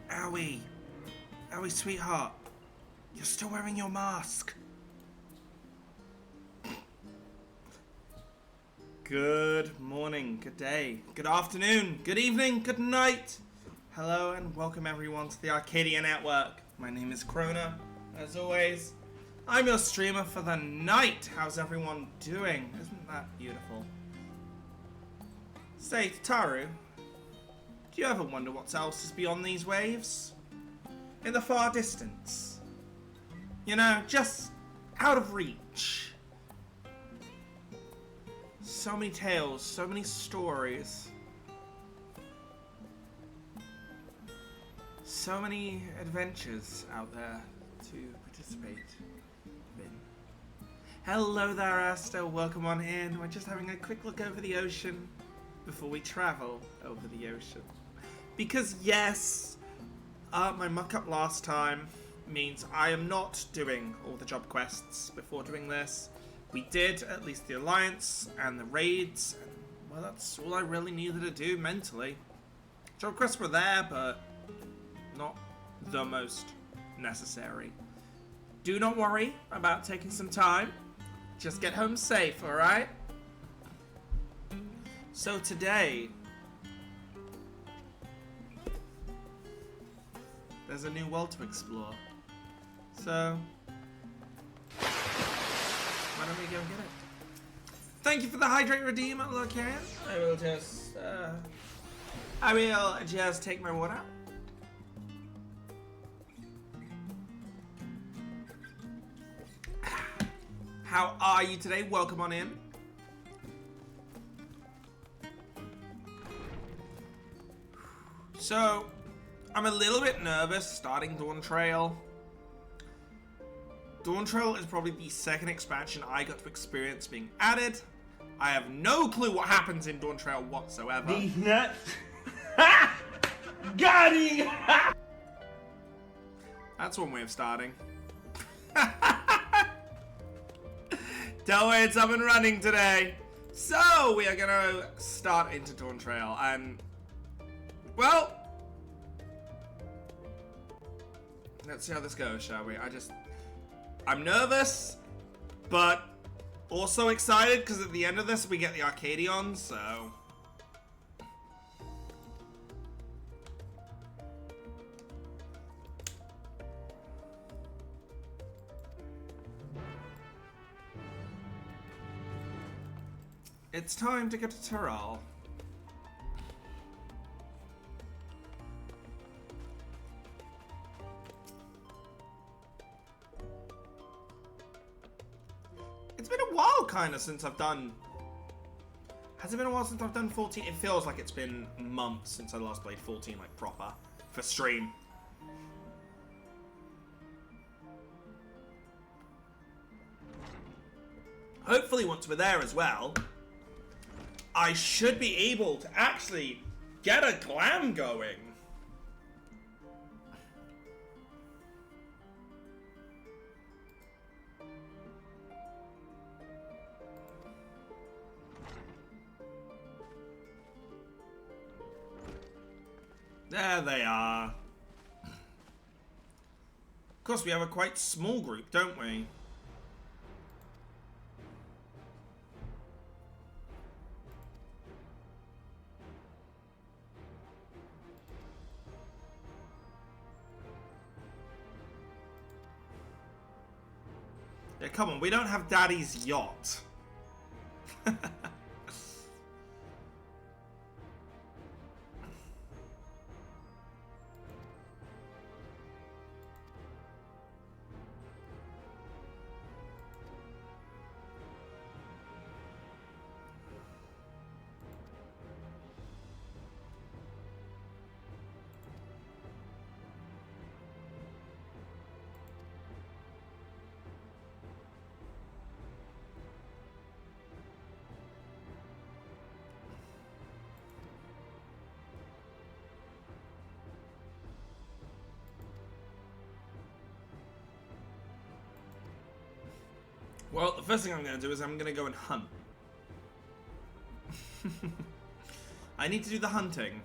Owie. Owie, sweetheart. You're still wearing your mask. Good morning, good day, good afternoon, good evening, good night. Hello and welcome everyone to the Arcadia Network. My name is Krona. As always, I'm your streamer for the night. How's everyone doing? Isn't that beautiful? Say, Taru, do you ever wonder what else is beyond these waves? In the far distance? You know, just out of reach. So many tales, so many stories. So many adventures out there to participate in. Hello there, Asta. Welcome on in. We're just having a quick look over the ocean before we travel over the ocean. Because yes, my muck-up last time means I am not doing all the job quests before doing this. We did at least the Alliance and the raids, and well, that's all I really needed to do mentally. Job quests were there, but not the most necessary. Do not worry about taking some time. Just get home safe, alright? So today, there's a new world to explore. So why don't we go get it? Thank you for the hydrate redeem, Locan. I will just take my water. How are you today? Welcome on in. So, I'm a little bit nervous starting Dawntrail. Dawntrail is probably the second expansion I got to experience being added. I have no clue what happens in Dawntrail whatsoever. These nuts. Got him! That's one way of starting. Don't worry, it's up and running today. So, we are gonna start into Dawntrail, and well, let's see how this goes, shall we? I'm nervous, but also excited because at the end of this we get the Arcadion, so it's time to get to Tyrell. It's been a while, kind of, since I've done... Has it been a while since I've done 14? It feels like it's been months since I last played 14, like, proper. For stream. Hopefully, once we're there as well, I should be able to actually get a glam going. There they are. Of course, we have a quite small group, don't we? Yeah, come on, we don't have Daddy's yacht. Well, the first thing I'm going to do is I'm going to go and hunt. I need to do the hunting.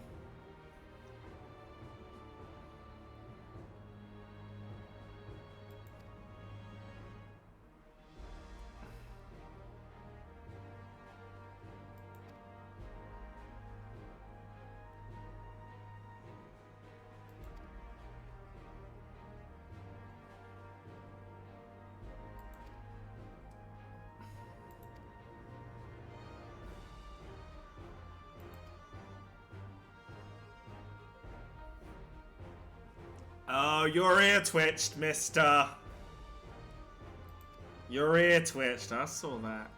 Oh, your ear twitched, mister. Your ear twitched. I saw that.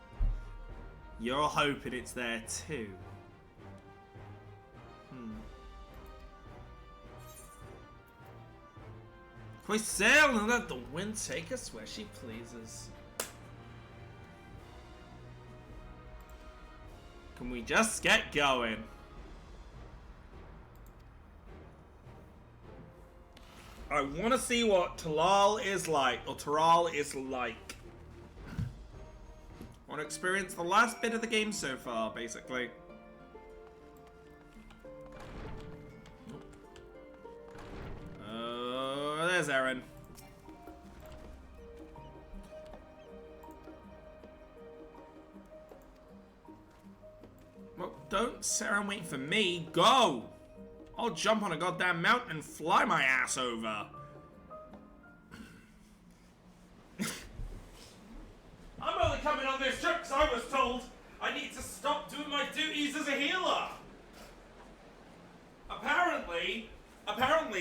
You're hoping it's there too. We sail and let the wind take us where she pleases. Can we just get going? I want to see what Talal is like, or Taral is like. I want to experience the last bit of the game so far, basically. Oh, there's Aaron. Well, don't sit around waiting for me. Go! I'll jump on a goddamn mountain and fly my ass over. I'm only coming on this trip because I was told I need to stop doing my duties as a healer. Apparently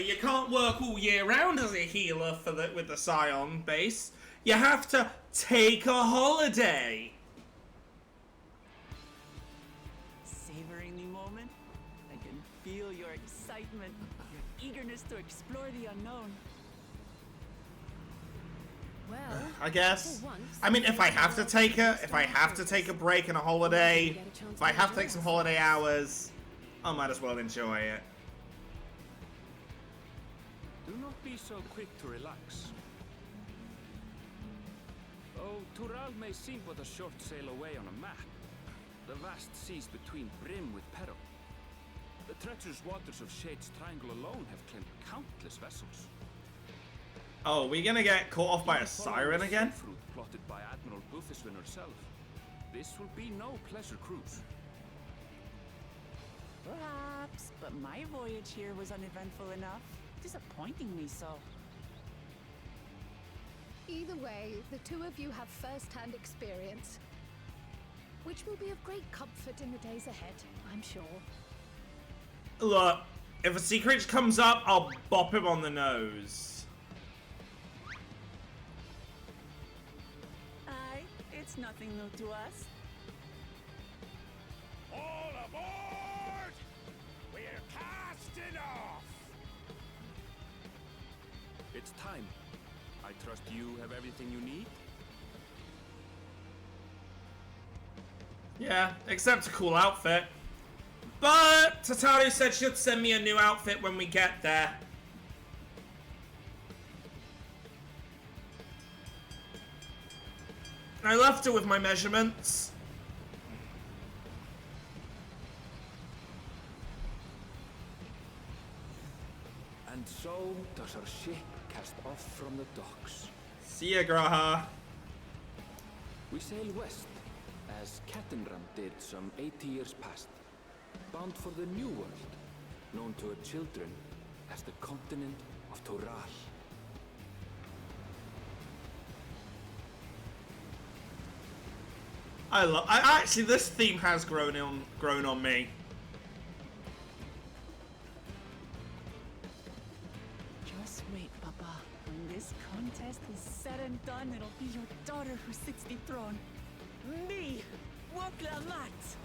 you can't work all year round as a healer with the Scion base. You have to take a holiday. Savoring the moment? I can feel your excitement, your eagerness to explore the unknown. Well, I guess. I mean, if I have to take a break and a holiday, if I have to take some holiday hours, I might as well enjoy it. Do not be so quick to relax. Though Tural may seem but a short sail away on a map, the vast seas between brim with peril. The treacherous waters of Shade's Triangle alone have claimed countless vessels. Oh, we gonna get caught off by a siren again? Fruit plotted by Admiral Bufiswin herself. This will be no pleasure cruise. Perhaps, but my voyage here was uneventful enough. Disappointing me so. either way, the two of you have first-hand experience, which will be of great comfort in the days ahead, I'm sure. Look, if a sea creature comes up, I'll bop him on the nose. Aye, it's nothing new to us. All aboard! We're casting off! It's time. I trust you have everything you need? Yeah, except a cool outfit. But Tataru said she'd send me a new outfit when we get there. I left her with my measurements. And so does our ship cast off from the docks. See ya, Graha. We sail west, as Cattenram did some 80 years past, bound for the New World, known to her children as the continent of Toral. I actually, this theme has grown on me. Just wait, Papa. When this contest is said and done, it'll be your daughter who sits the throne. Me, Woklamat.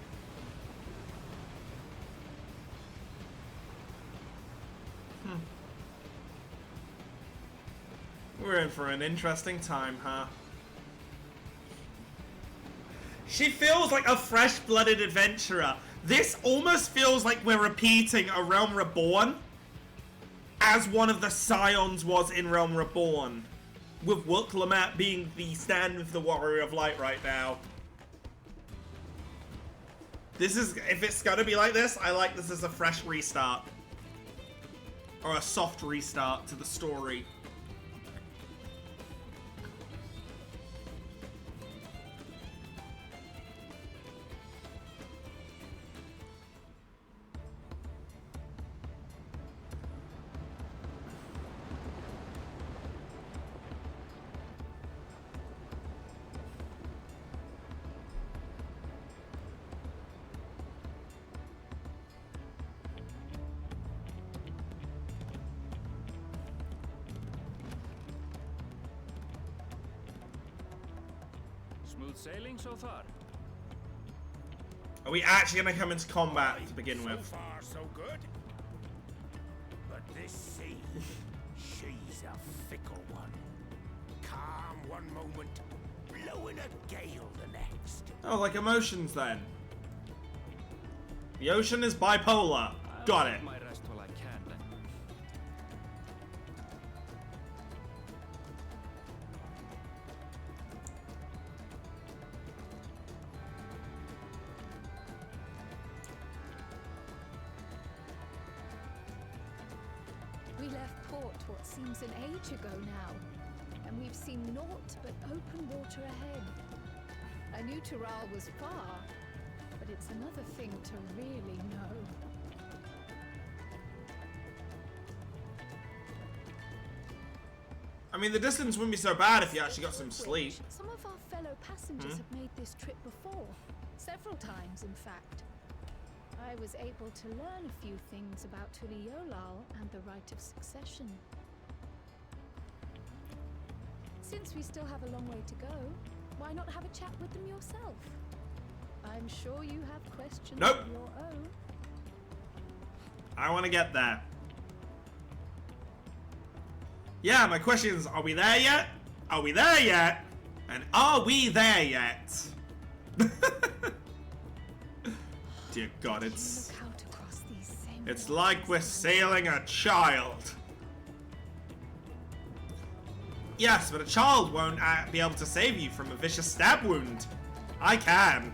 We're in for an interesting time, huh? She feels like a fresh-blooded adventurer. This almost feels like we're repeating A Realm Reborn as one of the Scions was in Realm Reborn, with Woklamat being the stand of the Warrior of Light right now. This is, if it's gonna be like this, I like this as a fresh restart. Or a soft restart to the story. Smooth sailing so far. Are we actually going to come into combat to begin So with? far, so good. But this sea, she's a fickle one. Calm one moment, blowing a gale the next. Oh, like emotions then. The ocean is bipolar. Got I'll it. take my rest while I can then. We left port what seems an age ago now, and we've seen naught but open water ahead. I knew Tural was far, but it's another thing to really know. I mean, the distance wouldn't be so bad if you actually got some sleep. Some of our fellow passengers have made this trip before, several times in fact. I was able to learn a few things about Tuliolal and the rite of succession. Since we still have a long way to go, why not have a chat with them yourself? I'm sure you have questions Nope. of your own. I want to get there. Yeah, my question is, are we there yet? Are we there yet? And are we there yet? Dear God, it's Look out across these same it's like we're sailing a child. Yes, but a child won't be able to save you from a vicious stab wound. I can.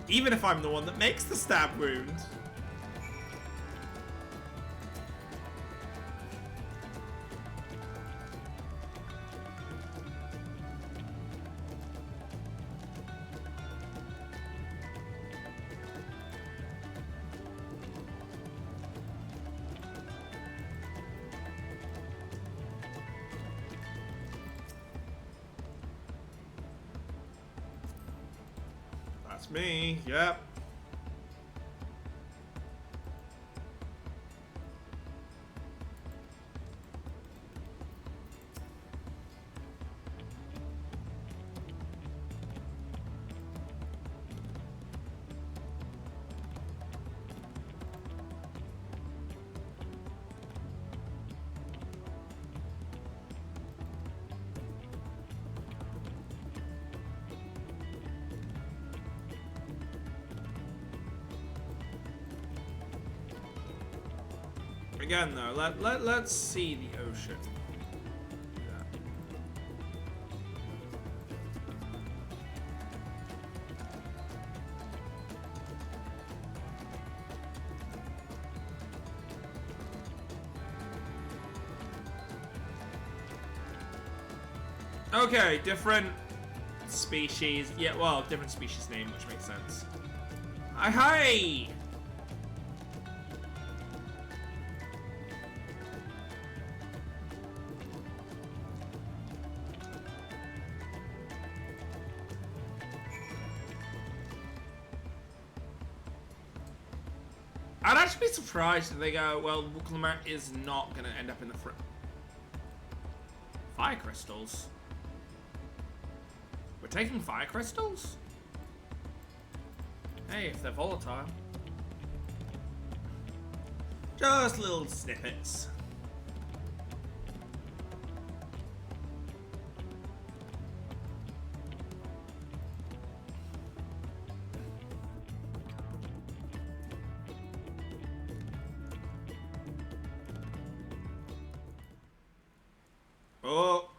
Even if I'm the one that makes the stab wound. That's me, yep. Again, though, let's see the ocean. Okay, different species. Yeah, well, different species name, which makes sense. Hi! I'd actually be surprised if they go, well, Wuklamar is not going to end up in the front. Fire crystals? We're taking fire crystals? Hey, if they're volatile. Just little snippets. Oh.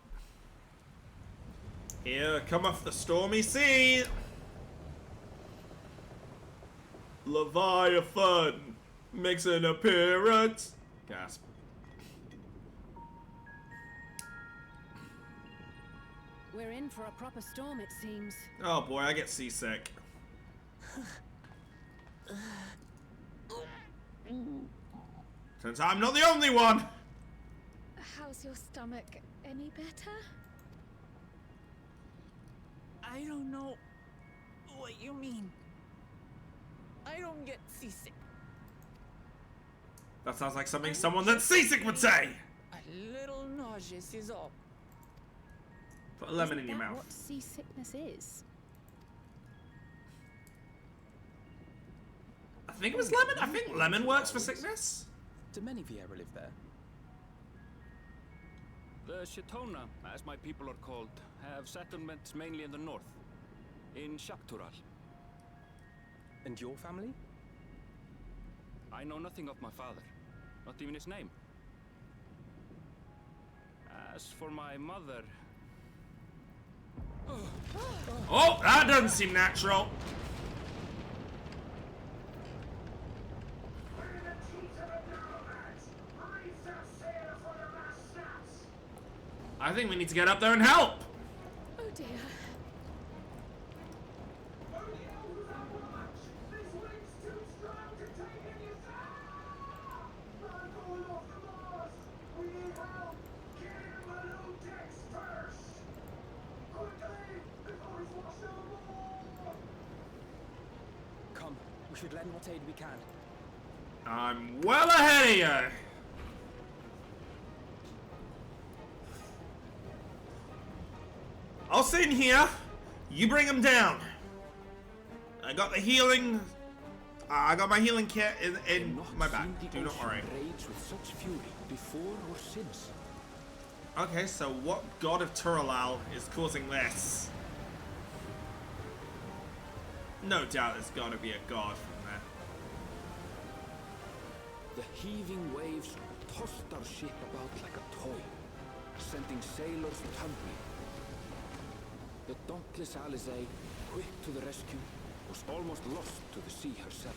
Here, come off the stormy sea. Leviathan makes an appearance. Gasp. We're in for a proper storm, it seems. Oh boy, I get seasick. Turns out I'm not the only one. How's your stomach? Any better? I don't know what you mean. I don't get seasick. That sounds like something someone that's seasick would say. A little nauseous is all. Put a lemon Isn't in your that mouth. what seasickness is? I think it was lemon. I think lemon works for sickness. Do many Vieira live there? The Shitona, as my people are called, have settlements mainly in the north, in Shaktural. And your family? I know nothing of my father, not even his name. As for my mother, Oh, that doesn't seem natural. I think we need to get up there and help. Oh dear. Come, we should lend what aid we can. I'm well ahead of you. I'll sit in here. You bring him down. I got the healing. I got my healing kit in my bag. Do not worry. rage with such fury before or since. Okay, so what god of Turalal is causing this? No doubt there's gotta be a god from there. The heaving waves tossed our ship about like a toy, sending sailors tumbling. The dauntless Alizé, quick to the rescue, was almost lost to the sea herself.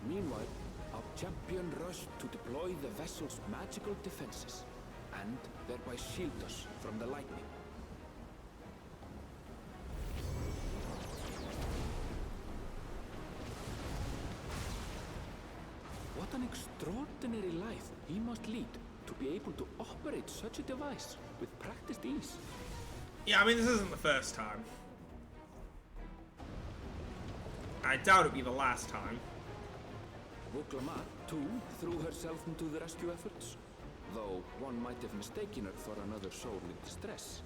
Meanwhile, our champion rushed to deploy the vessel's magical defenses, and thereby shield us from the lightning. What an extraordinary life he must lead to be able to operate such a device with practiced ease. Yeah, I mean, this isn't the first time. I doubt it'll be the last time. Vuklama, too, threw herself into the rescue efforts, though one might have mistaken her for another soul in distress.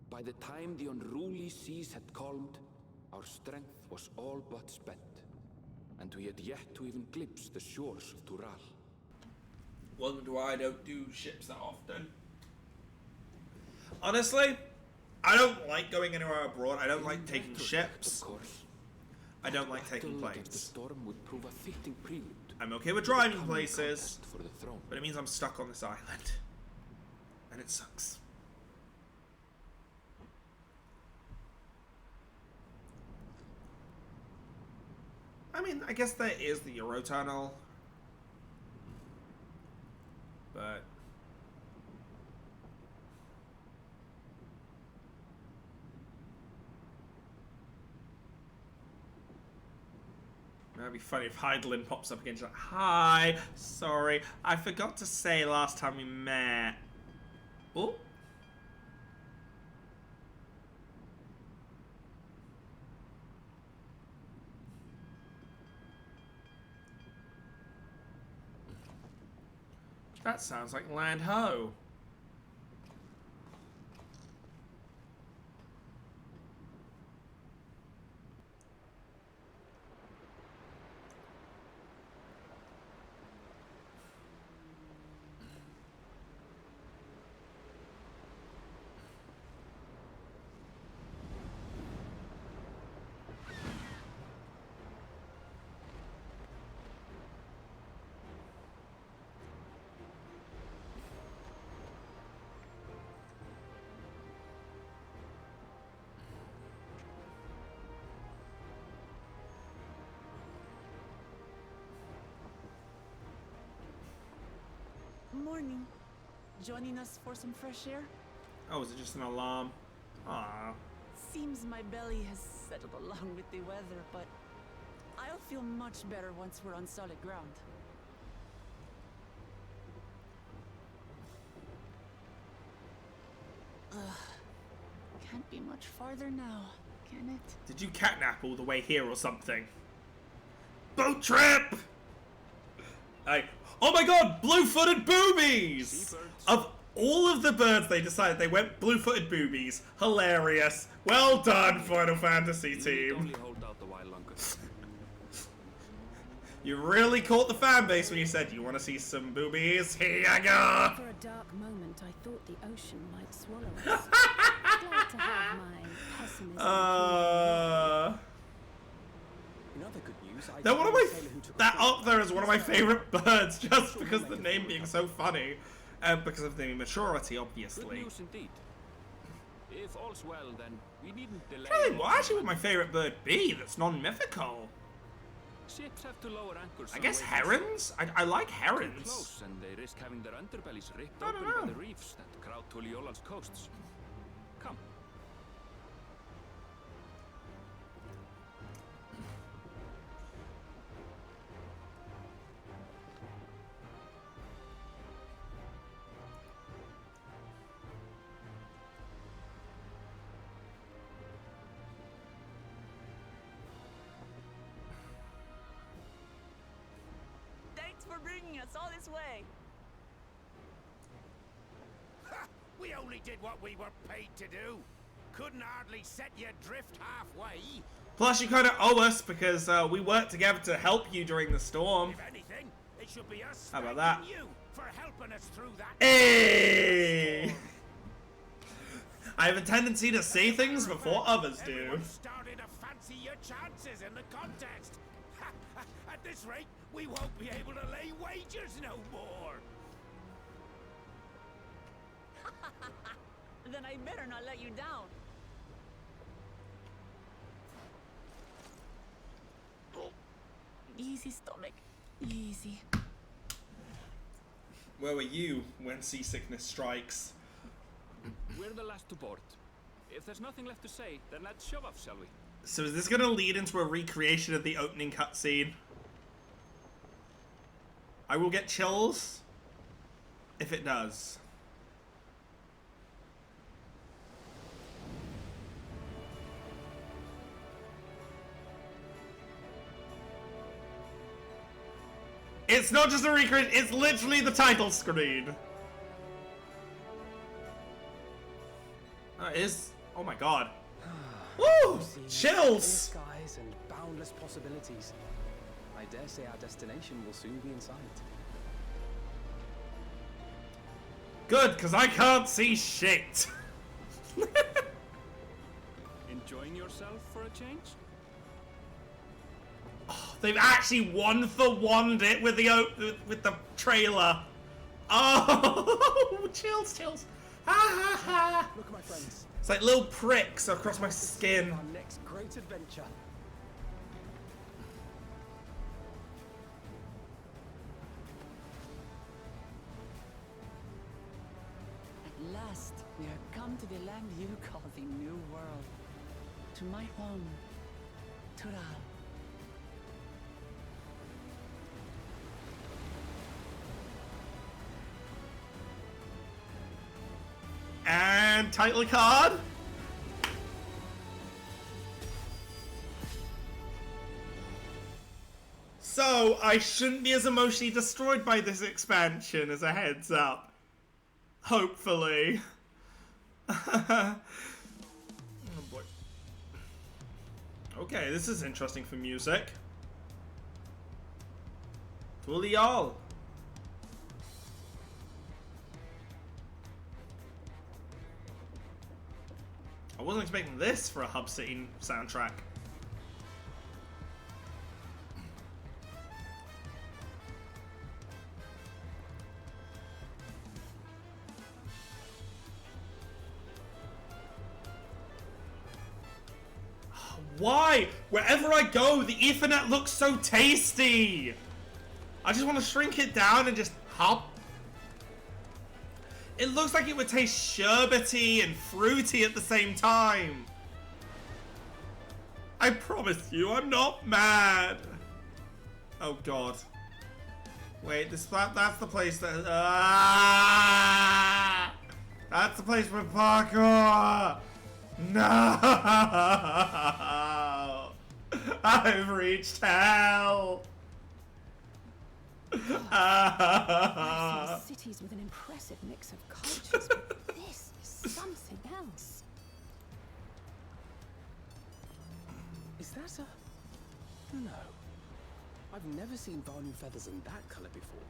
By the time the unruly seas had calmed, our strength was all but spent, and we had yet to even glimpse the shores of Tural. Welcome to why I don't do ships that often. Honestly, I don't like going anywhere abroad. I don't like taking ships. Of course. I don't like taking Battle against the planes. storm would prove a fitting prelude. I'm okay with driving Common places, contest for the throne. but it means I'm stuck on this island. And it sucks. I mean, I guess there is the Eurotunnel. But that'd be funny if Heidelin pops up again. She's like, hi, sorry, I forgot to say last time we met. Oh. That sounds like Land Ho. Morning. Joining us for some fresh air? Oh, is it just an alarm? Ah. seems my belly has settled along with the weather, but I'll feel much better once we're on solid ground. Ugh. Can't be much farther now, can it? Did you catnap all the way here or something? Boat trip! Oh my god, blue-footed boobies! Seabirds. Of all of the birds they decided, they went blue-footed boobies. Hilarious. Well done, Final Fantasy You need team. only hold out a while longer. You really caught the fan base when you said, you want to see some boobies? Here you go! For a dark moment, I thought the ocean might swallow us. Glad to have my pessimism. In other good news, I They're one of my sailor who took that a up there is one of my favorite birds, just because of the name being so funny, and because of the maturity, Good obviously. news indeed. If all's well, then we needn't delay. Really, what actually would my favorite bird be that's non-mythical? Ships have to lower anchors. I guess some way herons? I like too herons. close, and they risk having their underbellies ripped I don't open by know. the reefs that crowd Tuliola's coasts. Come. Thanks for bringing us all this way. Ha! We only did what we were paid to do. Couldn't hardly set you adrift halfway. Plus, you kind of owe us because we worked together to help you during the storm. If anything, it should be us How about thanking that? you for helping us through that. Hey! I have a tendency to say things before others do. Everyone's starting to fancy your chances in the contest. At this rate, we won't be able to lay wagers no more. Then I better not let you down. Easy, stomach. Easy. Where were you when seasickness strikes? We're the last to board. If there's nothing left to say, then let's shove off, shall we? So is this going to lead into a recreation of the opening cutscene? I will get chills if it does. It's not just a recreation, it's literally the title screen. It is. Oh my god. Woo! Chills! Clear skies and boundless possibilities. I dare say our destination will soon be in sight. Good, because I can't see shit. Enjoying yourself for a change? They've actually one-for-one it with the trailer. Oh, chills. Ha ha ha. Look at my friends. It's like little pricks across my skin. Our next great adventure. At last, we are come to the land you call the New World. To my home, Tural. And title card. So, I shouldn't be as emotionally destroyed by this expansion as a heads up. Hopefully. Oh boy. Okay, this is interesting for music. Tuliol. I wasn't expecting this for a Hub City soundtrack. Why? Wherever I go, the Ethernet looks so tasty! I just want to shrink it down and just hop. It looks like it would taste sherbety and fruity at the same time. I promise you, I'm not mad. Oh God. Wait, that's the place that. That's the place with parkour. No. I've reached hell. I've seen cities with an impressive mix of cultures, but this is something else. Is that a... No. I've never seen Vanu feathers in that color before.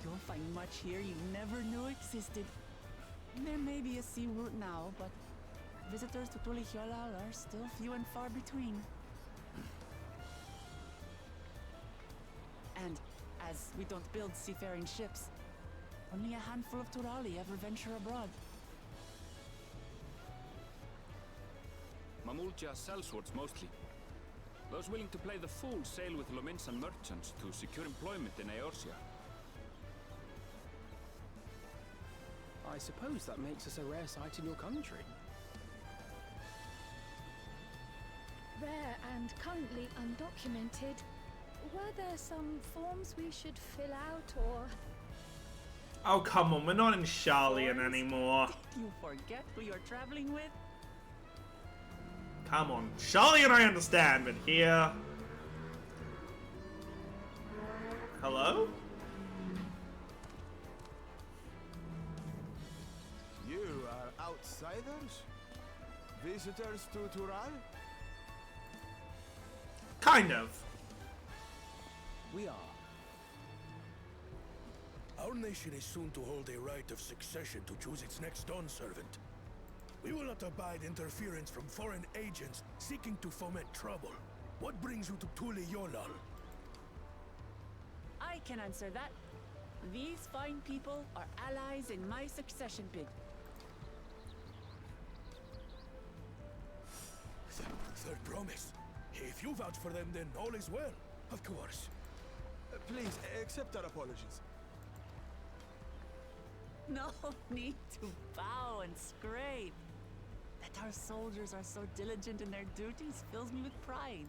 You'll find much here you never knew existed. There may be a sea route now, but visitors to Tulihyolal are still few and far between. And as we don't build seafaring ships, only a handful of Turali ever venture abroad. Mamulja sellswords mostly. Those willing to play the fool sail with Lominsan merchants to secure employment in Eorzea. I suppose that makes us a rare sight in your country. Rare and currently undocumented. Were there some forms we should fill out or... Oh, come on, we're not in Charlian anymore. Did you forget who you're traveling with? Come on. Charlian I understand, but here... Hello? You are outsiders? Visitors to Tural? Kind of. We are. Our nation is soon to hold a right of succession to choose its next dawn servant. We will not abide interference from foreign agents seeking to foment trouble. What brings you to Tulihyolal? I can answer that. These fine people are allies in my succession bid. Third promise. If you vouch for them, then all is well. Of course. Please, accept our apologies. No need to bow and scrape. That our soldiers are so diligent in their duties fills me with pride.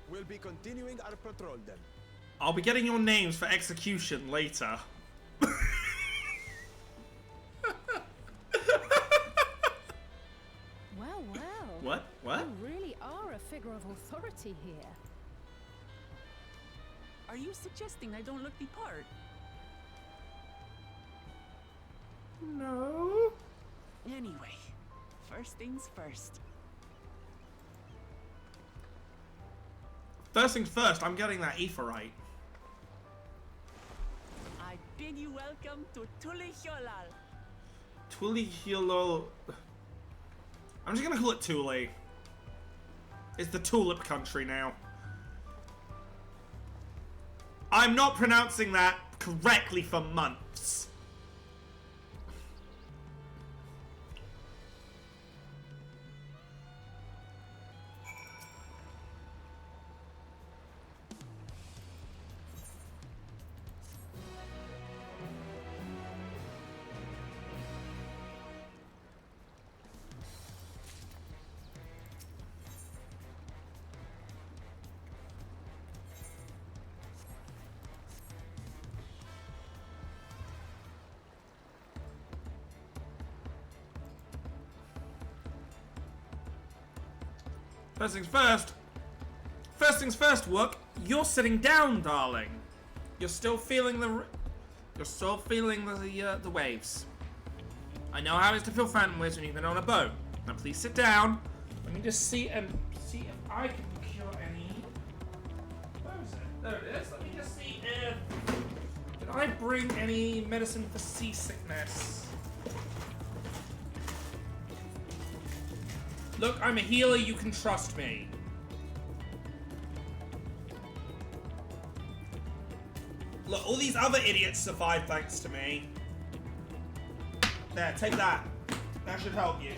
We'll be continuing our patrol then. I'll be getting your names for execution later. Well, well. What? What? You really are a figure of authority here. Are you suggesting I don't look the part? No. Anyway, first things first. First things first, I'm getting that etherite. I bid you welcome to Tulihyolal. Tulihyolal. I'm just gonna call it Tuli. It's the tulip country now. I'm not pronouncing that correctly for months. First things first. First things first, Wook. You're sitting down, darling. You're still feeling the. You're still feeling the waves. I know how it is to feel phantom waves when you've been on a boat. Now please sit down. Let me just see if I can procure any. Where is it? There it is. Let me just see if. Did I bring any medicine for seasickness? Look, I'm a healer, you can trust me. Look, all these other idiots survived thanks to me. There, take that. That should help you.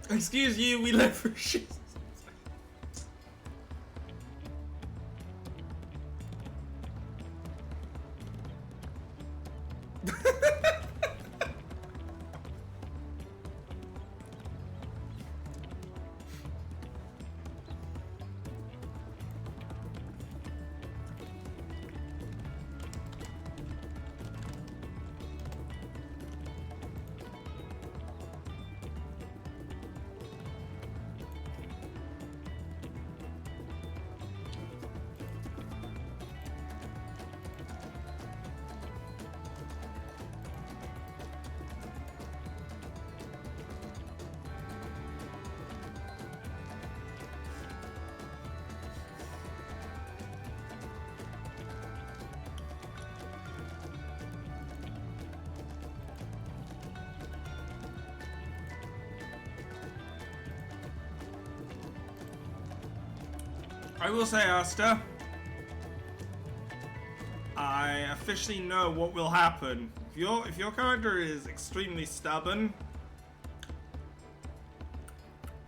Excuse you, we live for shit. I will say, Asta, I officially know what will happen. If your character is extremely stubborn,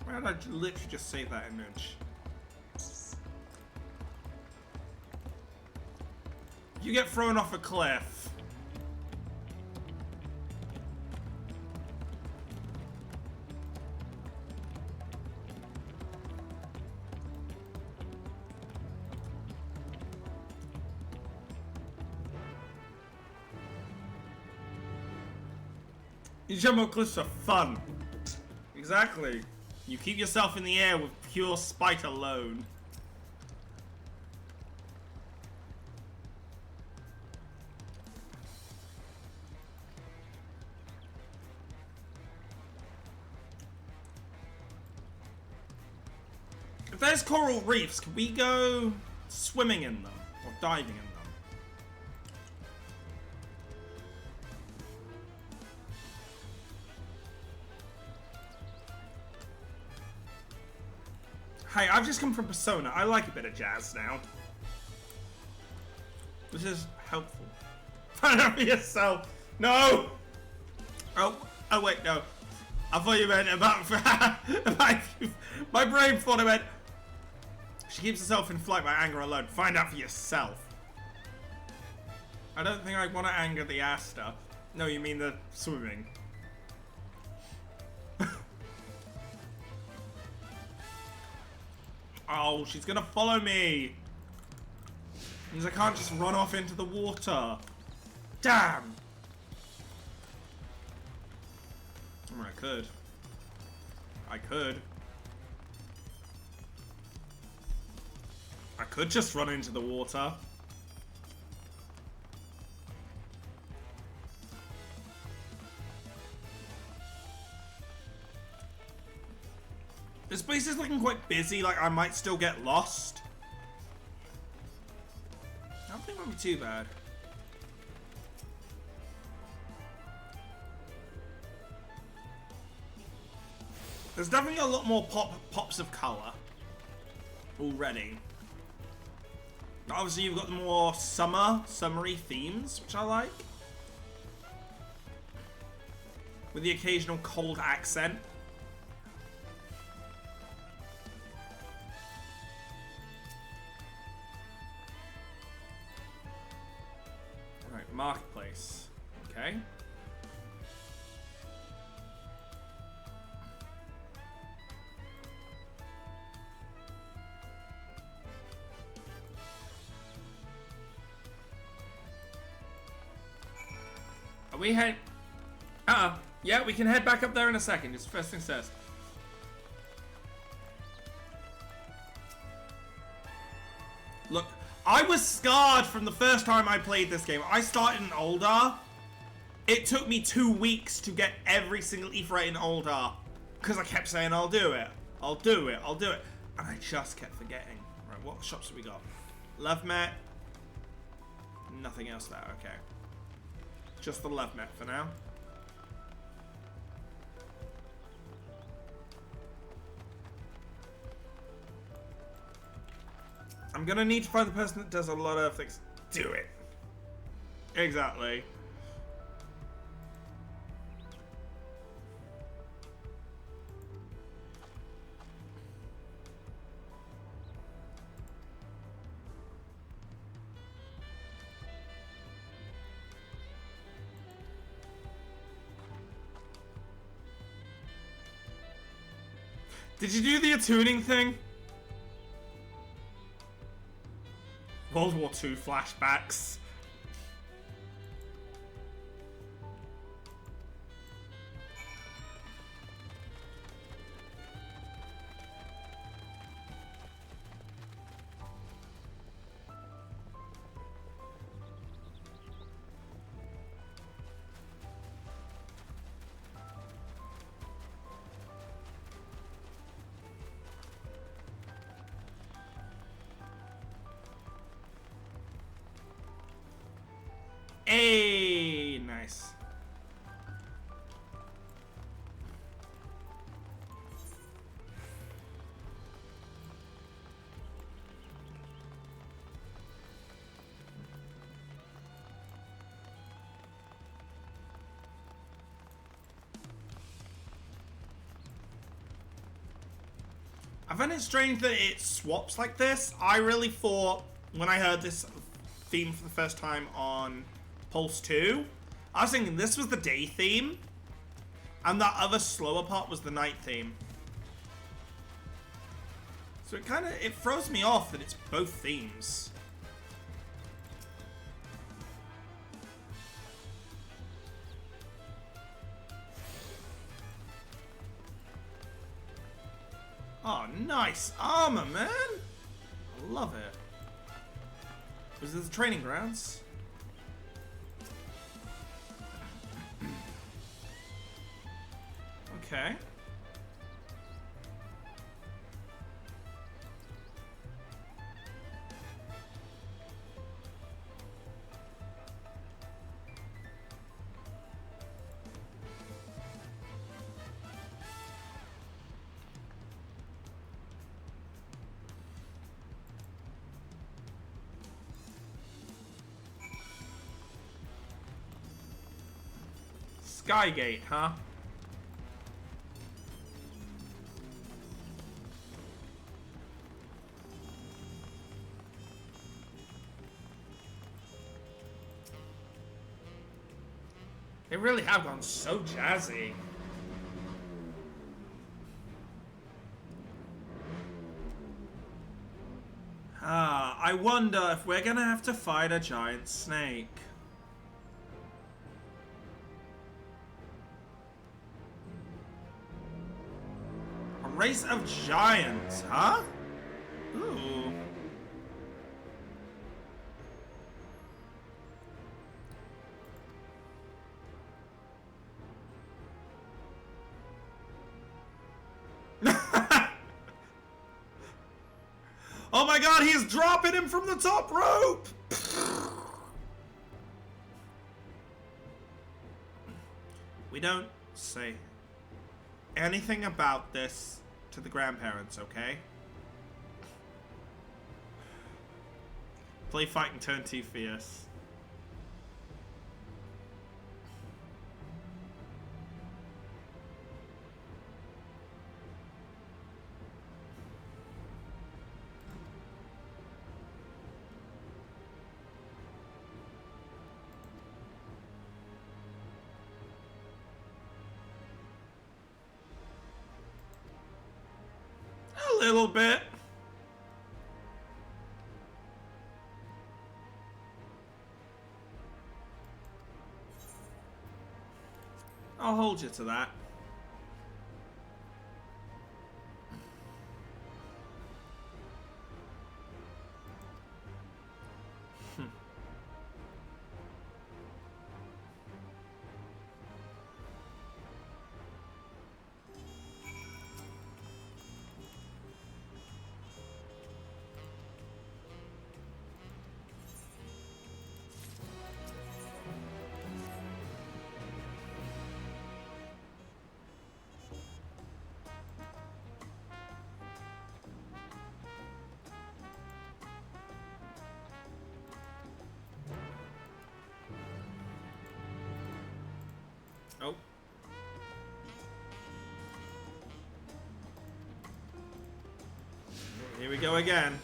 why did I literally just save that image? You get thrown off a cliff. You jump on cliffs for fun. Exactly. You keep yourself in the air with pure spite alone. If there's coral reefs, can we go swimming in them or diving in them? Hey, I've just come from Persona. I like a bit of jazz now. This is helpful. Find out for yourself. No! Oh wait, no. I thought you meant about my brain thought I meant she keeps herself in flight by anger alone. Find out for yourself. I don't think I want to anger the Asta. No, you mean the swimming. Oh, she's gonna follow me. Means I can't just run off into the water. Damn. I mean, I could. I could just run into the water. This place is looking quite busy, like I might still get lost. I don't think it won't be too bad. There's definitely a lot more pops of colour already. Obviously you've got the more summery themes, which I like. With the occasional cold accent. Alright, marketplace. Okay. Are we head... yeah, we can head back up there in a second, just first things first. Look, I was scarred from the first time I played this game. I started in Oldar. It took me 2 weeks to get every single Aetheryte in Oldar. Because I kept saying, I'll do it. I'll do it. I'll do it. And I just kept forgetting. Right, what shops have we got? Love Mat. Nothing else there, okay. Just the Love Mat for now. I'm gonna need to find the person that does a lot of things. Do it. Exactly. Did you do the attuning thing? World War II flashbacks. Hey, nice. I find it strange that it swaps like this. I really thought when I heard this theme for the first time on Pulse 2, I was thinking this was the day theme, and that other slower part was the night theme. So it throws me off that it's both themes. Oh, nice armor, man! I love it. Was this the training grounds? Okay. Skygate, huh? They really have gone so jazzy. I wonder if we're gonna have to fight a giant snake. A race of giants, huh? Ooh. Oh my god, he's dropping him from the top rope! We don't say anything about this to the grandparents, okay? Play fight and turn too fierce. A little bit. I'll hold you to that. Oh. Here we go again.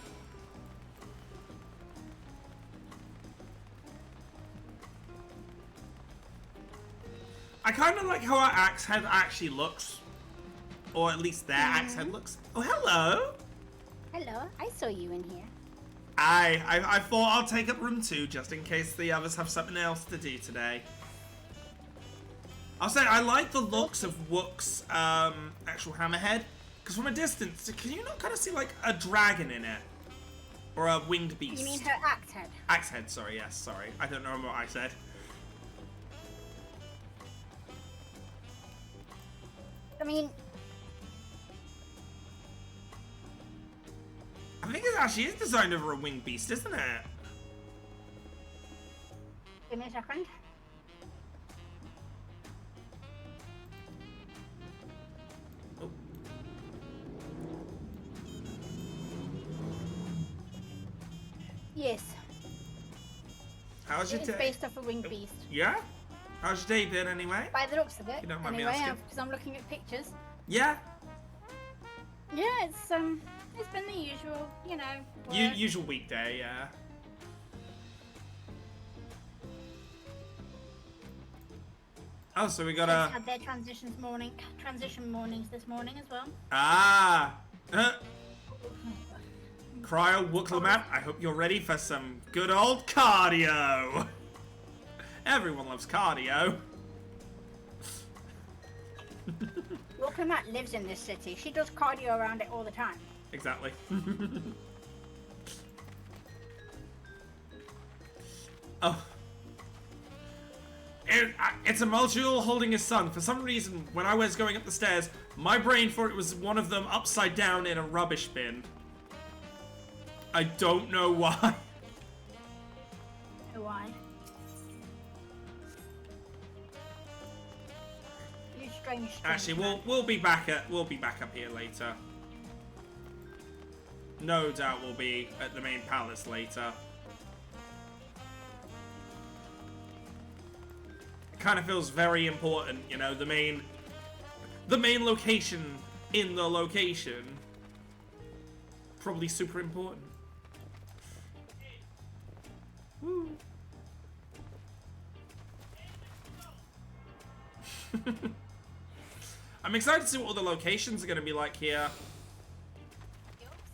I kind of like how our axe head actually looks Or at least their axe head looks. Oh, hello! Hello, I saw you in here. I thought I'll take up room 2 just in case the others have something else to do today. I'll say I like the looks of Wook's actual hammerhead, because from a distance, can you not kind of see like a dragon in it? Or a winged beast? You mean her axe head? Axe head, sorry, yes, sorry. I don't know what I said. I mean, I think it actually is designed over a winged beast, isn't it? give me a second. Oh. Yes, How's your it's day? based off a winged beast. Yeah? How's your day been anyway? By the looks of it. You don't mind me Anyway, asking? because I'm looking at pictures. Yeah? Yeah, it's been the usual, you know. work. Usual weekday, yeah. Oh, so we got Kids a... had their transition mornings this morning as well. Ah! Cryo Wooklamap, I hope you're ready for some good old cardio! Everyone loves cardio. Wooklamap lives in this city. She does cardio around it all the time. Exactly. Oh. It's a module holding his son. For some reason, when I was going up the stairs, my brain thought it was one of them upside down in a rubbish bin. I don't know why. Why? You strange. Actually, we'll be back up here later. No doubt we'll be at the main palace later. It kind of feels very important, you know, the main location in the location. Probably super important. Woo. I'm excited to see what all the locations are going to be like here.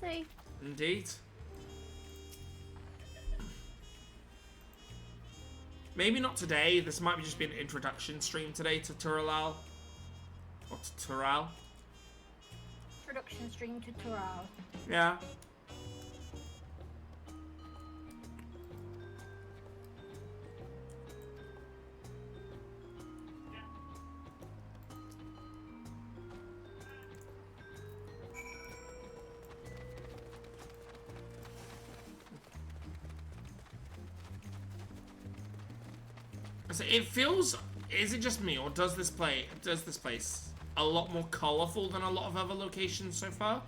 See. Indeed. Maybe not today. This might just be an introduction stream today to Turalal. Or to Tural. Introduction stream to Tural. Yeah. So it feels, is it just me, or does this place a lot more colourful than a lot of other locations so far?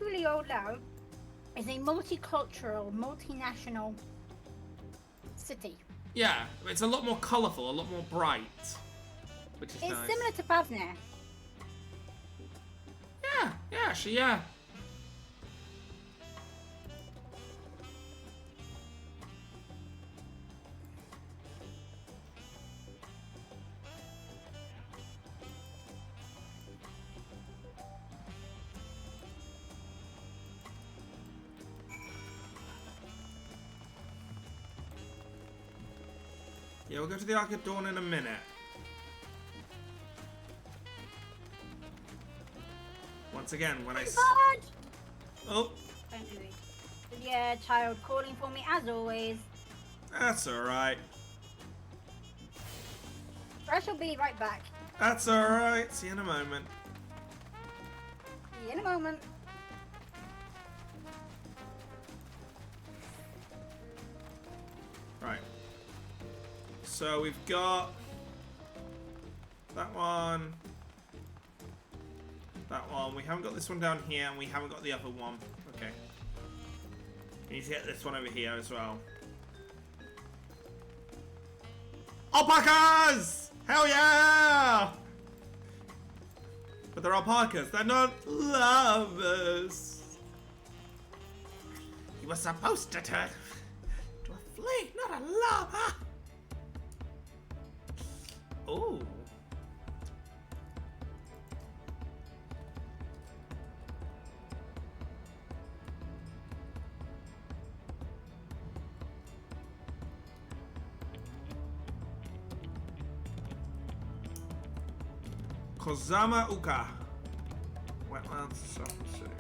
Tulio is a multicultural, multinational city. Yeah, it's a lot more colourful, a lot more bright, which is It's nice. similar to Bavner. Yeah, actually, yeah. Yeah, we'll go to the Ark of Dawn in a minute. Once again, when I... Oh, Don't do it. But yeah, child calling for me as always. that's alright. I shall be right back. That's alright. See you in a moment. See you in a moment. Right. So we've got that one. That one. We haven't got this one down here, and we haven't got the other one. Okay. We need to get this one over here as well. Alpacas! Hell yeah! But they're alpacas. They're not lovers. He was supposed to turn to a flea, not a lover. Oh. Kozama Uka. Wetlands, Southern City.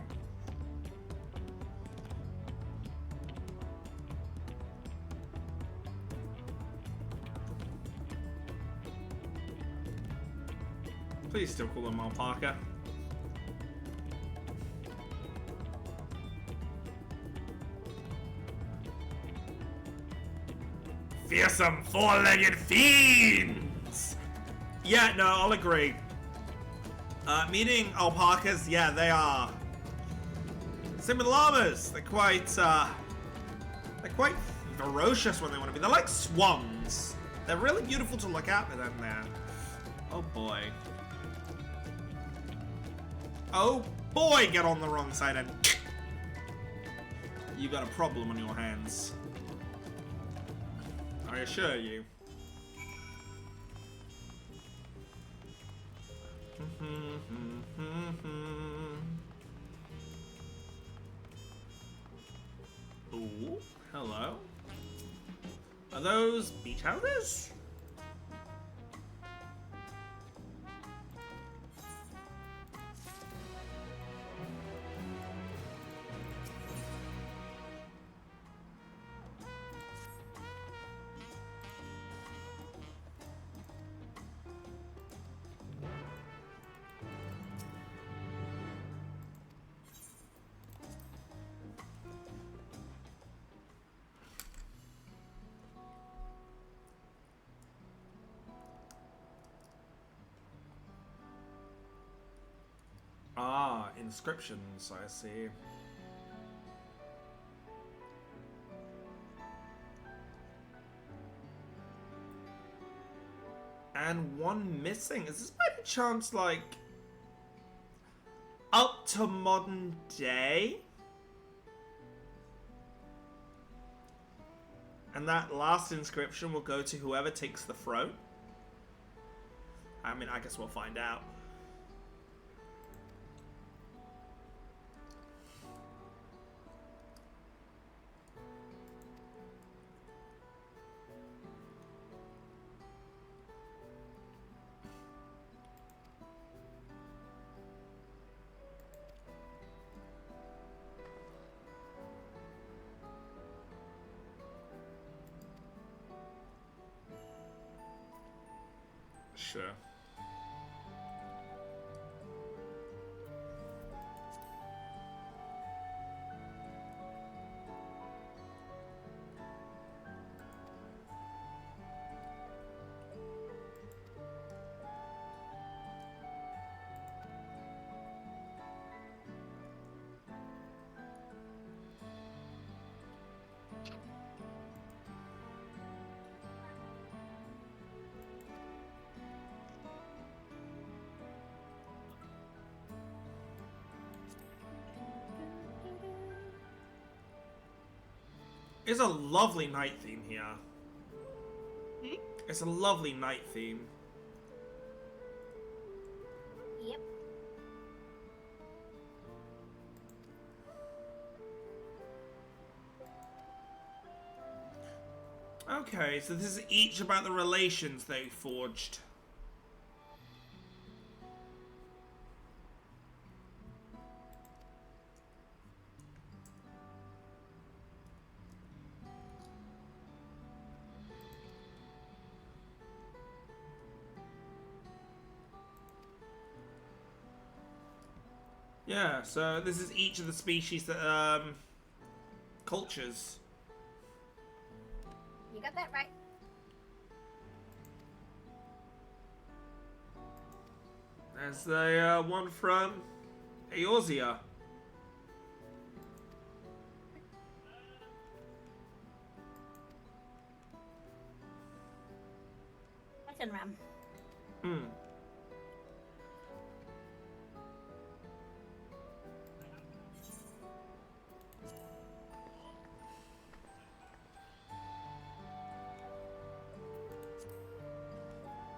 Please still call him Alpaca. Fearsome four-legged fiends! Yeah, no, I'll agree. Meeting alpacas, yeah, they are similar llamas. They're quite ferocious when they want to be. They're like swans. They're really beautiful to look at with them there. Oh boy. Oh boy, get on the wrong side and you got a problem on your hands. I assure you. Ooh, hello. Are those beach houses? Ah, inscriptions, I see. And one missing. Is this by any chance, like, up to modern day? And that last inscription will go to whoever takes the throne? I mean, I guess we'll find out. Sure. It's a lovely night theme here. Hmm? It's a lovely night theme. Yep. Okay, so this is each about the relations they forged. Yeah, so this is each of the species that, cultures. You got that right. There's the, one from Eorzea. That's in Ram. Hmm.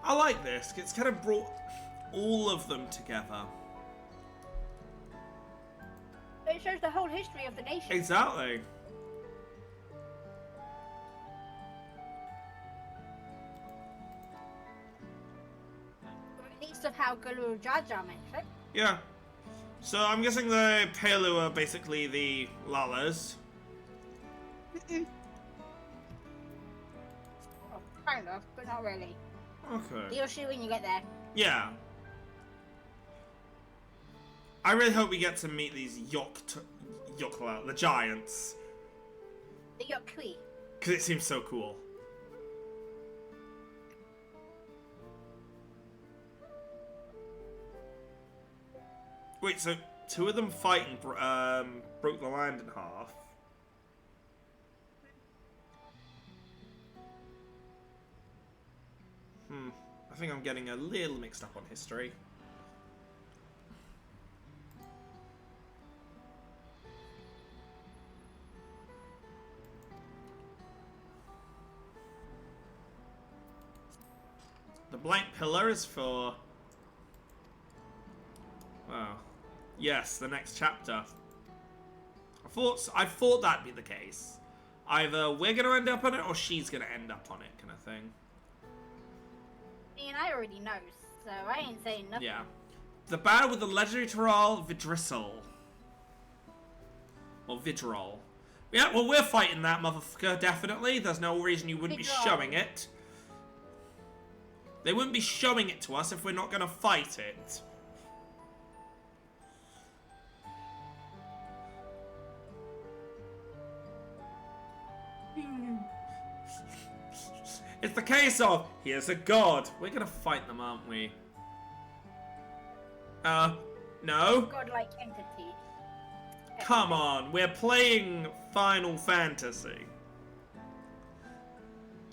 I like this. It's kind of brought all of them together. It shows the whole history of the nation. Exactly. Or at least of how Galur Jaja makes it. Yeah. So I'm guessing the Palu are basically the Lalas. Oh, kind of, but not really. Okay. You'll see when you get there. Yeah. I really hope we get to meet these Yokla, the giants. The Yokui. Because it seems so cool. Wait, so 2 of them fighting broke the land in half. I think I'm getting a little mixed up on history. The blank pillar is for... Wow. Yes, the next chapter. I thought that'd be the case. Either we're gonna end up on it or she's gonna end up on it, kind of thing. I mean, I already know, so I ain't saying nothing. Yeah. The battle with the legendary Taral Vidrissel. Or Vidrol. Yeah, well, we're fighting that motherfucker, definitely. There's no reason you wouldn't be showing it. They wouldn't be showing it to us if we're not gonna fight it. It's the case of, here's a god. We're gonna fight them, aren't we? No? Godlike entity. Come on, we're playing Final Fantasy.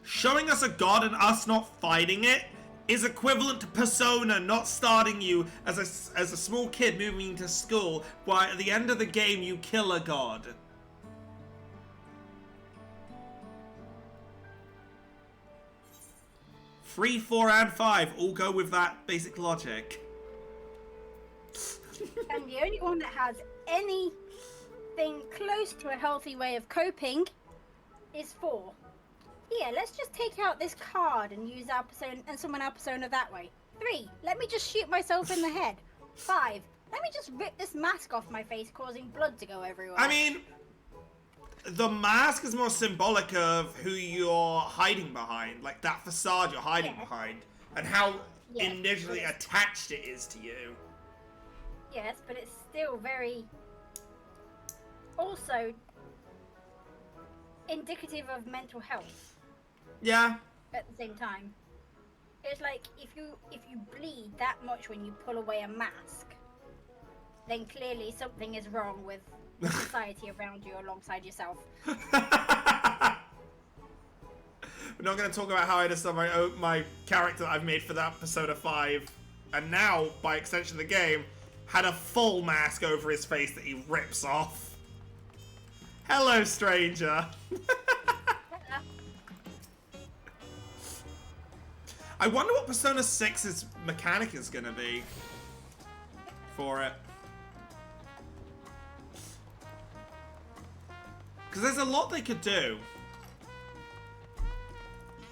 Showing us a god and us not fighting it is equivalent to Persona not starting you as a small kid moving to school, while at the end of the game you kill a god. 3, 4, and 5 all go with that basic logic. And the only one that has anything close to a healthy way of coping is 4. Here, let's just take out this card and use our persona and summon our persona that way. 3, let me just shoot myself in the head. 5, let me just rip this mask off my face, causing blood to go everywhere. I mean, the mask is more symbolic of who you're hiding behind, like that facade you're hiding behind, and how initially attached it is to you. Yes, but it's still very... also indicative of mental health. Yeah. At the same time. It's like, if you bleed that much when you pull away a mask, then clearly something is wrong with the society around you alongside yourself. We're not going to talk about how I decided my character that I've made for that Persona 5, and now, by extension of the game, had a full mask over his face that he rips off. Hello, stranger. I wonder what Persona 6's mechanic is going to be for it. Because there's a lot they could do.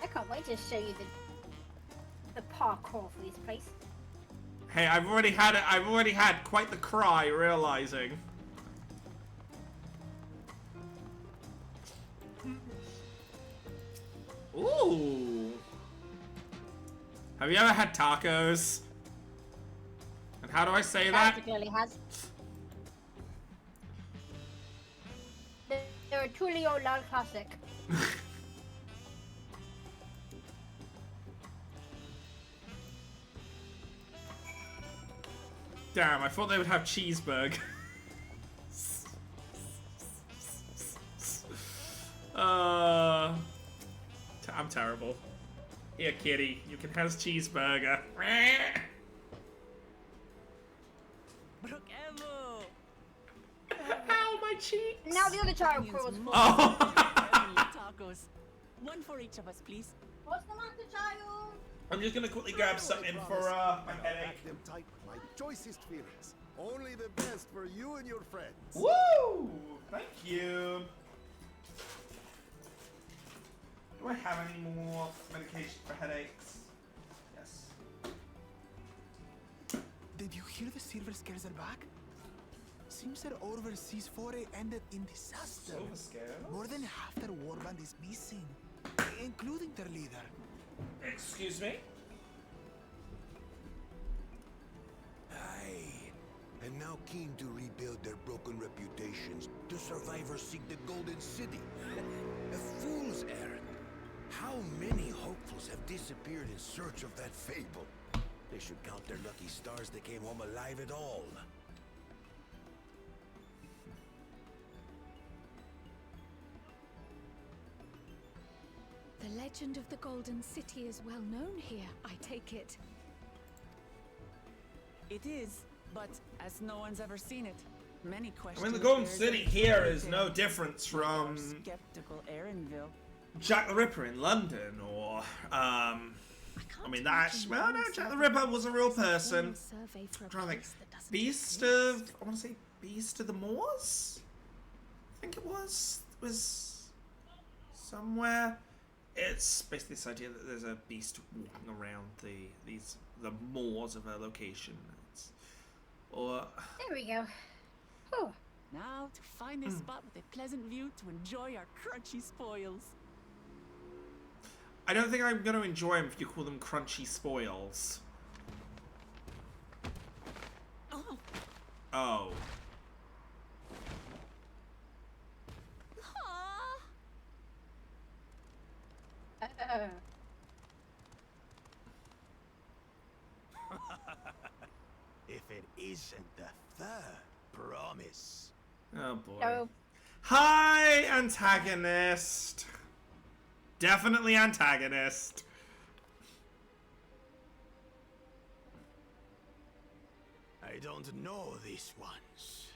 I can't wait to show you the parkour for this place. Hey, I've already had quite the cry realizing. Ooh. Have you ever had tacos? And how do I say that? Clearly has. They're a Tulio Lal classic. Damn, I thought they would have cheeseburger. I'm terrible. Here, kitty, you can have this cheeseburger. Ow, my cheeks! Now the other child crawls forward. Tacos. One for each of us, please. What's the matter, child? I'm just gonna quickly grab something for my headache. Them tight with my choicest feelings. Only the best for you and your friends. Woo! Thank you. Do I have any more medication for headaches? Yes. Did you hear the silver scares are back? Seems their overseas foray ended in disaster. Silver Scales? More than half their warband is missing, including their leader. Excuse me? Aye. And now keen to rebuild their broken reputations, the survivors seek the Golden City. A fool's errand. How many hopefuls have disappeared in search of that fable? They should count their lucky stars they came home alive at all. The legend of the Golden City is well known here, I take it. It is, but as no one's ever seen it, many I questions. mean, the Golden City here is no difference from skeptical Erinville. Jack the Ripper in London, or I mean that's well, no, Jack the Ripper was a real person. I'm trying to think, Beast of I want to say Beast of the Moors. I think it was somewhere. It's basically this idea that there's a beast walking around the moors of a location. Or there we go. Whew. Now to find a spot with a pleasant view to enjoy our crunchy spoils. I don't think I'm going to enjoy them if you call them crunchy spoils. Oh. Oh. If it isn't the third promise. Oh boy. No. Hi, antagonist. Definitely antagonist. I don't know these ones.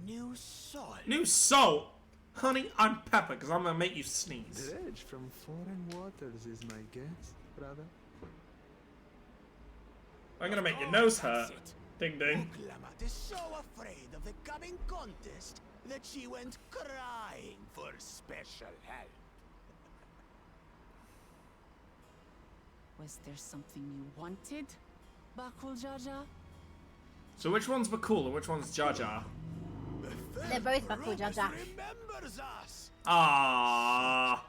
New salt. New salt. Honey, I'm pepper, because I'm going to make you sneeze. Dredge from foreign waters is my guess, brother. I'm going to make your nose hurt. Ding ding. Uklamat is so afraid of the coming contest that she went crying for special help. Was there something you wanted, Bakul Jaja? So which one's Bakul and which one's Jaja? They're both Bakul Jaja. Remembers us. Ah.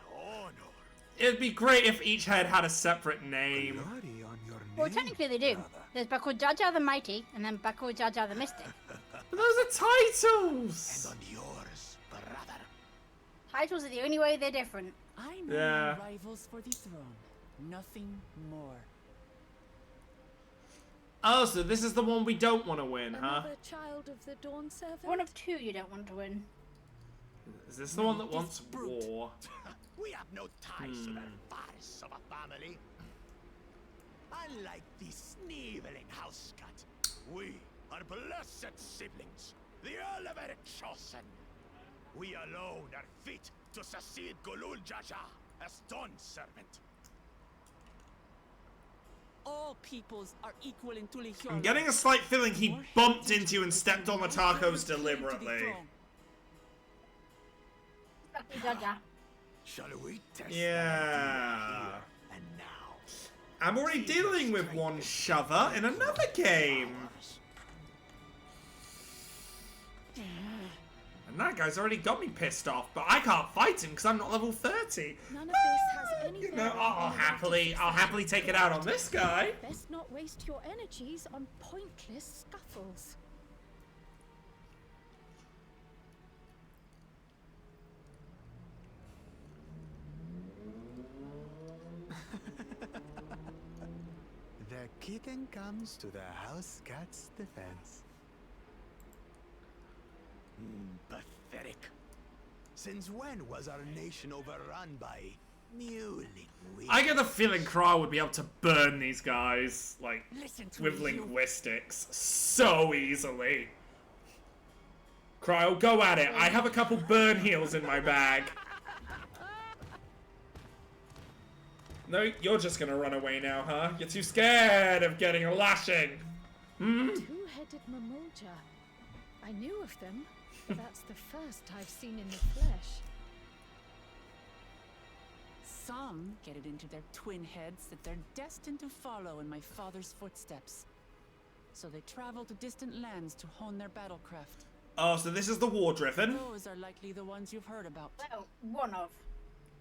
It'd be great if each head had a separate name. Well, technically they do. There's Bakul Jaja the Mighty, and then Bakul Jaja the Mystic. But those are titles! And on yours, brother. Titles are the only way they're different. I know Yeah. my rivals for the throne. Nothing more. Oh, so this is the one we don't want to win, huh? Another child of the Dawn Servant? One of two you don't want to win. Is this the one that wants war? We have no ties to the farce of a family. Unlike the sneevling house cat, we are blessed siblings, the elevated chosen. We alone are fit to succeed Golul Jaja as Dawn Servant. All peoples are equal in Tulihyola. I'm getting a slight feeling he bumped into you and stepped on the tacos deliberately. Bakul Jaja. Shall we test Yeah. and now? I'm already dealing with one shover in another game. And that guy's already got me pissed off, but I can't fight him because I'm not level 30. None of this has any You know, bearing I'll on the happily take it out on this guy. Best not waste your energies on pointless scuffles. The kitten comes to the house cat's defense. Pathetic. Since when was our nation overrun by mewling weeds? I get the feeling Kra would be able to burn these guys, like, Listen to with me, you- linguistics so easily. Cryo, go at it. I have a couple burn heals in my bag. No, you're just gonna run away now, huh? You're too scared of getting a lashing. Hmm? Two-headed Mamulja. I knew of them, but that's the first I've seen in the flesh. Some get it into their twin heads that they're destined to follow in my father's footsteps. So they travel to distant lands to hone their battlecraft. Oh, so this is the war-driven? Those are likely the ones you've heard about. Well, one of.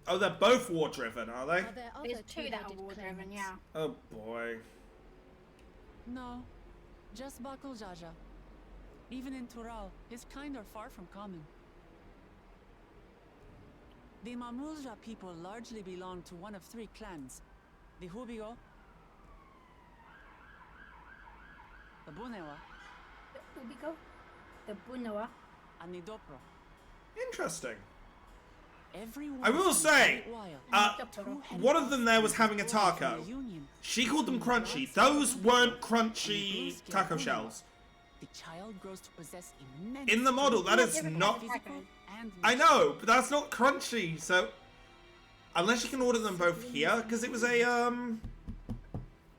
Oh, they're both war-driven, are they? Are there other There's two that are two-headed war-driven, claimants? yeah. Oh, boy. No, just Bakul Jaja. Even in Tural, his kind are far from common. The Mamulja people largely belong to one of three clans. The Hubigo, the Bunewa, The Ubigo, the Bunoa. and the Dopro. Interesting. Everyone I will say, two-headed one of them there was having a explorers taco. from the Union. She called them crunchy. Those weren't crunchy taco shells. The child grows to possess immense In the model, that is Different not... kind of taco. and I know, but that's not crunchy, so... Unless you can order them both here, because it was a,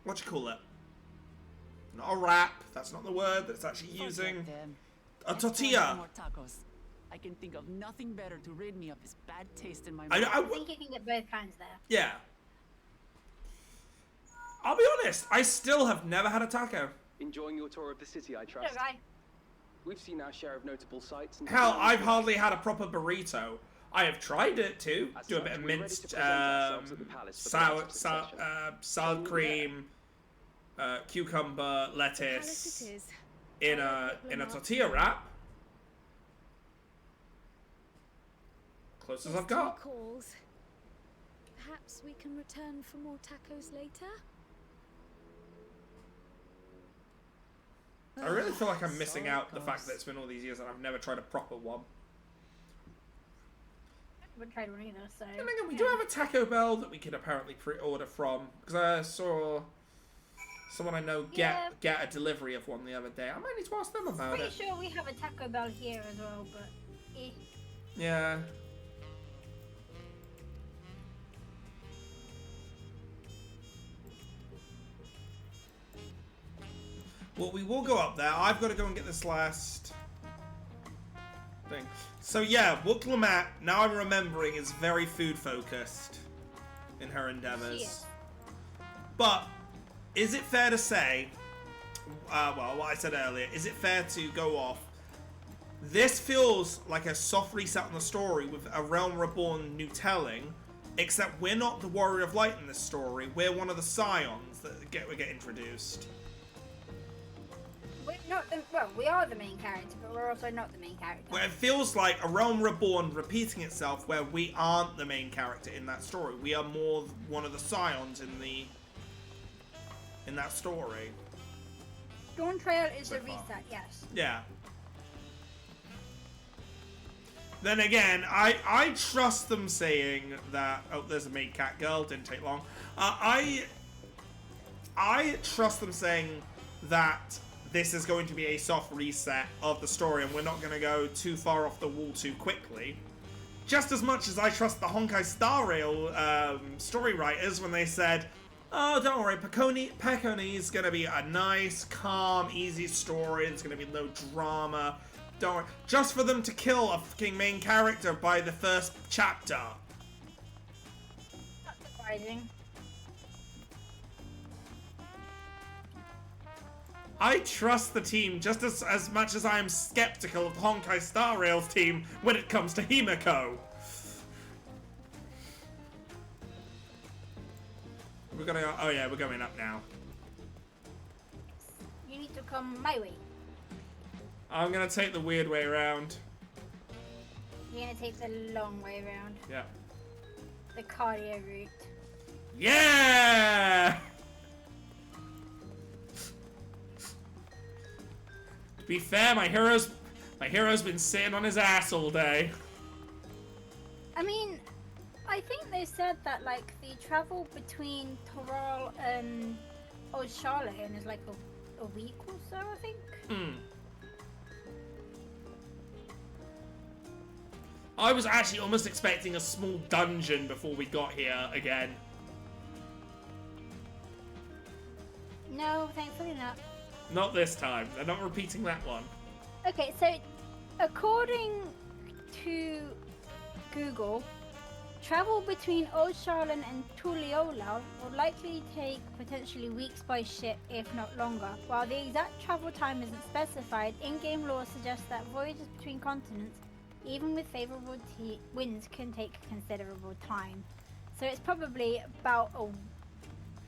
what you call it? Not a wrap, that's not the word that's actually using. Forget them. A Let's go and tortilla. get more tacos. I can think of nothing better to rid me of this bad taste in my I, mouth. I think you can get both kinds there. yeah. I'll be honest, I still have never had a taco. Enjoying your tour of the city, I trust. So, guy. We've seen our share of notable sights. And Hell, I've hardly had a proper burrito. I have tried it too. As Do a such, bit of we're ready minced to present ourselves at the palace for the sour, next succession. salad cream, cucumber, Palace lettuce it is. in a tortilla wrap. Close as There's I've got. 3 calls. Perhaps we can return for more tacos later? I really feel like I'm missing So out the fact close. that it's been all these years and I've never tried a proper one. I haven't tried one either, so. And again, we do have a Taco Bell that we can apparently pre-order from because I saw someone I know get a delivery of one the other day. I might need to ask them about Pretty it. sure we have a Taco Bell here as well, but. Eh. Yeah. Well, we will go up there. I've got to go and get this last thing. So yeah, Wook Lamat, now I'm remembering, is very food focused in her endeavors. She is. But is it fair to say, well, what I said earlier, is it fair to go off? This feels like a soft reset on the story with a Realm Reborn new telling, except we're not the Warrior of Light in this story. We're one of the Scions that get introduced. We're not the, well, we are the main character, but we're also not the main character. Where it feels like a Realm Reborn repeating itself, where we aren't the main character in that story. We are more one of the Scions in that story. Dawntrail is So a far. reset, yes. Yeah. Then again, I trust them saying that. Oh, there's a main cat girl. Didn't take long. I trust them saying that this is going to be a soft reset of the story, and we're not going to go too far off the wall too quickly. Just as much as I trust the Honkai Star Rail story writers when they said, "Oh, don't worry, Pekoni is going to be a nice, calm, easy story. There's going to be no drama. Don't worry." Just for them to kill a fucking main character by the first chapter. Not surprising. I trust the team just as much as I am skeptical of the Honkai Star Rail's team when it comes to Himiko. We're gonna go, oh yeah, we're going up now. You need to come my way. I'm gonna take the weird way around. You're gonna take the long way around. Yeah. The cardio route. Yeah! To be fair, my hero's been sitting on his ass all day. I mean, I think they said that like the travel between Toral and Old Charlotte is like a week or so, I think. I was actually almost expecting a small dungeon before we got here again. No, thankfully not. Not this time. They're not repeating that one. Okay, so according to Google, travel between Old Charlotte and Tulliola will likely take potentially weeks by ship, if not longer. While the exact travel time isn't specified, in-game lore suggests that voyages between continents, even with favorable winds, can take considerable time. So it's probably about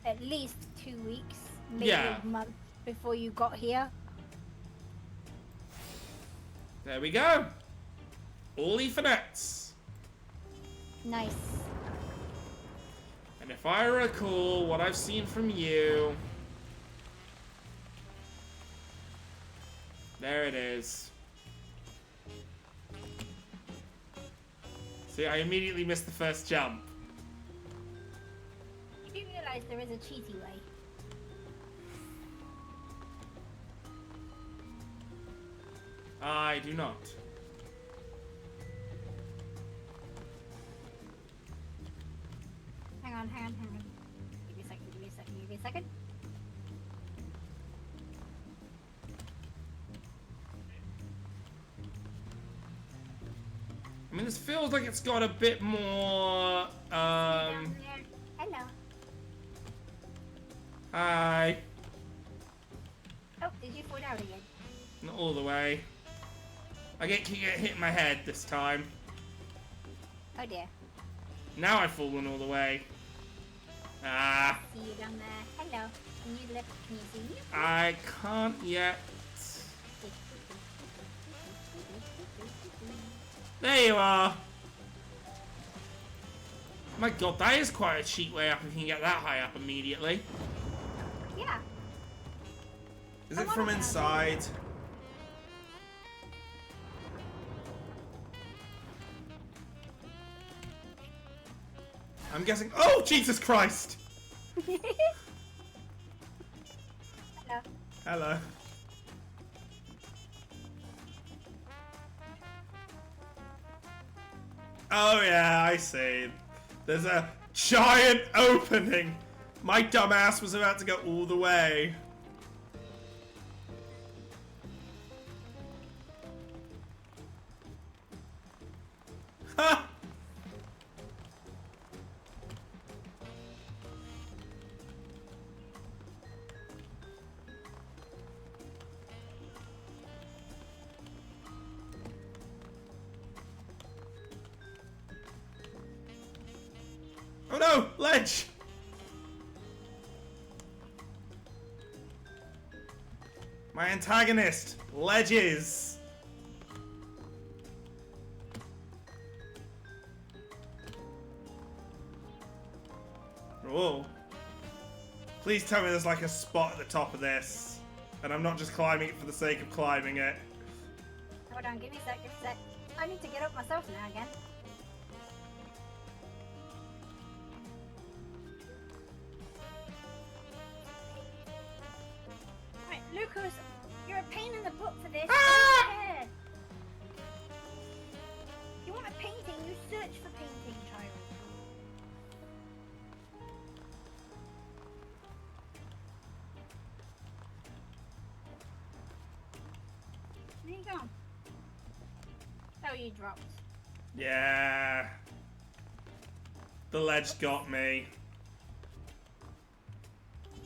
at least 2 weeks, maybe a month before you got here. There we go. All Ethernet. Nice. And if I recall what I've seen from you... There it is. See, I immediately missed the first jump. You do realize there is a cheaty way. I do not. Hang on. Give me a second. I mean, this feels like it's got a bit more, Hello. Hi. Oh, did you fall down again? Not all the way. I get hit in my head this time. Oh dear. Now I've fallen all the way. Ah. See you down there. Hello. Can you see me? I can't yet. There you are. My god, that is quite a cheap way up if you can get that high up immediately. Yeah. Is it from inside? I'm guessing. Oh, Jesus Christ! Hello. Hello. Oh yeah, I see. There's a giant opening. My dumbass was about to go all the way. Ha! Oh no! Ledge! My antagonist! Ledges! Whoa. Please tell me there's like a spot at the top of this. And I'm not just climbing it for the sake of climbing it. Hold on, give me a sec. I need to get up myself now again. Right, Lucas, you're a pain in the butt for this. I don't care. You want a painting, you search for painting, child. Where you going? Oh, you dropped. Yeah. The ledge got me.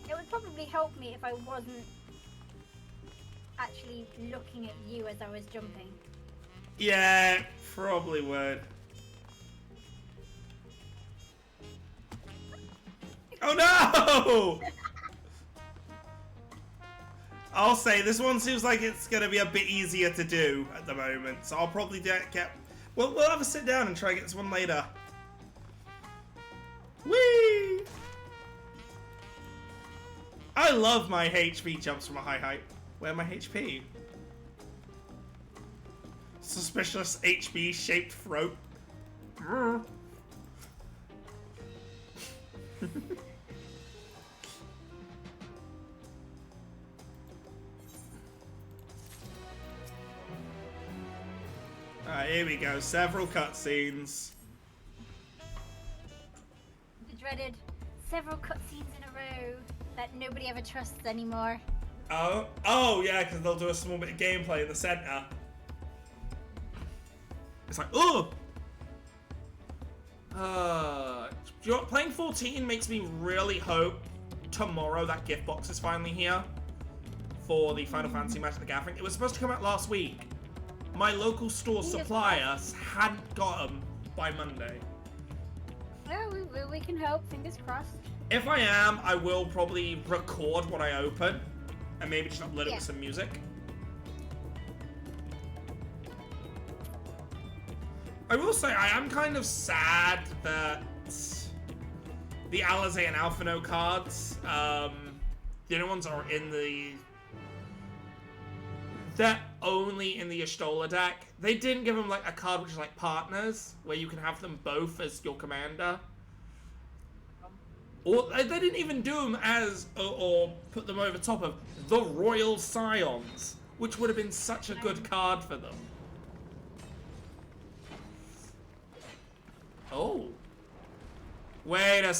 It would probably help me if I wasn't actually looking at you as I was jumping. Yeah, probably would. Oh no! I'll say this one seems like it's going to be a bit easier to do at the moment, so I'll probably get... We'll have a sit down and try and get this one later. Whee! I love my HP jumps from a high height. Where my HP? Suspicious HB shaped throat. Alright, here we go. Several cutscenes. The dreaded several cutscenes in a row that nobody ever trusts anymore. Oh yeah, because they'll do a small bit of gameplay in the center. It's like, oh! You know what, playing 14 makes me really hope tomorrow that gift box is finally here for the Final Fantasy Magic the Gathering. It was supposed to come out last week. My local store supplier hadn't got them by Monday. Well, we can hope. Fingers crossed. If I am, I will probably record what I open and maybe just upload it with some music. I will say, I am kind of sad that the Alizé and Alphino cards, the only ones that are in the... They're only in the Y'shtola deck. They didn't give them like a card which is like partners, where you can have them both as your commander. Or they didn't even do them as, or put them over top of, the Royal Scions, which would have been such a good card for them. Oh. Wait a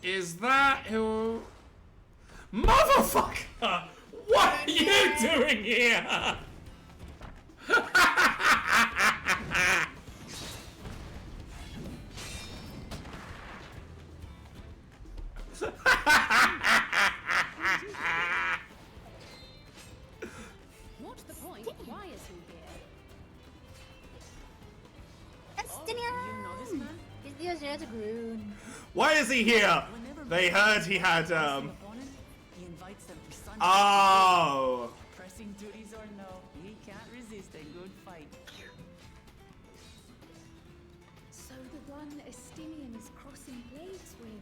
is that who... Motherfucker! What are you doing here? What's the point? Why is he here? Why is he here? They heard he had, He invites them to Sunday. Oh! Pressing duties or no, he can't resist a good fight. So the one Estinian is crossing blades with.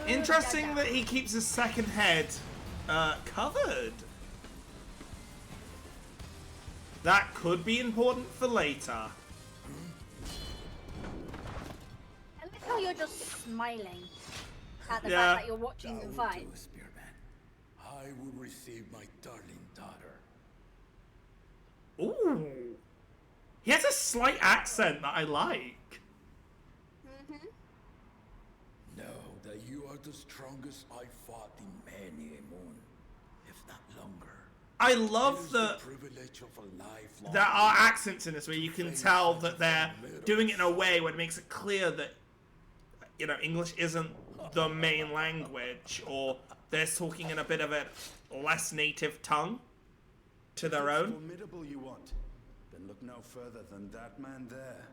Interesting that he keeps his second head covered. That could be important for later. I like how you're just smiling at the fact that you're watching the fight. I will receive my darling daughter. Ooh. He has a slight accent that I like. Know that you are the strongest I fought in many a moon, if not longer. I love the that privilege of a lifelong there are accents in this where you can tell that they're doing it in a way where it makes it clear that, you know, English isn't the main language, or they're talking in a bit of a less native tongue to their own. Formidable you want, then look no further than that man there.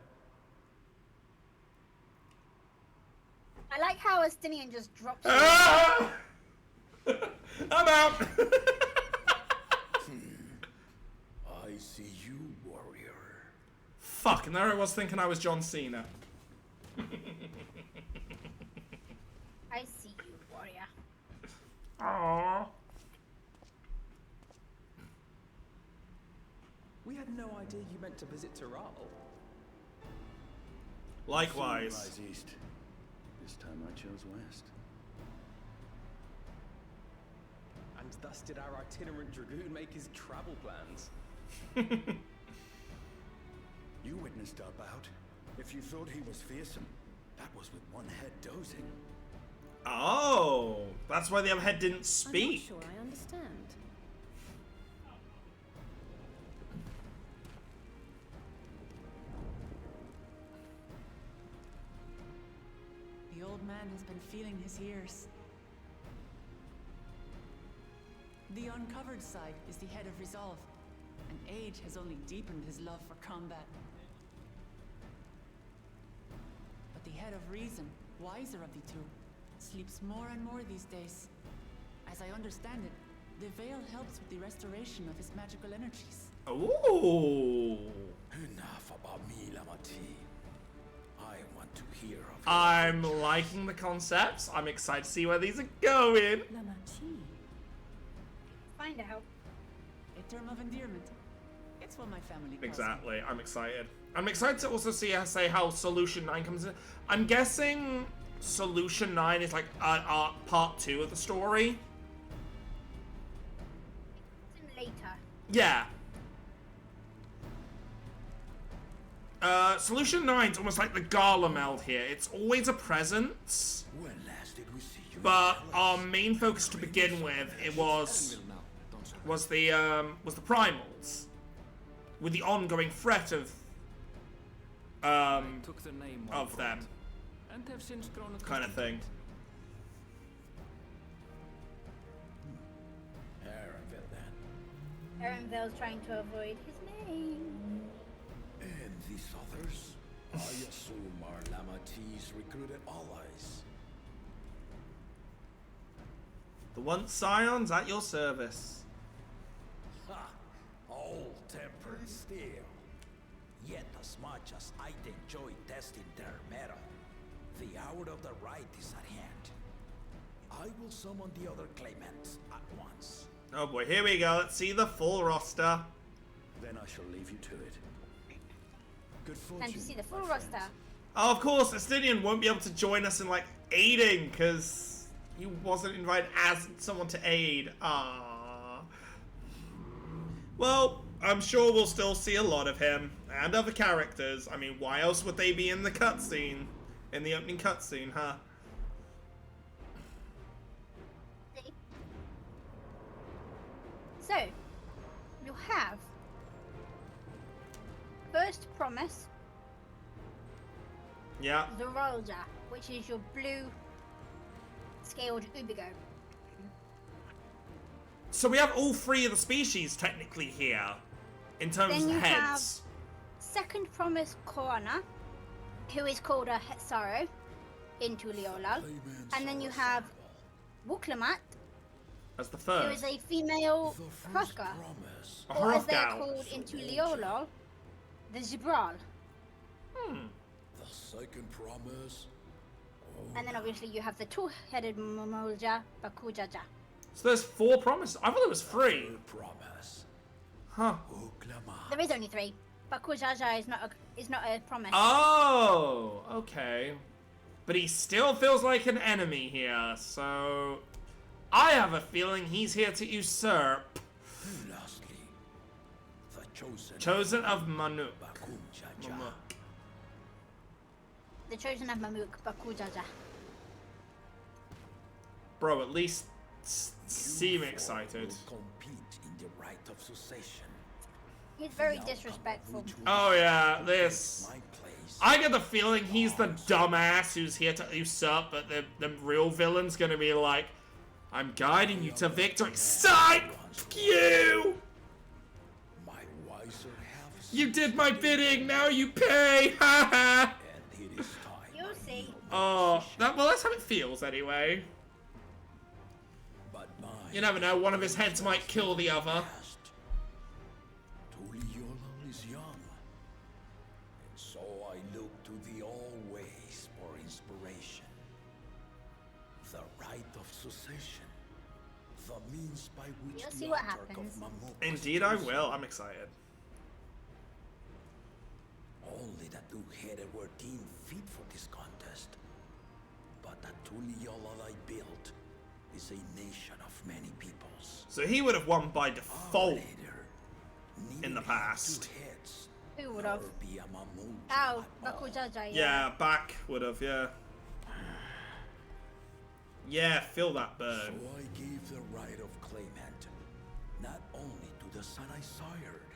I like how Estinian just drops. Ah! I'm out. I see you, warrior. Fuck, and there I was thinking I was John Cena. I see you, warrior. Aww. We had no idea you meant to visit Tyrrell. Likewise. Sun lies east. This time I chose west. And thus did our itinerant dragoon make his travel plans. You witnessed our bout. If you thought he was fearsome, that was with one head dozing. Oh, that's why the other head didn't speak. I'm not sure I understand. The old man has been feeling his years. The uncovered side is the head of resolve, and age has only deepened his love for combat. But the head of reason, wiser of the two, sleeps more and more these days. As I understand it, the veil helps with the restoration of his magical energies. Ooh. Enough about me, Lamati. I want to hear of your I'm adventures. liking the concepts. I'm excited to see where these are going. Lamachi. Find out. A term of endearment. It's what my family calls me. Exactly. I'm excited. I'm excited to also see how Solution 9 comes in. I'm guessing Solution 9 is like part 2 of the story. Later. Yeah. Solution 9's almost like the Garlemald here. It's always a presence. When last did we see you? But our main focus to begin with, was the primals, with the ongoing threat of them, and have since grown kind of thing. Erenvel's trying to avoid his name. And these others? I assume our Lamatis recruited allies. The once scions at your service. Ha! Old-tempered steel. Yet as much as I enjoy testing their metal, the hour of the right is at hand. I will summon the other claimants at once. Oh boy, here we go. Let's see the full roster. Then I shall leave you to it. Good fortune. And to see the full roster. Oh, of course, Estinian won't be able to join us in, like, aiding, because he wasn't invited as someone to aid. Ah. Well, I'm sure we'll still see a lot of him, and other characters. I mean, why else would they be in the cutscene? In the opening cutscene, huh? So, you have first promise, Yeah. Zoralja, which is your blue scaled Ubigo. So we have all three of the species technically here, in terms Then of you heads. have second promise Korana, who is called a Hetsaro in Tuliolal. And then you have Wuklamat, As the who third. is a female Hrothgar, A or as they're Hrothgar. called in Tuliolal, the Zibral. The second promise. And then obviously you have the two-headed Momolja, Bakujaja. So there's 4 promises. I thought there was 3. Promise. Huh. There is only 3. Bakujaja is not a promise. Oh, okay. But he still feels like an enemy here, so I have a feeling he's here to usurp. Lastly, the Chosen of Manuk. Bakujaja. The chosen of Mamuk, Bakujaja. Bro, at least seem excited. Compete in the right of succession. He's very disrespectful. Oh yeah, this. My place. I get the feeling he's the dumbass who's here to usurp, but the real villain's gonna be like, I'm guiding you to victory. Psych! You! My wiser half. You did my bidding, now you pay! Haha! And it is time. You'll see. Oh, well, that's how it feels anyway. But mine You never know, one of his heads might kill the other. past. Tuliolal is young. And so I look to the always for inspiration. The right of succession. The means by which You'll the see what Autarch of happens. Mamuk Indeed I will, I'm excited. Only the two-headed were deemed fit for this contest. But the Tuliolal I built is a nation of many peoples. So he would have won by Our default. leader in the needed past. two heads, Who would have? nor be a Mamuk Oh, at all. Bakujaja, Yeah, back would have, yeah. Yeah, feel that So burn. I gave the right of claimant, not only to the son I sired,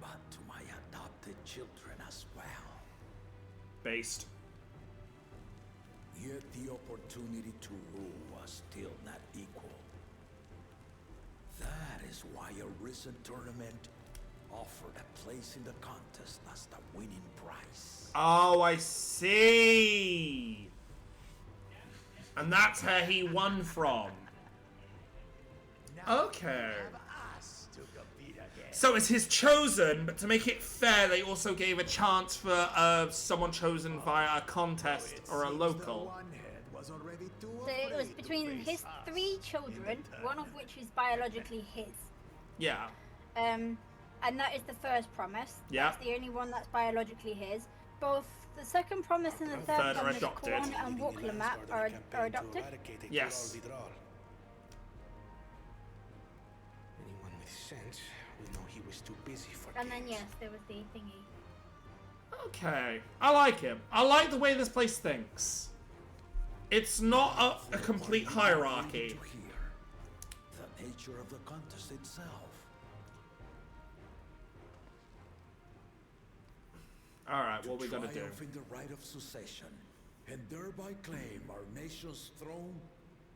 but to my adopted children as well. Based. Yet the opportunity to rule was still not equal. That is why a recent tournament offered a place in the contest as the winning prize. Oh, I see. And that's how he won from. Okay. So it's his chosen, but to make it fair, they also gave a chance for someone chosen via a contest or a local. So it was between his 3 children, one of which is biologically his. Yeah. And that is the first promise. Yeah. That's the only one that's biologically his. Both the second promise and the Third third are promise, adopted. Korana and Wuklamat, are adopted. Yes. Anyone with sense will know he was too busy for And then games. yes, there was the thingy. Okay. I like him. I like the way this place thinks. It's not a complete hierarchy. The nature of the contest itself. Alright, what we gotta do? Triumph in the right of succession, and thereby claim our nation's throne,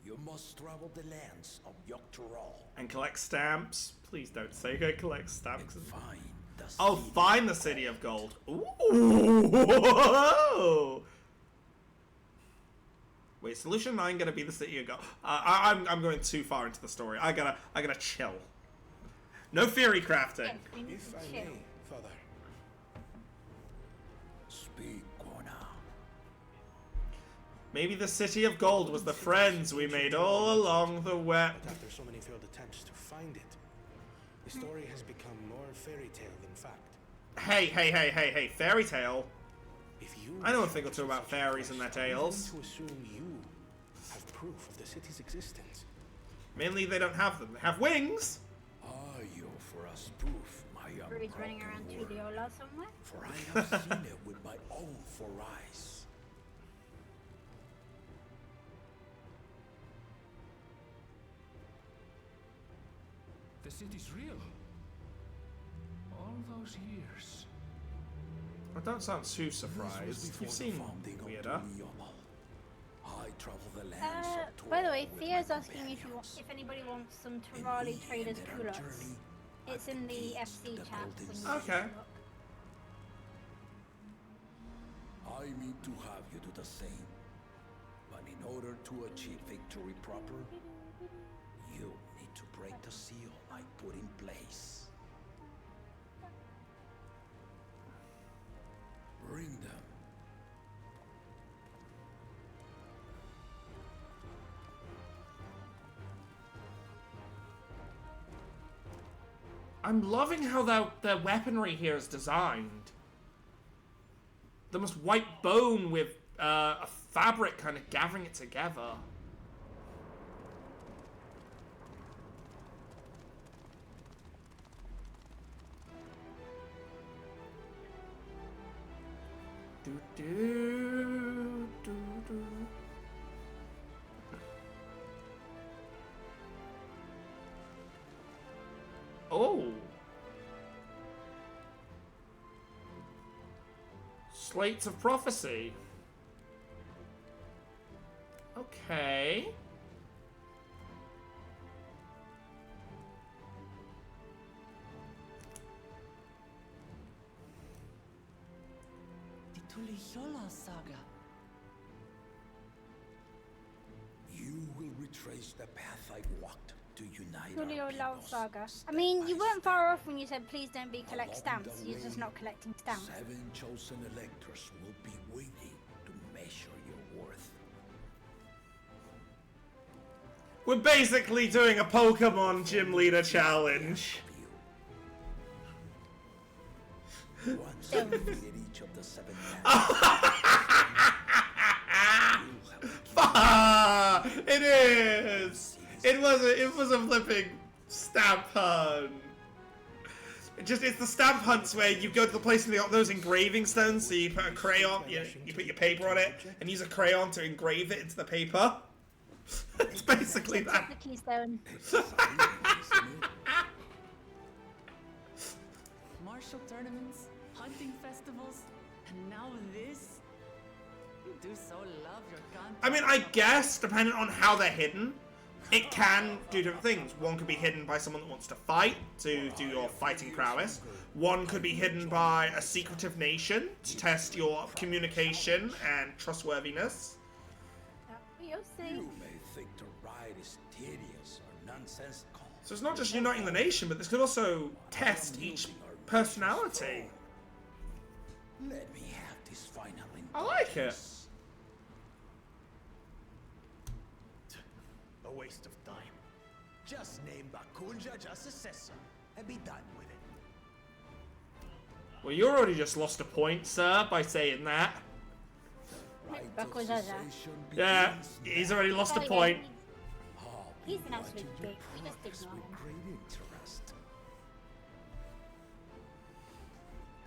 you must travel the lands of Dawntrail. And collect stamps. Please don't say go collect stamps. Find the Oh, city find the City of Gold. Ooh! Wait, Solution 9 gonna be the City of Gold? I'm going too far into the story. I gotta chill. No theory crafting. If I may, Father. Speak, Kona. Maybe the City of Gold was the friends we made all along the way. But after so many failed attempts to find it, the story has become more fairy tale than fact. Hey, fairy tale. If you I know a thing or two about fairies and their tales. I'm going to assume you have proof of the city's existence. Mainly they don't have them. They have wings. Are you for us proof, my young Rudy's running around Tuliola somewhere. For I have seen it with my own four eyes. The city's real. All those years. I don't sound too surprised. You've seen weirder. I travel the lands of By the way, Tor Theo's with my asking if companions. if anybody wants some In Terali the traders end of our culottes. journey, It's in the FC the chat. golden when you Okay. look. I mean to have you do the same. But in order to achieve victory proper, you need to break the seal I put in place. Bring them. I'm loving how their weaponry here is designed. The most white bone with a fabric kind of gathering it together. Do. Oh. Slates of Prophecy. Okay. The Tulihiola saga. You will retrace the path I walked to unite Tulio our Love peoples. Saga. I step mean, you by weren't step. far off when you said please don't be collect Along stamps. the You're just way, not collecting stamps. 7 chosen electors will be waiting to measure your worth. We're basically doing a Pokemon Gym Leader challenge. Once you defeated each of the 7 It is. It was a flipping stamp hunt. It's the stamp hunts where you go to the place and they got those engraving stones, so you put a crayon, you put your paper on it, and use a crayon to engrave it into the paper. It's basically that. The keystone. Martial tournaments, hunting festivals, and now this? You do so love your content. I mean, I guess, depending on how they're hidden, it can do different things. One could be hidden by someone that wants to fight, to do your fighting prowess. One could be hidden by a secretive nation, to test your communication and trustworthiness. You'll see. You may think the ride is tedious or nonsensical. So it's not just uniting the nation, but this could also test each personality. Let me have this final I like it. A waste of time. Just name Bakunja Successor and be done with it. Well, you already just lost a point, sir, by saying that. Yeah, he's already lost a point. He's an absolute dick. We just ignore him. Great interest.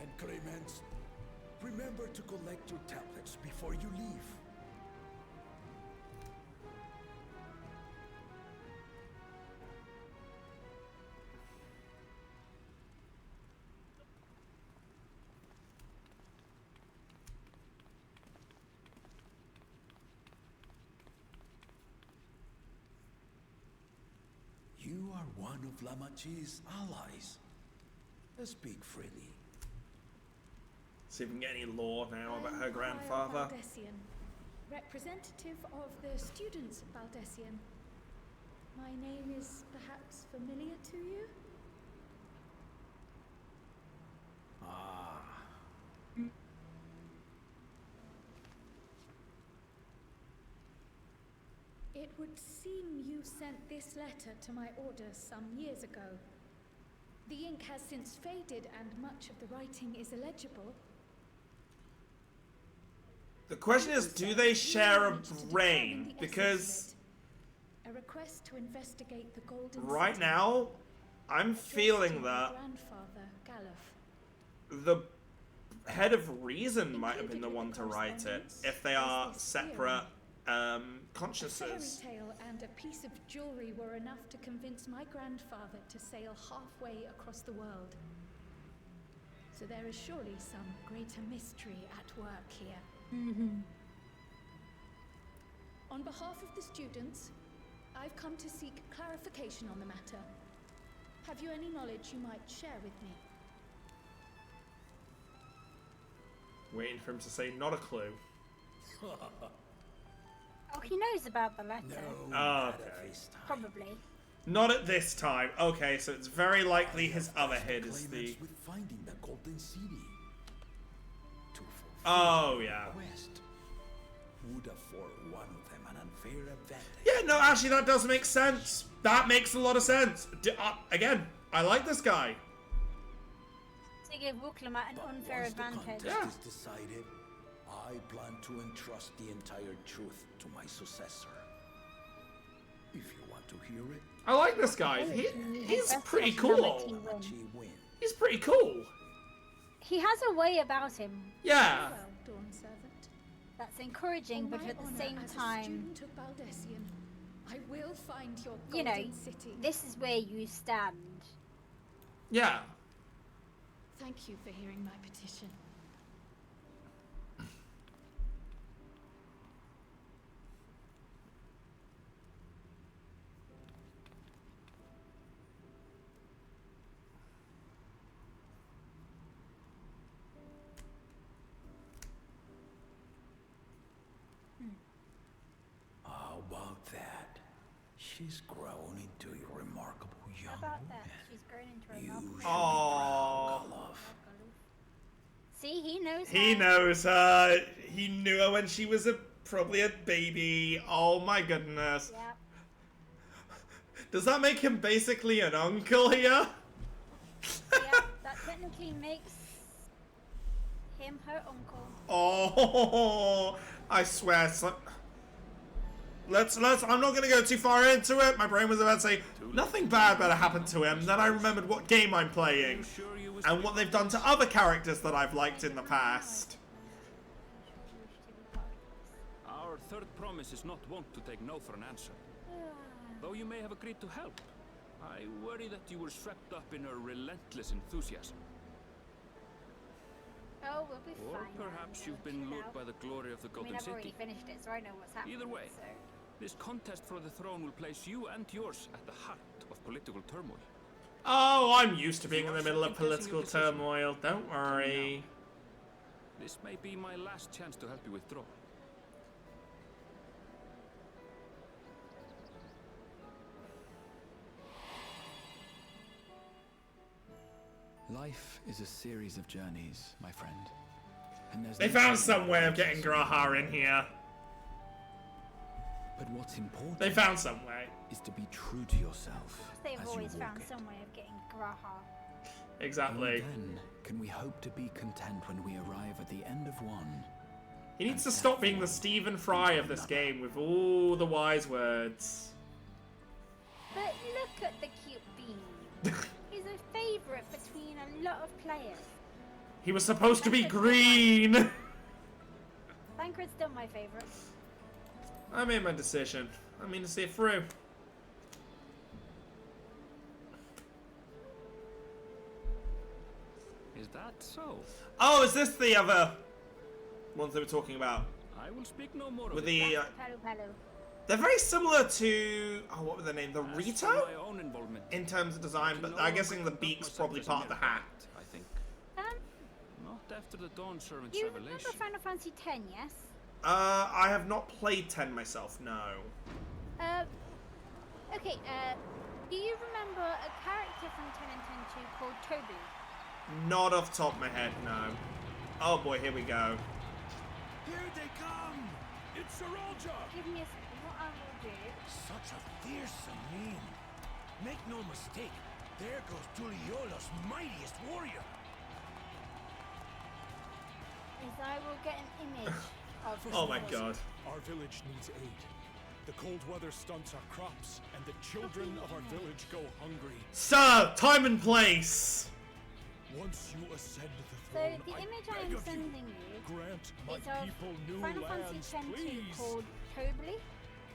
And Clemens, Remember to collect your tablets before you leave. You are one of Lamachi's allies. Speak freely. See if we can get any lore now about her I'm grandfather. Baldessian, representative of the students of Baldessian. My name is perhaps familiar to you? Ah. It would seem you sent this letter to my orders some years ago. The ink has since faded and much of the writing is illegible. The question is, do they share a brain? Because a request to investigate the golden right city. now, I'm feeling that Grandfather Galuf. the head of reason might have been the one to write it, if they are separate consciousness. A fairy tale and a piece of jewelry were enough to convince my grandfather to sail halfway across the world. So there is surely some greater mystery at work here. On behalf of the students, I've come to seek clarification on the matter. Have you any knowledge you might share with me? Waiting for him to say not a clue. Oh, he knows about the letter. Oh, okay. Probably. Not at this time. Okay, so it's very likely his other head is the... With finding the golden city. To fulfill Oh, the yeah. request would afford one of them an unfair advantage. Yeah, no, actually, that does make sense. That makes a lot of sense. Again, I like this guy. To give Wuklama an unfair Once the advantage. contest is decided, I plan to entrust the entire truth to my successor. If you want to hear it, I like this guy. He's pretty cool. He's pretty cool. He has a way about him. Yeah. Well, Dawn Servant. That's encouraging, but at the same time, Student of Baldessian, I will find your you golden know, city. this is where you stand. Yeah. Thank you for hearing my petition. how about that? She's grown into a remarkable young How about woman. that? She's grown into a You remarkable. should be proud, Aww. Galuf. See, he knows He her. knows her. He knew her when she was probably a baby. Oh my goodness. Yep. Does that make him basically an uncle here? Yep, that technically makes him her uncle. Oh, I swear. Let's. I'm not gonna go too far into it. My brain was about to say nothing bad better happen to him. Then I remembered what game I'm playing and what they've done to other characters that I've liked in the past. Our third promise is not wont to take no for an answer. Though you may have agreed to help, I worry that you were swept up in her relentless enthusiasm. Oh, we'll be Or fine. perhaps now, you've chill been lured out. by the glory of the I mean, Golden I've already City. finished it, so I know what's happening. Either way, So. this contest for the throne will place you and yours at the heart of political turmoil. Oh, I'm used to being in the middle of political turmoil. Don't worry. This may be my last chance to help you withdraw. Life is a series of journeys, my friend. And there's They no found certain some way of answers. getting Graha in here. But what's important They found some way. is to be true to yourself. They've as always you walk found it. some way of getting Graha. Exactly. Only then can we hope to be content when we arrive at the end of one. He needs to stop being the Stephen Fry of this game with all the wise words. But look at the cute bean. He's a favourite between a lot of players. He was supposed to be green! Thancred's still my favorite. I made my decision. I mean to see it through. Is that so? Oh, is this the other ones they were talking about? I will speak no more With of the, it. Palu Palu. they're very similar to, oh, what was their name? The As Rito? for my own involvement, In terms of design, but I'm guessing the beak's probably part of the hat. I think. Um, Not after the Dawn Servant's you revelation. remember Final Fantasy X, yes? I have not played 10 myself, no. Okay, do you remember a character from 10 and 10 2 called Toby? Not off the top of my head, no. Oh boy, here we go. Here they come! It's Saralja! Give me a second, what I will do Such a fearsome name. Make no mistake, there goes Tuliola's mightiest warrior. is I will get an image of Oh my god. Our village needs aid. The cold weather stunts our crops, and the children of our village go hungry. Sir, time and place! Once you ascend the So throne, the image I beg am of you, sending you grant my is of people new Final lands, Fantasy X 2 please. called Toby.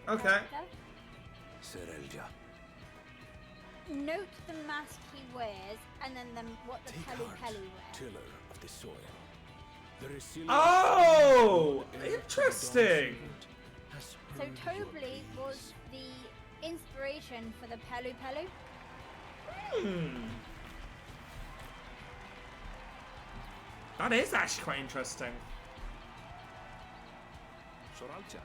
Okay. Saralja, Note the mask he wears, and then what the take Palu heart, Palu wears. tiller of the soil. The resilient Oh! heir to the Dawn Interesting! Servant has So heard your Toby was pleas. the inspiration for the Palu Palu. That is actually quite interesting. Soralja,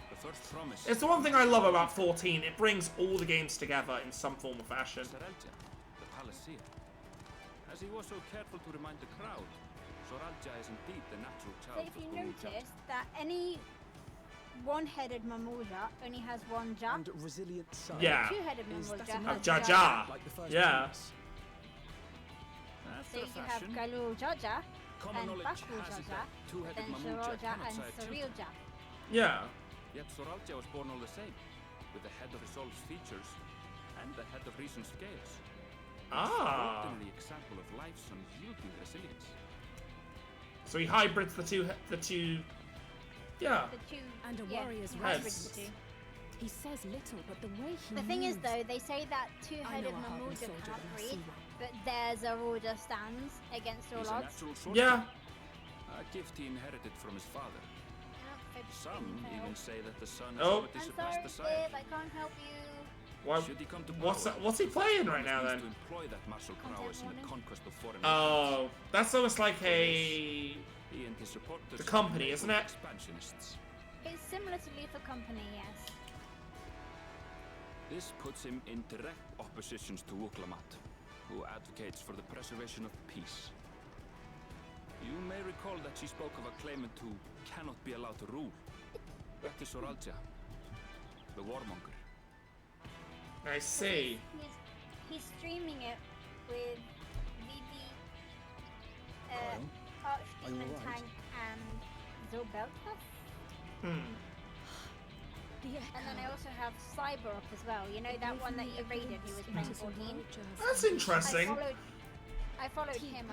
the first promise. It's the one thing I love about 14, it brings all the games together in some form or fashion. Soralja, the Palacia. As he was so careful to remind the crowd, Soralja is indeed the natural So child if you of Guru notice that any one-headed Mamuja only has one jaw, And resilient son. Yeah. two-headed Is that Mamuja an has Of Jaja. Like the first Yeah. promise? So After a you have fashion, Galul Jaja common and knowledge Baku has it Jaja, that two-headed then Mamuja Shirolja cannot and sire children. Sarilja. Yeah. Yet Soralja was born all the same, with the head of Resolve's features and the head of Reason's scales. Ah. An example of life's unyielding resilience. So he hybrids the two, yeah. The two, And a yeah, warrior's he heads. hybrids the two. He says little, but the way he The thing is moves- though, they say that I two-headed know a hardened Mamuja soldier can't when I breed, see one. but their Zaruja stands against all He's a odds. natural swordsman. Yeah. A gift he inherited from his father. Some even say that the son has Oh. already I'm surpassed sorry, the sire. Steve, I can't help you. Why, Should he come to what's power, what's he playing right he now needs then? to employ that martial Content prowess in the warning. conquest of foreign Oh, that's almost like a... nations. He and his supporters The company, are isn't it? expansionists. It's similar to Lethal Company, yes. This puts him in direct opposition to Wuklamat, who advocates for the preservation of peace. You may recall that she spoke of a claimant who cannot be allowed to rule. That is Soralja, the warmonger. I see. He's streaming it with Vivi, Kyle, Archdemon are you alright? Tank, and Zobeltas. Hmm. The And then I echo. also have Cyber up as well. You know that one that you raided who was playing 14? That's interesting. I followed him.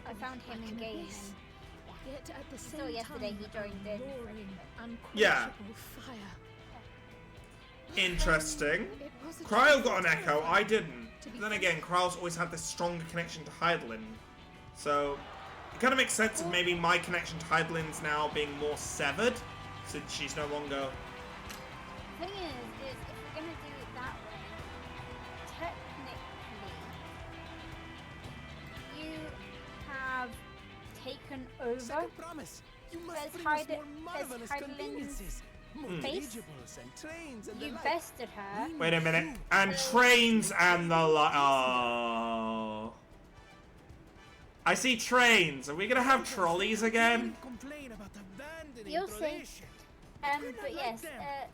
I found him in game. And Yet at the So same yesterday time, he joined a in. roaring, Yeah. unquenchable fire. Interesting. It was a Kryl got dreadful an echo, time. I didn't. To be Then frank. again, Kryl's always had this stronger connection to Hydaelyn. So, it kind of makes sense of maybe my connection to Hydaelyn's now being more severed, since she's no longer... The thing is if we're gonna do it that way, technically, you have taken over. Second promise. You must There's bring us Hyde- more there's marvelous Hydaelyn's conveniences. More face. dirigibles and trains and the You like. bested her. Wait a minute. And trains and the oh. I see trains. Are we gonna have trolleys again? Complain about abandoning You'll see. tradition. But yes,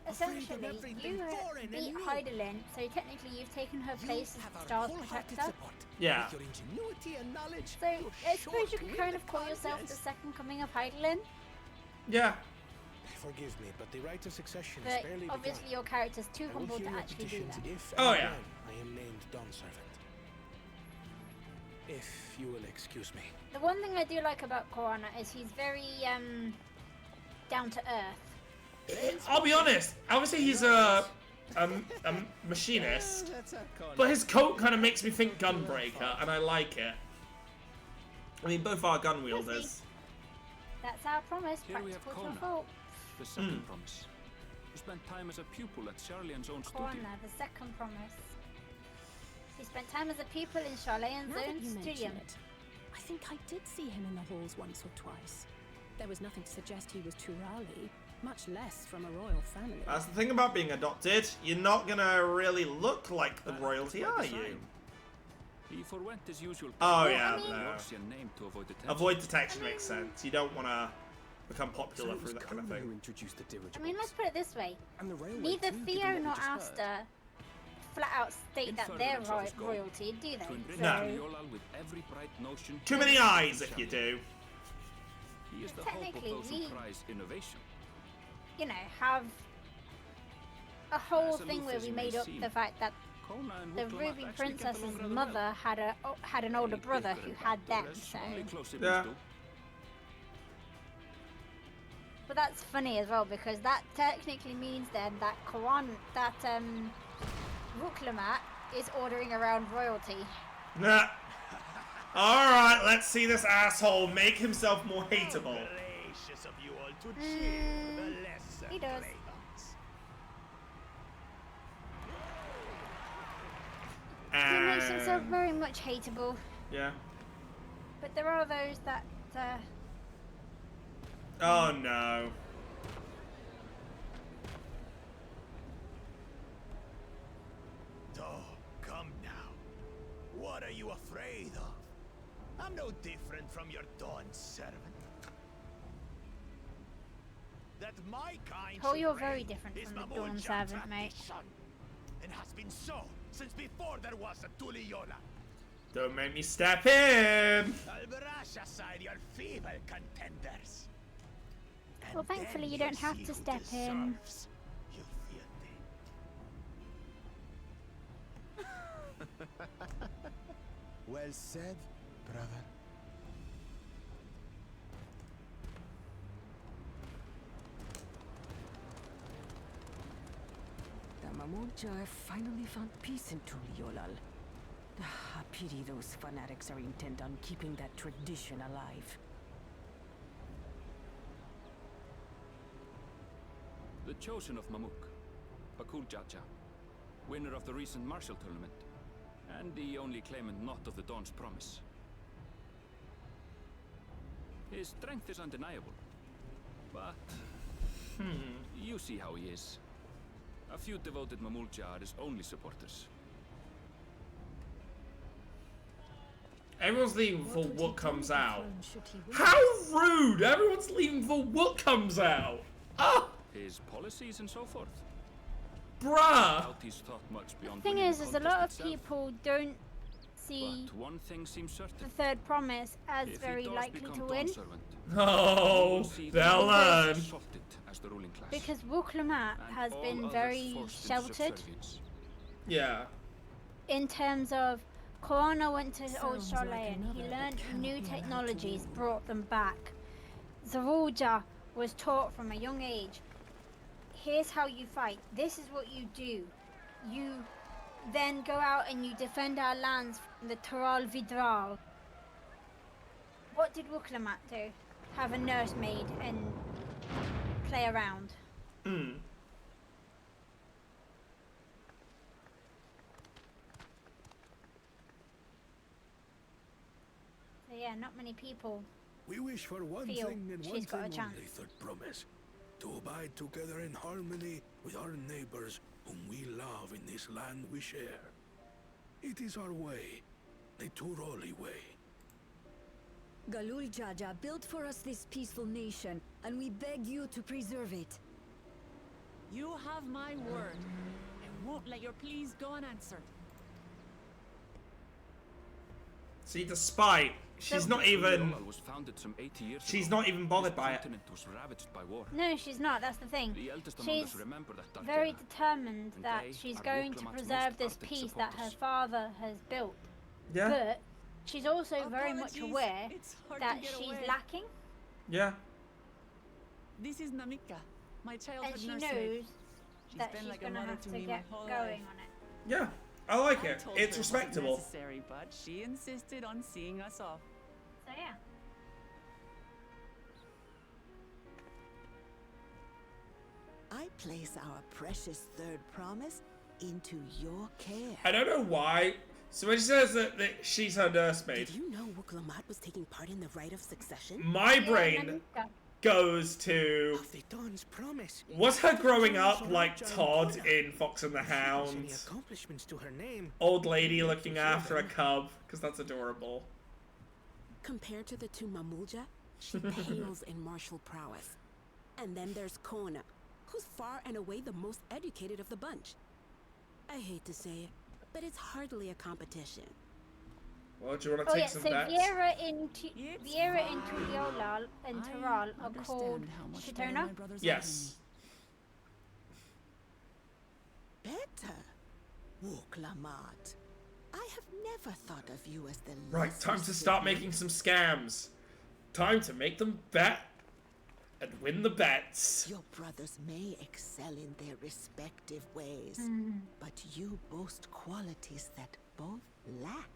essentially, you beat Hydaelyn, so technically you've taken her place as the Star's protector. Yeah. With your ingenuity and knowledge, So you're I sure suppose you to could win kind the of call yourself the contest. second coming of Hydaelyn, Yeah. Forgive me, but the right of succession is but barely obviously begun. your character's too I will humble hear to your actually do petitions that. if Oh, and yeah. when I am named Dawn Servant. If you will excuse me. The one thing I do like about Corona is he's very down to earth. I'll be honest. Obviously, he's a machinist, but his coat kind of makes me think Gunbreaker, and I like it. I mean, both are gun wielders. That's our promise. Here we have Practical to a Kona, fault. the second promise, who spent time as a pupil at Charlian's own studio. Corona, the second promise. He spent time as a pupil in Charlene's Now that own you mention studio. it, I think I did see him in the halls once or twice. There was nothing to suggest he was Turali, much less from a royal family. That's the thing about being adopted. You're not gonna really look like the royalty, are you? He forwent his usual Oh yeah, Yorkshire name to avoid detection. Avoid detection makes sense. You don't want to become popular So it through was that kind of Kona who thing. introduced the dirigibles. I mean, let's put it this way. And the railway Neither too, given Theo what we nor just heard. Aster flat out state that they're furtherance of his goal, royalty, do To they? enrich No. Tuliyollal with every bright notion. Too many eyes if you do. He is the hope of Technically, those who we- prize innovation. You know, have a whole As thing aloof where as we he made may up seem, the fact that Kona and the Wuklamar Ruby actually get Princess's along rather mother well. had an older They brother bicker who and had banter them, as so. only close siblings Yeah. do. But that's funny as well because that technically means then that Wuklamar is ordering around royalty. Nah. Alright, let's see this asshole make himself more hateable. Gracious of you all to cheer the lesser He does. cravens. He makes himself very much hateable, Yeah. but there are those that Oh no. Oh, come now. What are you afraid of? I'm no different from your Dawn servant. That my kind Oh, should you're very reign different is from the Mamul Dawn Jat's servant, mate. tradition, and has been so since before there was a Tuliyollal. Don't make me step in. I'll brush aside your feeble contenders. And Well, thankfully then you don't you'll have see to who step in. deserves your fealty. Well said, brother. The Mamulja have finally found peace in Tuliyollal. I pity those fanatics are intent on keeping that tradition alive. The chosen of Mamuk, Bakul Jaja, winner of the recent martial tournament, and the only claimant not of the Dawn's promise. His strength is undeniable, but you see how he is. A few devoted Mamulja are his only supporters. Everyone's leaving before what comes out. How rude! Everyone's leaving before what comes out. Oh, His policies and so forth. bruh. Doubt he's thought much The beyond thing winning is, the a contest lot of itself. people don't see But one thing seems certain. the third promise as If he very does likely become to Dawn win servant, Oh, we will see they'll the learn. assaulted as the ruling class. because Wuklamar And has all been others very forced into sheltered subservience. Yeah. in terms of Corona went to old Sounds like Charlene. He another learned that new can't be allowed to technologies, win. brought them back. Zarulja was taught from a young age. Here's how you fight. This is what you do. You then go out and you defend our lands from the Tural Vidral. What did Wuklamar do? Have a nursemaid and play around. Hmm. So yeah, not many people. We wish for one Feel thing and she's one got a thing chance. only, third promise. To abide together in harmony with our neighbors whom we love in this land we share. It is our way, the Turoli way. Galul Jaja built for us this peaceful nation, and we beg you to preserve it. You have my word. I won't let your pleas go unanswered. See, despite she's not even. Tuliyollal was founded some 80 years She's ago. not even bothered This by it. continent was ravaged by war. No, she's not. That's the thing. The eldest among us She's remember that dark very era. determined And that they she's are going to Wuklamar's preserve most this ardent peace that her supporters. father has built. Yeah. But she's also very much Apologies, aware it's hard that to get she's away. lacking, Yeah. This is Namika, my childhood and she nursemaid. knows She's that been she's like a gonna mother have to to me get my whole going life. on it. Yeah. I like I it. told It's her it wasn't respectable. necessary, but she insisted on seeing us off. So yeah. I place our precious third promise into your care. I don't know why. So when she says that she's her nursemaid, Did you know Wuklamat was taking part in the rite of succession? my brain goes to... Of the Dawn's promise. Was her growing up like Todd in Fox and the Any Hound? accomplishments to her name. Old lady looking after a cub, because that's adorable. Compared to the two Mamulja, she pales in martial prowess. And then there's Kona, who's far and away the most educated of the bunch. I hate to say it, but it's hardly a competition. Well, do you want to take some bets? Viera in Tuliolal and Taral are called Shitona? Yes. Better. Wuklamat. I have never thought of you as the Right, time to start making some scams. Time to make them bet and win the bets. Your brothers may excel in their respective ways, but you boast qualities that both lack.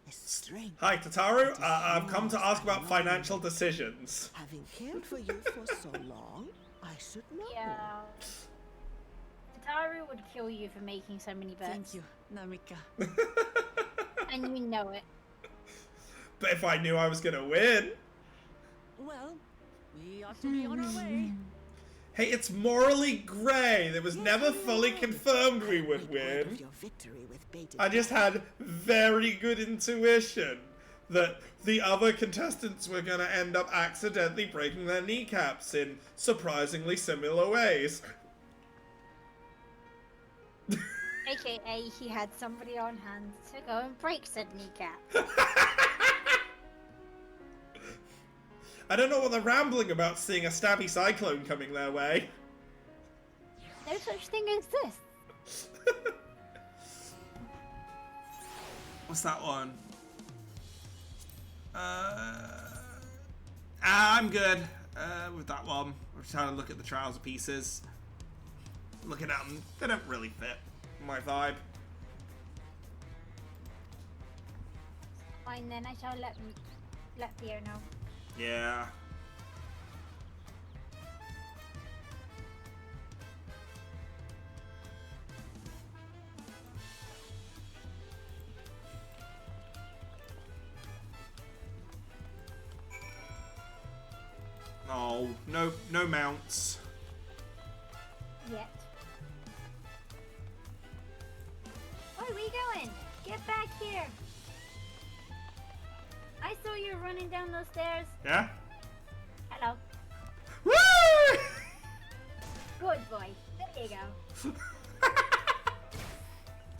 A strength. Hi, Tataru. I've come to ask about financial decisions. Having cared for you for so long, I should know. Yeah. Tataru would kill you for making so many bets. Thank you, Namika. And you know it. But if I knew I was gonna win... Well, we ought to be on our way. Hey, it's morally grey. It was never fully confirmed we would win. I just had very good intuition that the other contestants were gonna end up accidentally breaking their kneecaps in surprisingly similar ways. AKA, he had somebody on hand to go and break said kneecap. I don't know what they're rambling about seeing a stabby cyclone coming their way. No such thing as this. What's that one? I'm good with that one. I'm just trying to look at the trouser pieces. Looking at them, they don't really fit my vibe. Fine then, I shall let Theo know. Yeah. Oh, no mounts. Yet. Where are we going? Get back here. I saw you running down those stairs. Yeah? Hello. Woo! Good boy. There you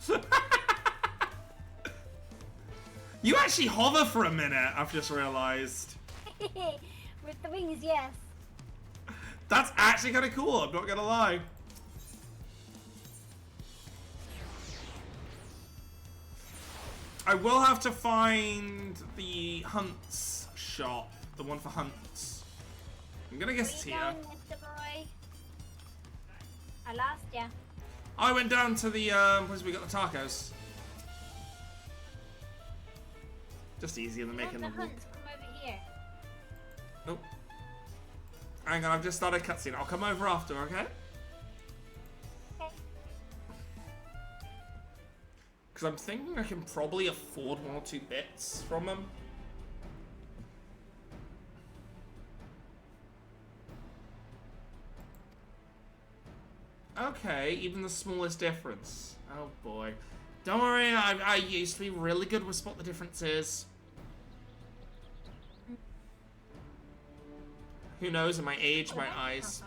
go. You actually hover for a minute, I've just realised. With the wings, yes. That's actually kind of cool, I'm not gonna lie. I will have to find the hunts shop, the one for hunts. I'm gonna guess it's here. Where you going, Mr. Boy? I lost ya. I went down to the, where's we got the tacos. Just easier than making the them. hunts come over here. Nope. Hang on, I've just started a cutscene. I'll come over after, okay? Okay. Because I'm thinking I can probably afford 1 or 2 bits from them. Okay, even the smallest difference. Oh boy. Don't worry, I used to be really good with spot the differences. Who knows, in my age, my eyes...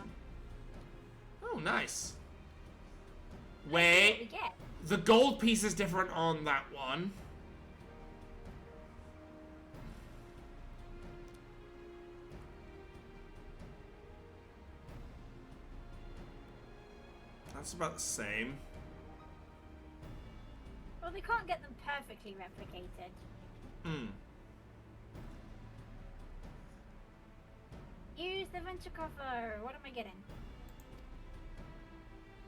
Oh, nice. Wait, the gold piece is different on that one. That's about the same. Well, they can't get them perfectly replicated. Hmm. Use the venture coffer. What am I getting?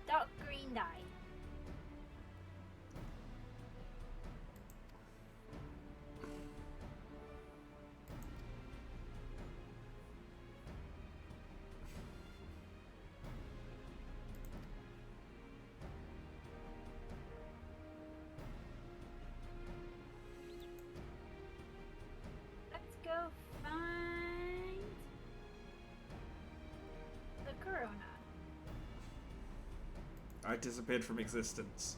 Dark green dye. Let's go find the corona. I disappeared from existence.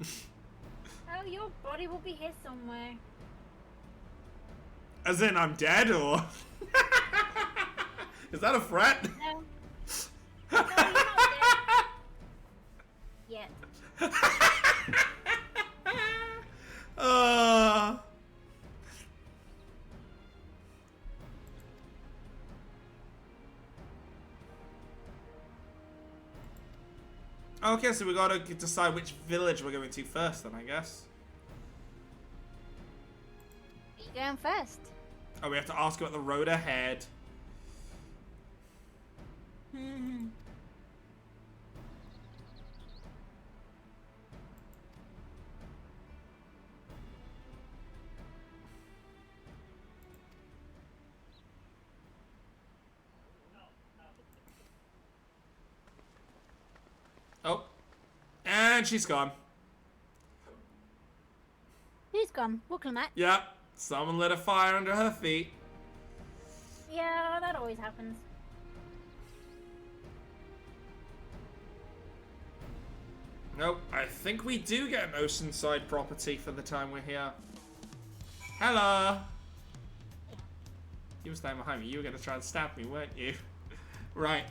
Oh, your body will be here somewhere. As in, I'm dead, or? Is that a threat? No. No, you're not dead. Yet. Okay, so we gotta decide which village we're going to first, then, I guess. Are you going first? Oh, we have to ask about the road ahead. Oh. And she's gone. Who's gone? Wooklemat? Yep. Someone lit a fire under her feet. Yeah, that always happens. Nope. I think we do get an oceanside property for the time we're here. Hello. You were standing behind me. You were going to try and stab me, weren't you? Right.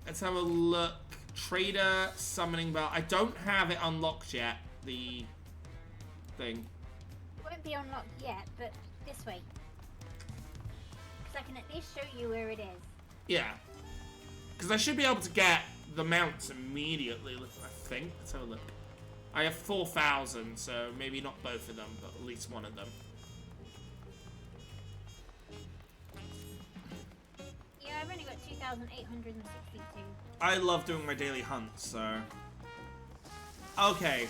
Let's have a look. Trader, summoning bell. I don't have it unlocked yet, the thing. It won't be unlocked yet, but this way. Because I can at least show you where it is. Yeah. Because I should be able to get the mounts immediately, I think. Let's have a look. I have 4,000, so maybe not both of them, but at least one of them. Yeah, I've only got 2,862. I love doing my daily hunts, so... Okay.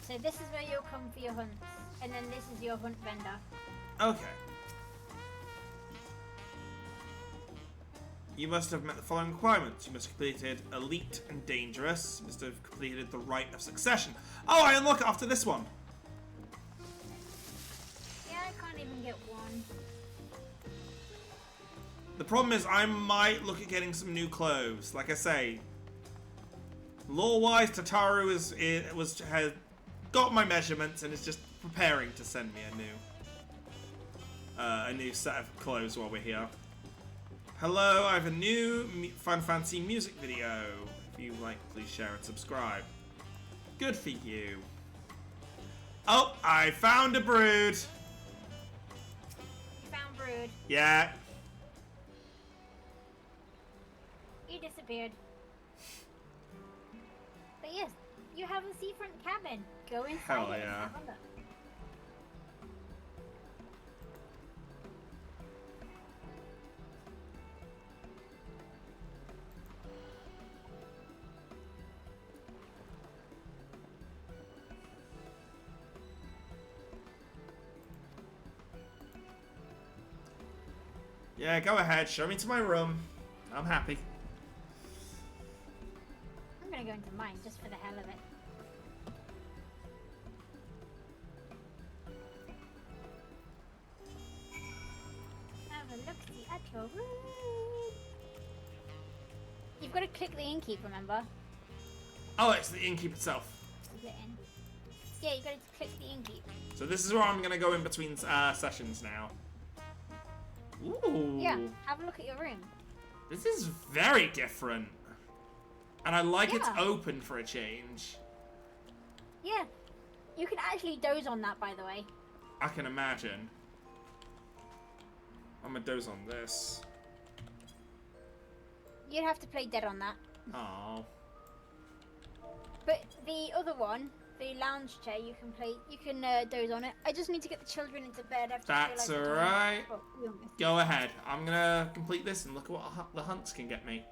So this is where you'll come for your hunts. And then this is your hunt vendor. Okay. You must have met the following requirements. You must have completed Elite and Dangerous. You must have completed the Rite of Succession. Oh, I unlock it after this one. Yeah, I can't even get one. The problem is I might look at getting some new clothes. Like I say, lore-wise, Tataru has got my measurements and is just preparing to send me a new set of clothes while we're here. Hello, I have a new Final Fantasy music video. If you like, please share and subscribe. Good for you. Oh, I found a brood. You found brood. Yeah. You disappeared. But yes, you have a seafront cabin. Go inside Hell it yeah. and have a look. Yeah, go ahead. Show me to my room. I'm happy. I'm gonna go into mine just for the hell of it. Have a look-see at your room. You've got to click the innkeep, remember? Oh, it's the innkeep itself. To get in. Yeah, you got to click the innkeep. So this is where I'm going to go in between sessions now. Ooh. Yeah, have a look at your room. This is very different. And I like it's Yeah. open for a change. Yeah, you can actually doze on that, by the way. I can imagine. I'm going to doze on this. You'd have to play dead on that. Oh. But the other one, the lounge chair. You can play. You can doze on it. I just need to get the children into bed. After That's daylight alright. time. Well, to be honest. Go ahead. I'm gonna complete this and look at what the hunts can get me.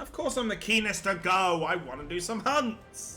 Of course I'm the keenest to go. I want to do some hunts.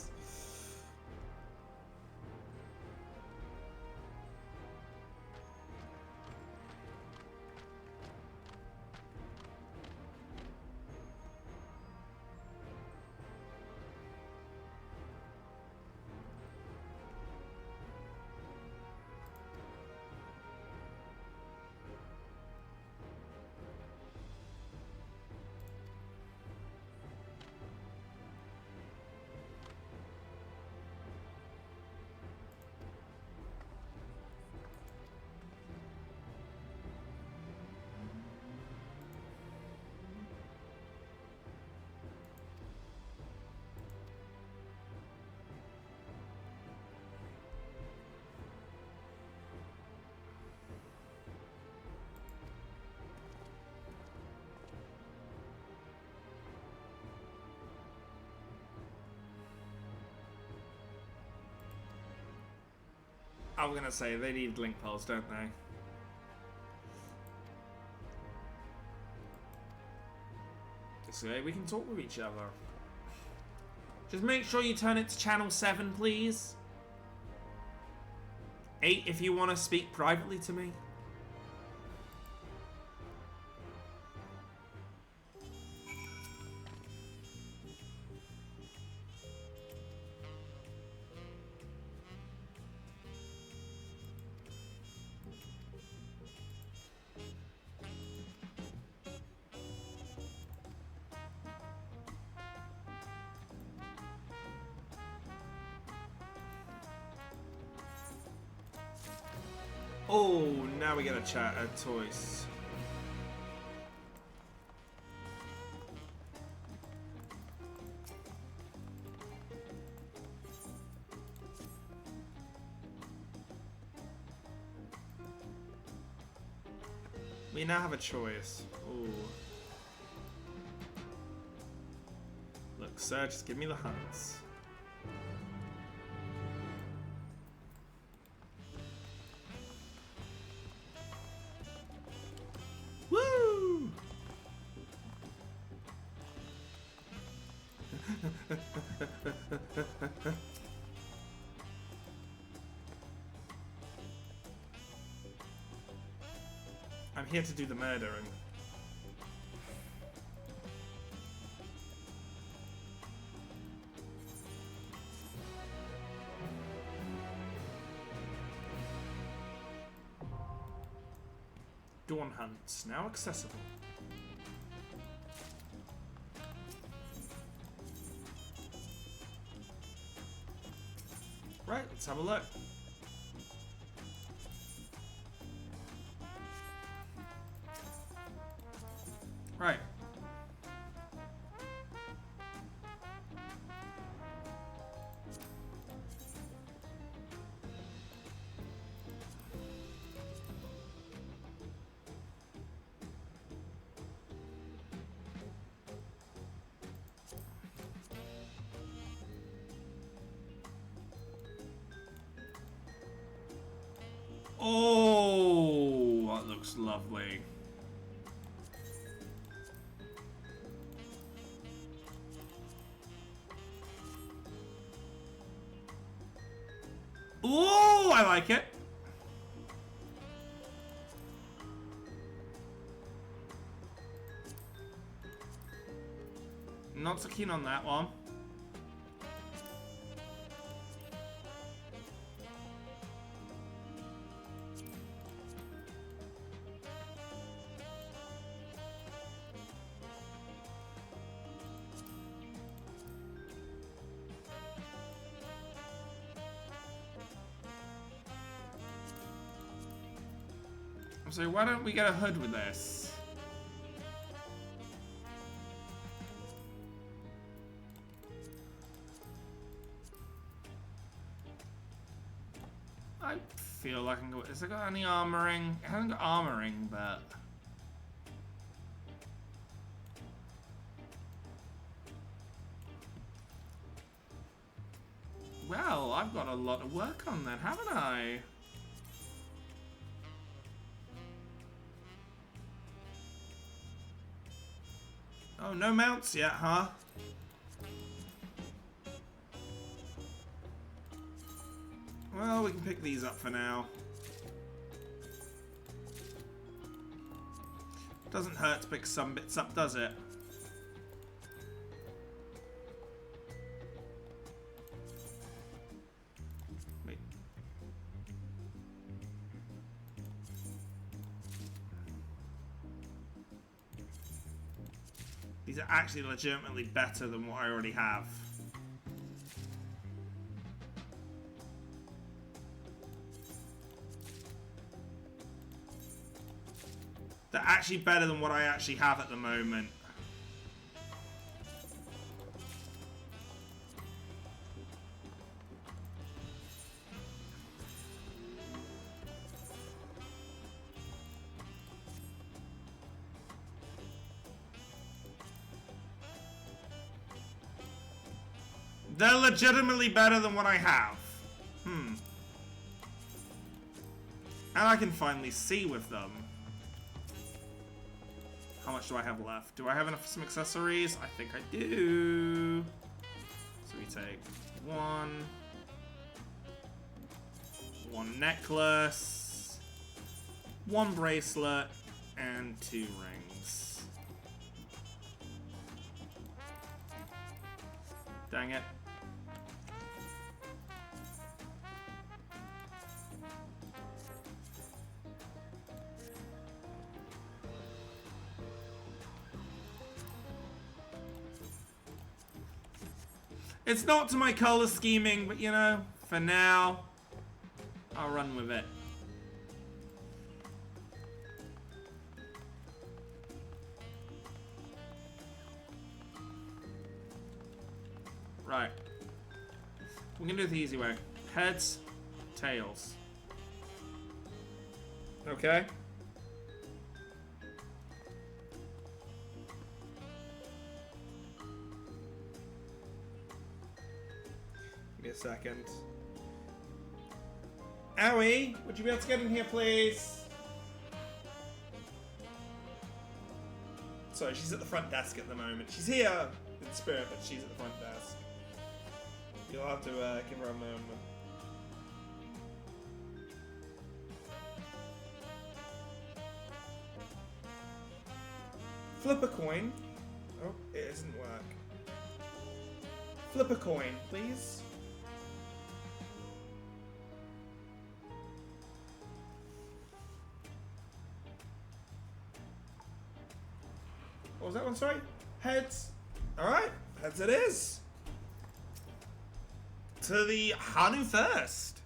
I was gonna say, they need link pearls, don't they? This way we can talk with each other. Just make sure you turn it to channel 7, please. 8 if you want to speak privately to me. Oh, now we get a chat at toys. We now have a choice. Ooh. Look, sir, just give me the hunts. Woo! I'm here to do the murdering. Dawn hunts now accessible. Right, let's have a look. Right. Oh, that looks lovely. Oh, I like it. Not so keen on that one. So why don't we get a hood with this? I feel like I can go. Has it got any armoring? It hasn't got armoring, but. Well, I've got a lot of work on then, haven't I? Oh, no mounts yet, huh? Well, we can pick these up for now. Doesn't hurt to pick some bits up, does it? Wait. These are actually legitimately better than what I already have. They're actually better than what I actually have at the moment. They're legitimately better than what I have. And I can finally see with them. How much do I have left? Do I have enough for some accessories? I think I do. So we take one necklace, one bracelet, and 2 rings. Dang it. It's not to my color scheming, but you know, for now, I'll run with it. Right. We're gonna do it the easy way. Heads, tails. Okay? Give me a second. Owie, would you be able to get in here, please? Sorry, she's at the front desk at the moment. She's here in spirit, but she's at the front desk. You'll have to give her a moment. Flip a coin. Oh, it doesn't work. Flip a coin, please. What was that one, sorry? Heads. Alright, heads it is. To the Hanu first.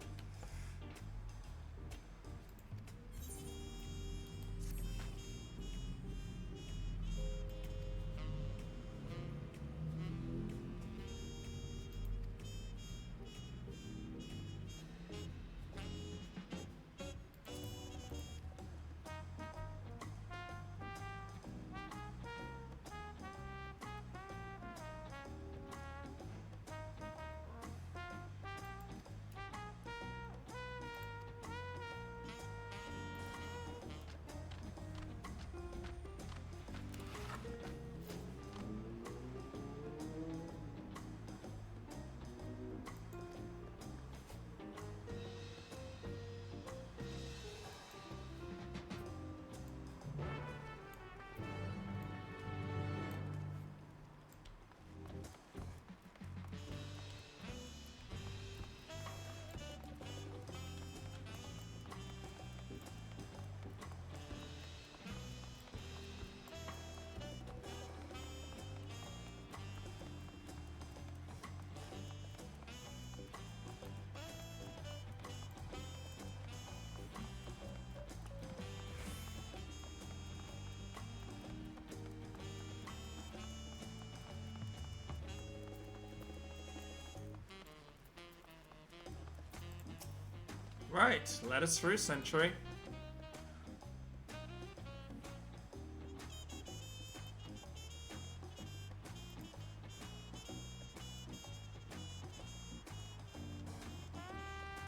Right, let us through, Sentry.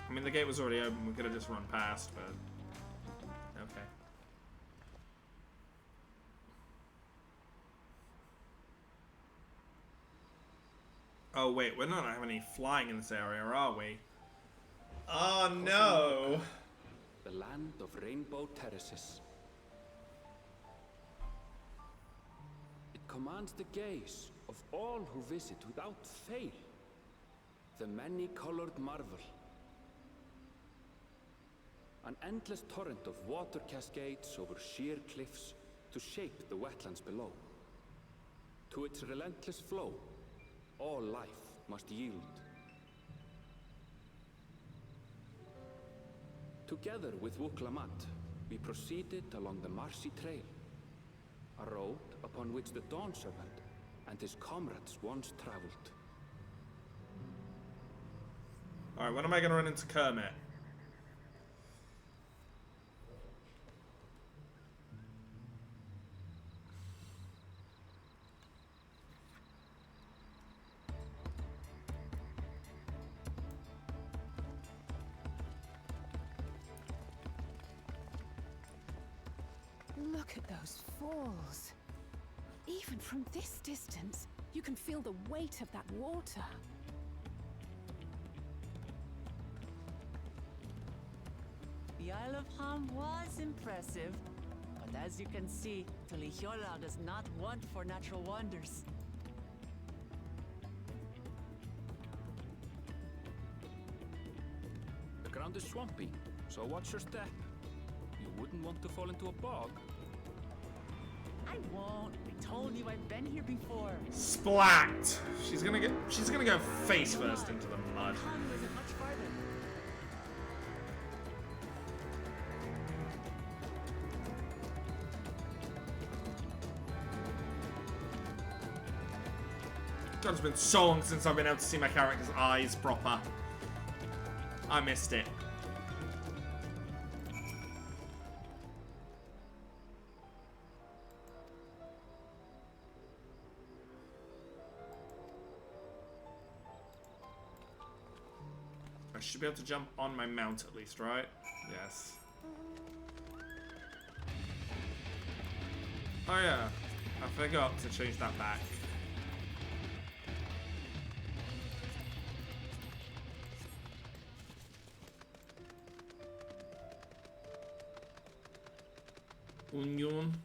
I mean, the gate was already open. We could have just run past, but okay. Oh wait, we're not having any flying in this area, are we? Oh no! The land of rainbow terraces. It commands the gaze of all who visit without fail. The many-colored marvel. An endless torrent of water cascades over sheer cliffs to shape the wetlands below. To its relentless flow, all life must yield. Together with Wuklamat, we proceeded along the marshy trail, a road upon which the Dawn Servant and his comrades once traveled. Alright, when am I gonna run into Kermit? Look at those falls. Even from this distance, you can feel the weight of that water. The Isle of Ham was impressive, but as you can see, Tuliyola does not want for natural wonders. The ground is swampy, so watch your step. You wouldn't want to fall into a bog. I won't. I told you I've been here before. Splat! She's gonna go face first into the mud. Ham isn't much farther. God, it's been so long since I've been able to see my character's eyes proper. I missed it. I should be able to jump on my mount at least, right? Yes. Oh yeah, I forgot to change that back. Onion.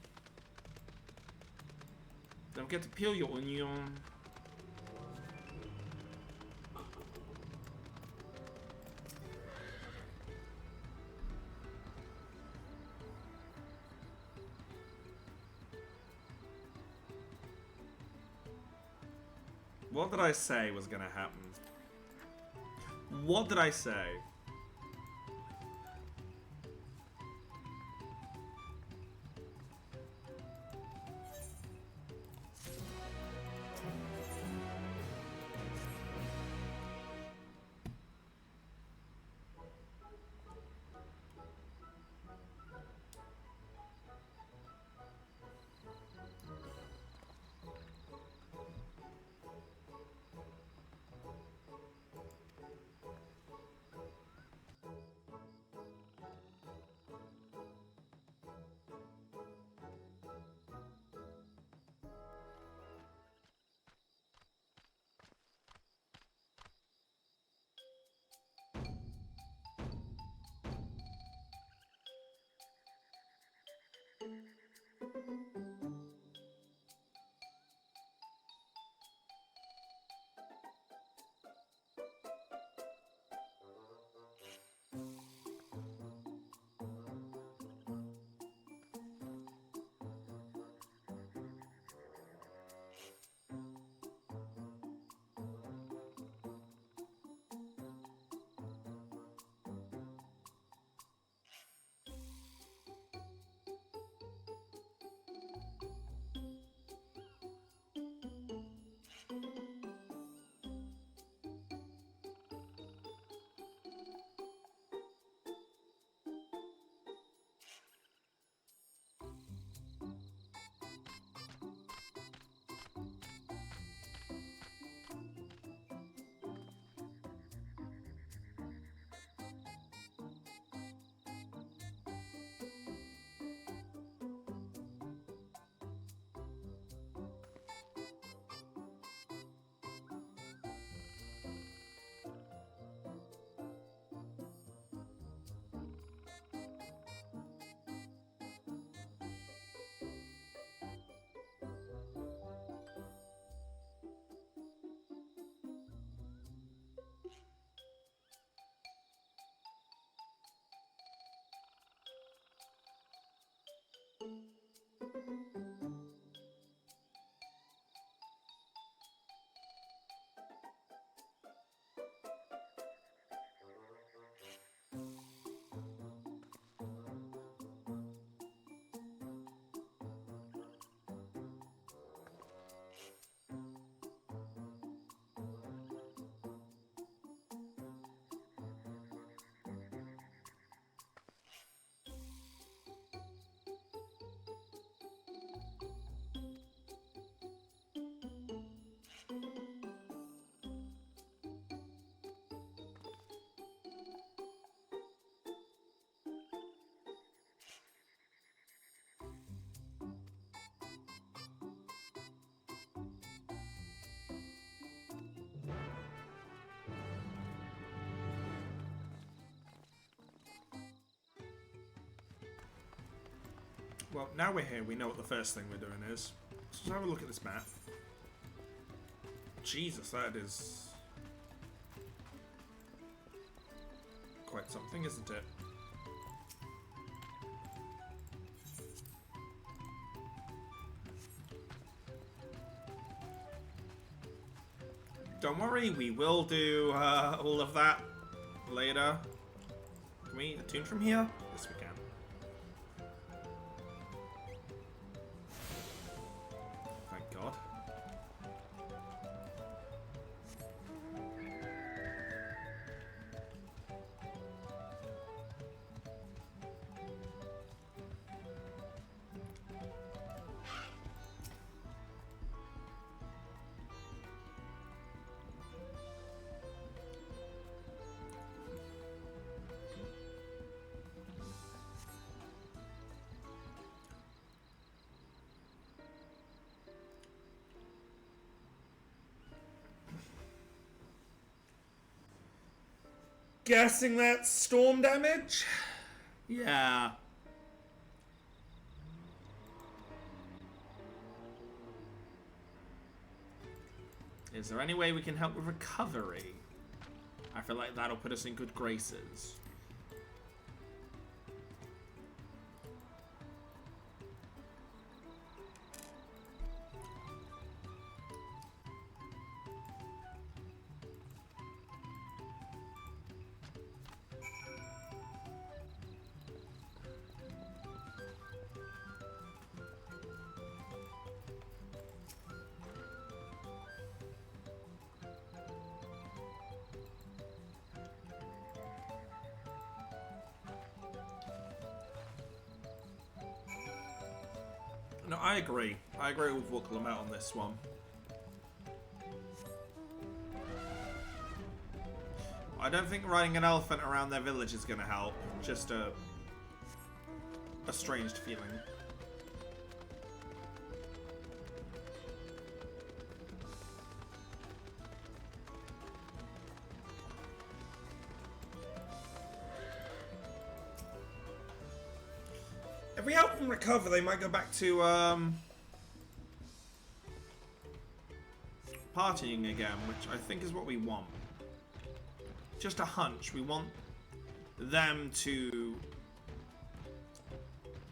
Don't get to peel your onion. What did I say was gonna happen? What did I say? Well, now we're here, we know what the first thing we're doing is. So let's have a look at this map. Jesus, that is quite something, isn't it? Don't worry, we will do all of that later. Can we attune from here? Yes, we can. Thank God. Guessing that's storm damage? Yeah. Is there any way we can help with recovery? I feel like that'll put us in good graces. No, I agree. I agree with Wooklamet on this one. I don't think riding an elephant around their village is going to help. Just a strange feeling. If we help them recover, they might go back to partying again, which I think is what we want. Just a hunch. We want them to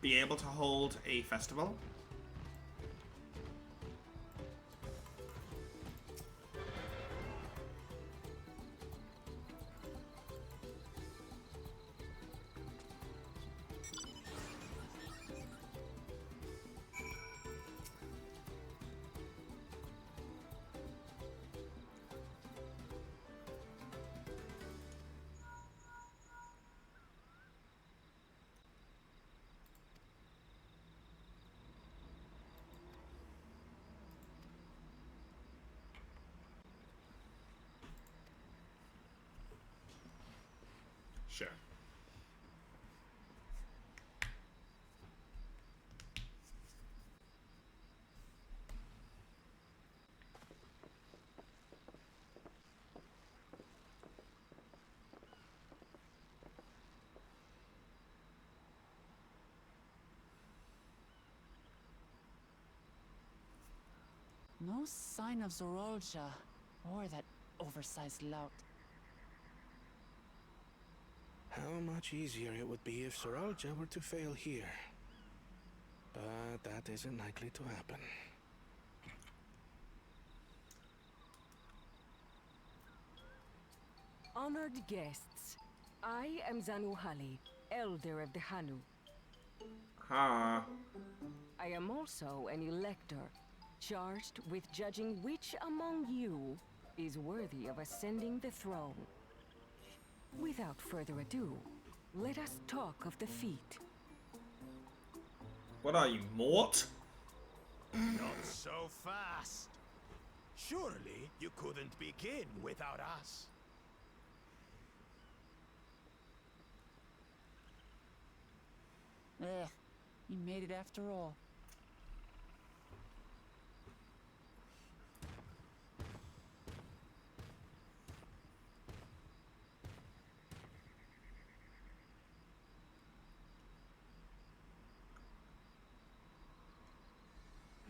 be able to hold a festival. Sure. No sign of Zorolja or that oversized lout. How much easier it would be if Soralja were to fail here. But that isn't likely to happen. Honored guests, I am Zanuhali, Elder of the Hanu. Ha. I am also an elector, charged with judging which among you is worthy of ascending the throne. Without further ado, let us talk of the feat. What are you, Mort? Not so fast. Surely you couldn't begin without us. Ugh, you made it after all.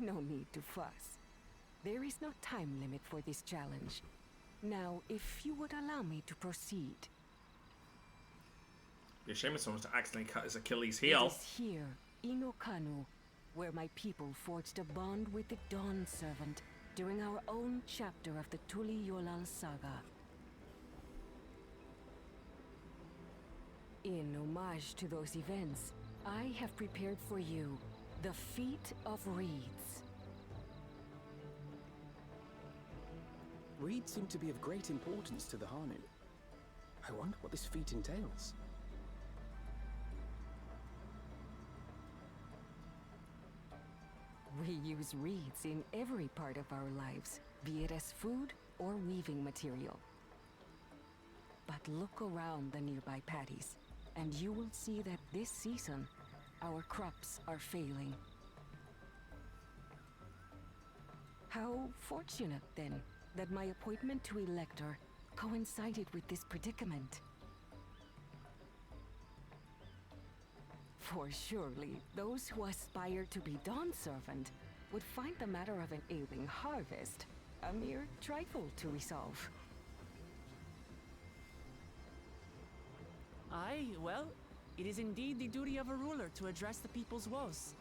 No need to fuss. There is no time limit for this challenge. Now, if you would allow me to proceed. Be a shame if someone to accidentally cut his Achilles heel. It is here, in Okanu, where my people forged a bond with the Dawn Servant during our own chapter of the Tuli Yolal saga. In homage to those events, I have prepared for you the Feat of Reeds. Reeds seem to be of great importance to the Hanu. I wonder what this feat entails. We use reeds in every part of our lives, be it as food or weaving material. But look around the nearby paddies, and you will see that this season, our crops are failing. How fortunate, then, that my appointment to Elector coincided with this predicament. For surely, those who aspire to be Dawn Servant would find the matter of an ailing harvest a mere trifle to resolve. Aye, well, it is indeed the duty of a ruler to address the people's woes.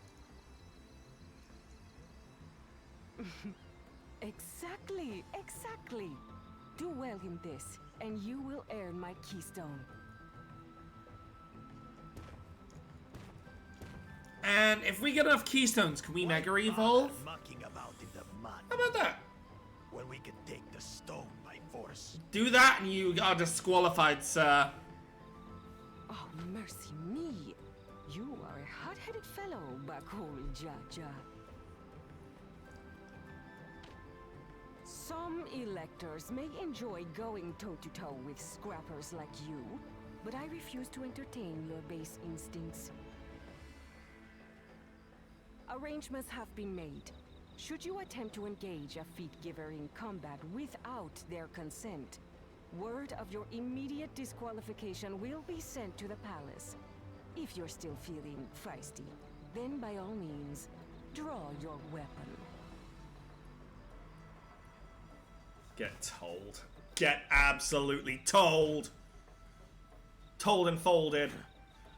Exactly, exactly. Do well in this, and you will earn my keystone. And if we get enough keystones, can we Mega Evolve? Mucking about in the mud. How about that? When we can take the stone by force. Do that and you are disqualified, sir. Oh, mercy me. You are a hot-headed fellow, Bakul Jaja. Some electors may enjoy going toe-to-toe with scrappers like you, but I refuse to entertain your base instincts. Arrangements have been made. Should you attempt to engage a feat giver in combat without their consent, word of your immediate disqualification will be sent to the palace. If you're still feeling feisty, then by all means, draw your weapon. Get told. Get absolutely told. Told and folded.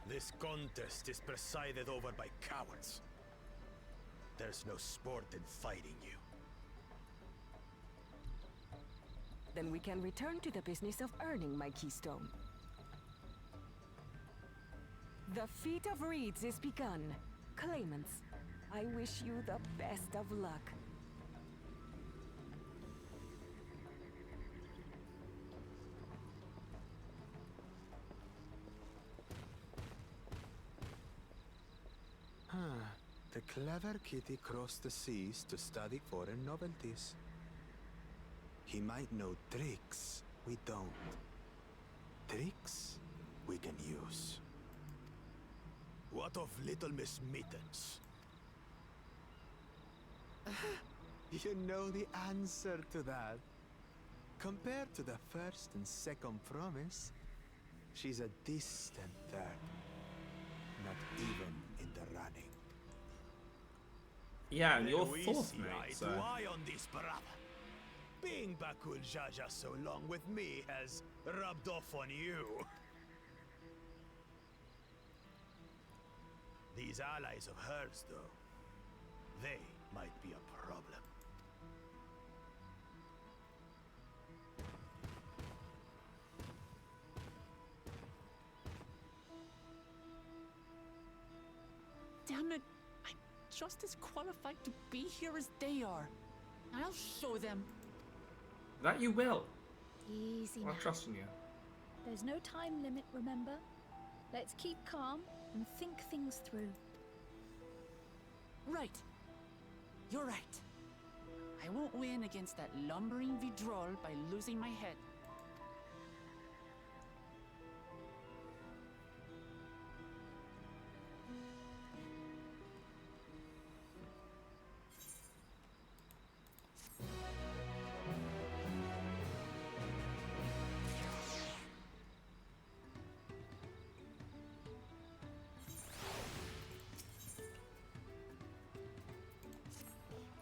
This contest is presided over by cowards. There's no sport in fighting you. Then we can return to the business of earning my keystone. The Feat of Reeds is begun. Claimants, I wish you the best of luck. The clever kitty crossed the seas to study foreign novelties. He might know tricks we don't. Tricks we can use. What of Little Miss Mittens? You know the answer to that. Compared to the first and second promise, she's a distant third. Not even in the running. Yeah, and you're We fourth, see mate, eye so... to eye on this, brother. Being Bakul Jaja so long with me has rubbed off on you. These allies of hers, though, they might be a problem. Damn it! I'm just as qualified to be here as they are. I'll show them. That you will. Easy I now. trust in you. There's no time limit, remember? Let's keep calm and think things through. Right. You're right. I won't win against that lumbering Vidrol by losing my head.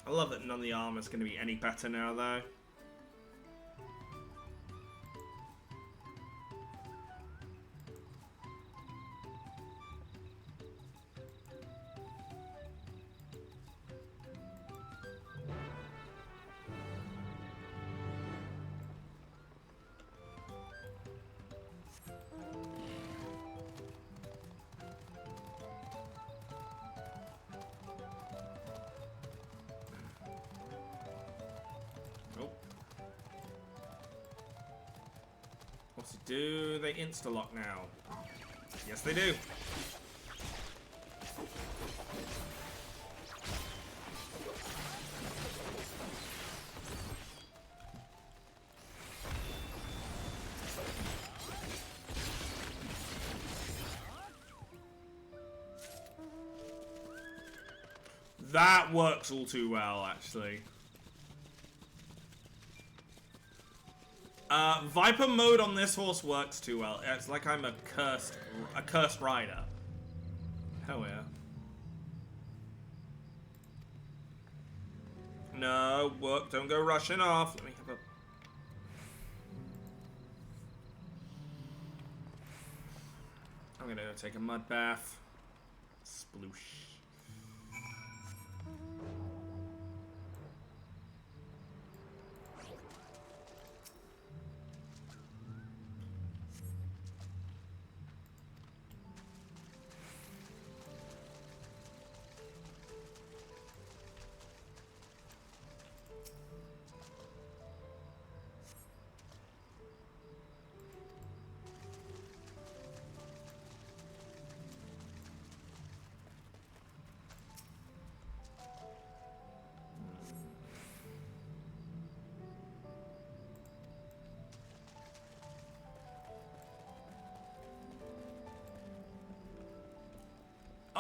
I love that none of the armor's going to be any better now, though. What's it do? They insta-lock now. Yes, they do. That works all too well, actually. Viper mode on this horse works too well. It's like I'm a cursed rider. Hell yeah. No, work, don't go rushing off. Let me have a... I'm gonna go take a mud bath. Sploosh.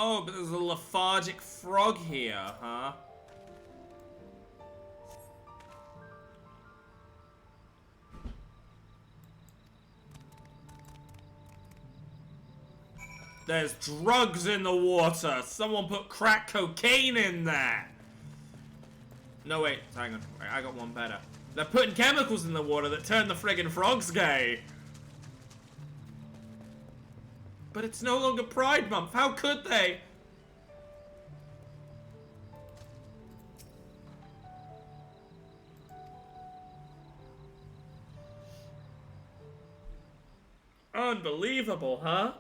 Oh, but there's a lethargic frog here, huh? There's drugs in the water. Someone put crack cocaine in there. No, wait. Hang on. Wait, I got one better. They're putting chemicals in the water that turn the friggin' frogs gay. But it's no longer Pride Month. How could they? Unbelievable, huh?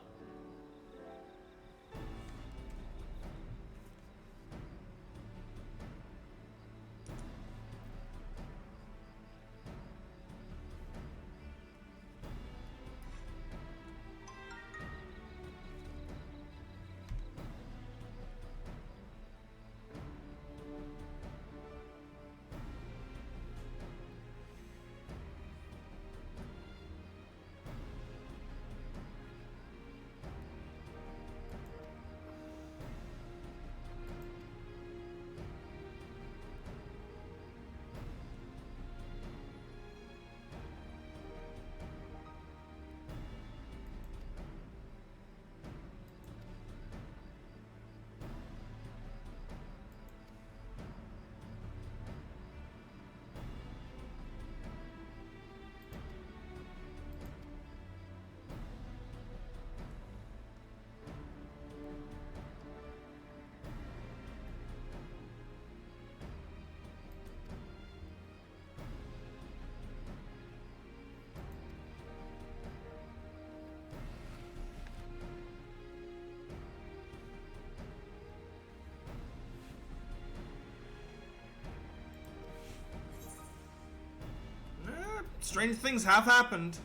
Strange things have happened.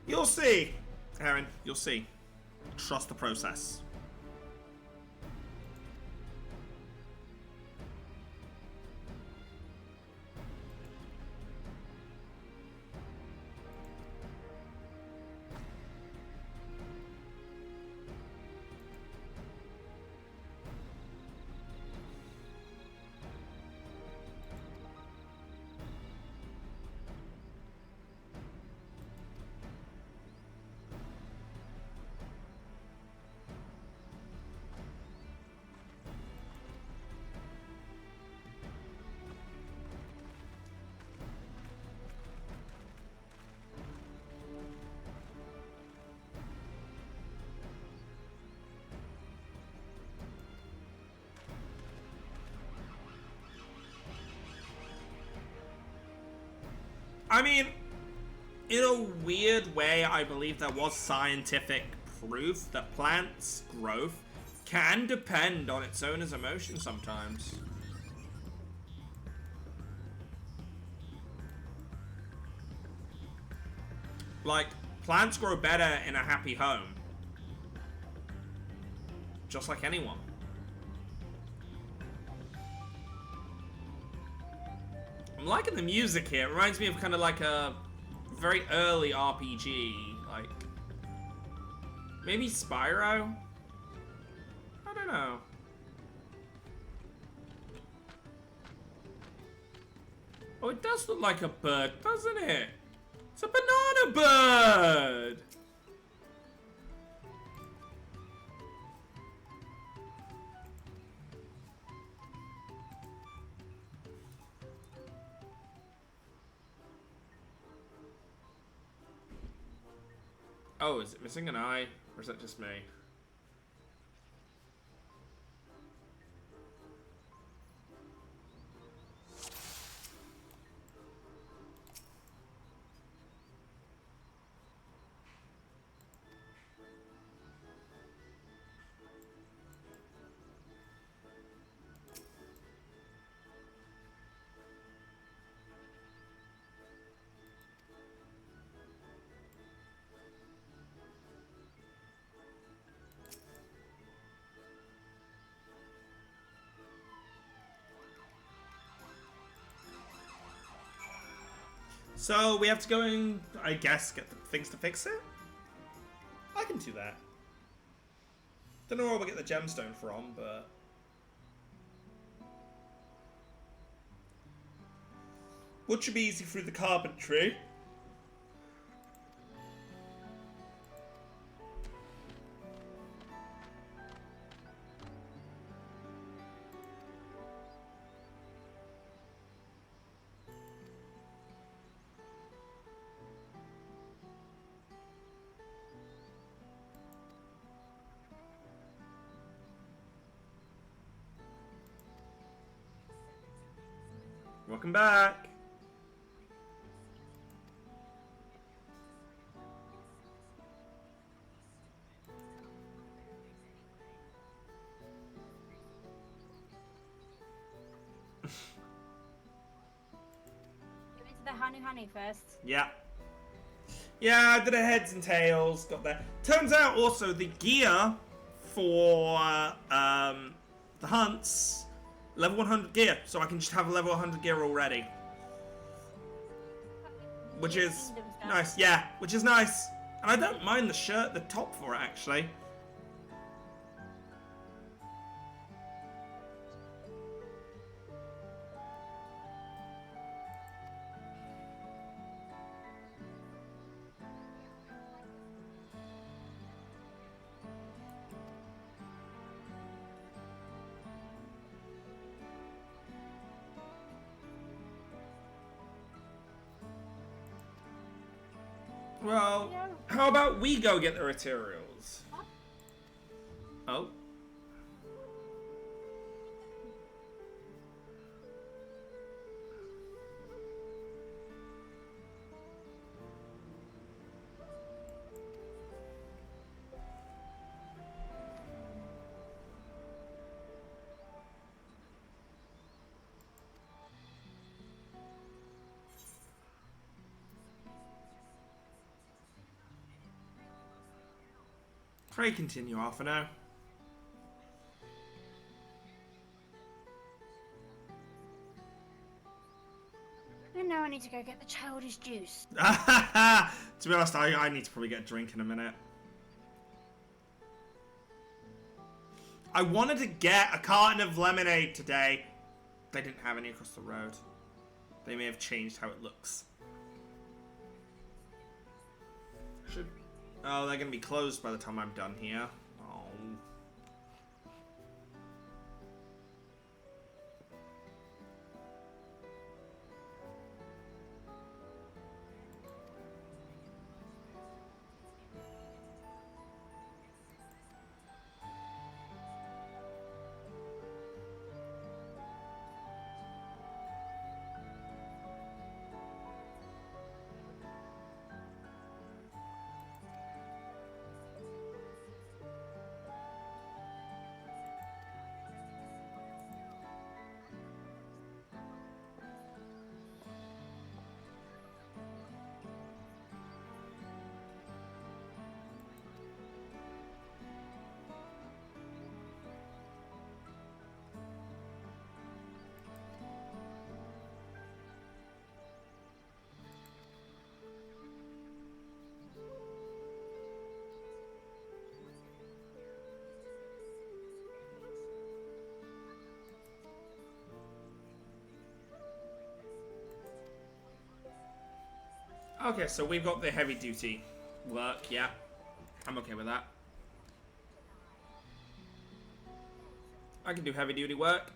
You'll see, Aaron. You'll see. Trust the process. I mean, in a weird way, I believe there was scientific proof that plants' growth can depend on its owner's emotion sometimes. Like, plants grow better in a happy home. Just like anyone. I'm liking the music here. It reminds me of kind of like a very early RPG. Like, maybe Spyro? I don't know. Oh, it does look like a bird, doesn't it? It's a banana bird! Oh, is it missing an eye? Or is that just me? So we have to go and, I guess, get the things to fix it? I can do that. Don't know where we'll get the gemstone from, but... Wood should be easy through the carpentry. Welcome back. Give it to the honey first. Yeah. Yeah, I did a heads and tails, got there. Turns out also the gear for the hunts, level 100 gear, so I can just have a level 100 gear already. Which is nice, yeah, which is nice. And I don't mind the shirt, the top for it actually. Well, how about we go get the materials? Oh. Pray continue, half an hour. And now I need to go get the childish juice. To be honest, I need to probably get a drink in a minute. I wanted to get a carton of lemonade today. They didn't have any across the road. They may have changed how it looks. Should... Oh, they're going to be closed by the time I'm done here. Oh. Okay, so we've got the heavy duty work, yeah. I'm okay with that. I can do heavy duty work.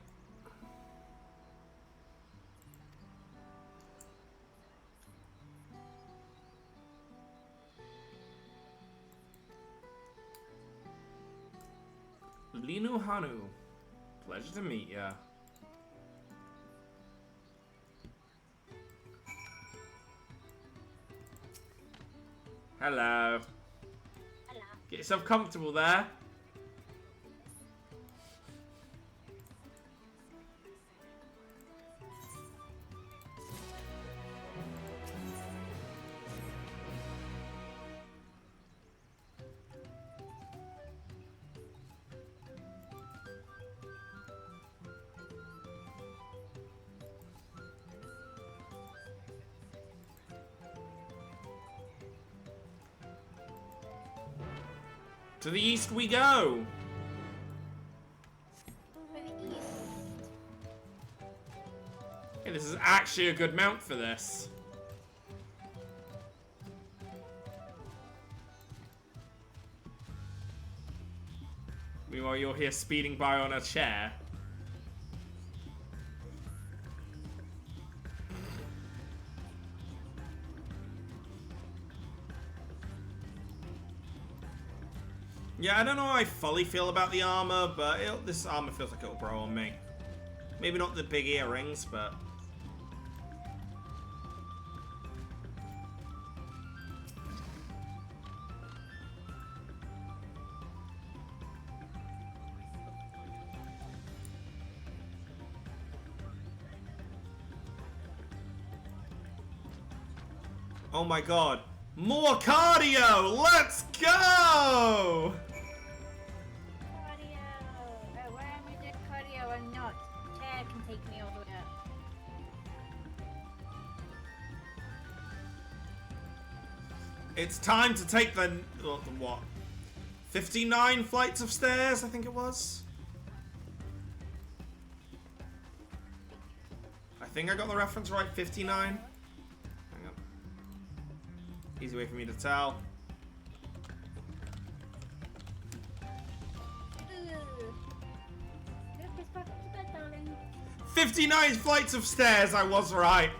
Linu Hanu. Pleasure to meet ya. Hello. Hello. Get yourself comfortable there. To the east we go! For the east. Hey, this is actually a good mount for this. Meanwhile, you're here speeding by on a chair. Yeah, I don't know how I fully feel about the armor, but this armor feels like it'll grow on me. Maybe not the big earrings, but... Oh my god. More cardio! Let's go! Cardio. Oh, where am I doing cardio? I'm not. Chair can take me all the way up. It's time to take the what? 59 flights of stairs, I think it was. I think I got the reference right, 59. Hang on. Easy way for me to tell. Look, it's back up to bed, darling. 59 flights of stairs, I was right.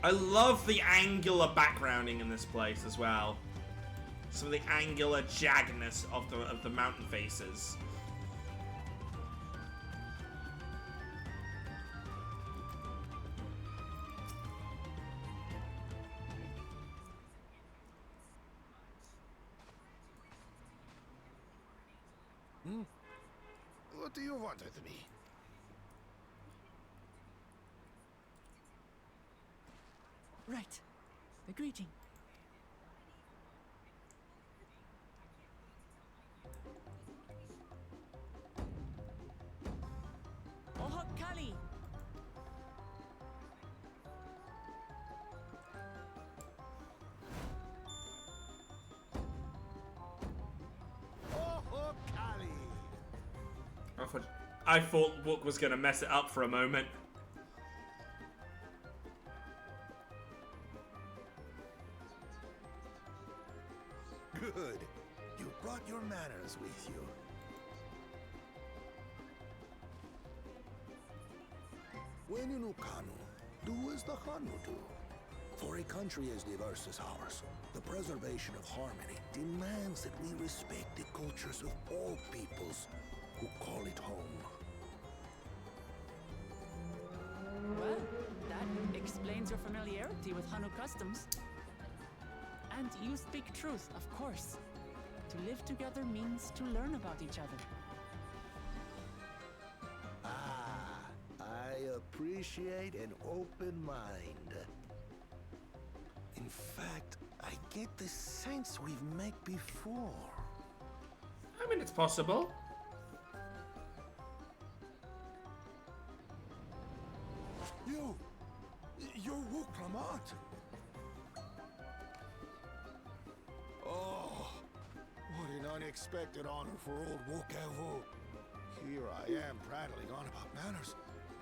I love the angular backgrounding in this place as well. Some of the angular jaggedness of the mountain faces. What do you want with me? Right. The greeting. Oh, Kali! Oh, Kali! I thought Book was gonna mess it up for a moment. Good. You brought your manners with you. When in Ukanu, do as the Hanu do. For a country as diverse as ours, the preservation of harmony demands that we respect the cultures of all peoples who call it home. Well, that explains your familiarity with Hanu customs. And you speak truth, of course. To live together means to learn about each other. Ah, I appreciate an open mind. In fact, I get the sense we've met before. I mean, it's possible. You're Wuklamant. Oh, what an unexpected honor for old Wokavu. Here I am prattling on about manners,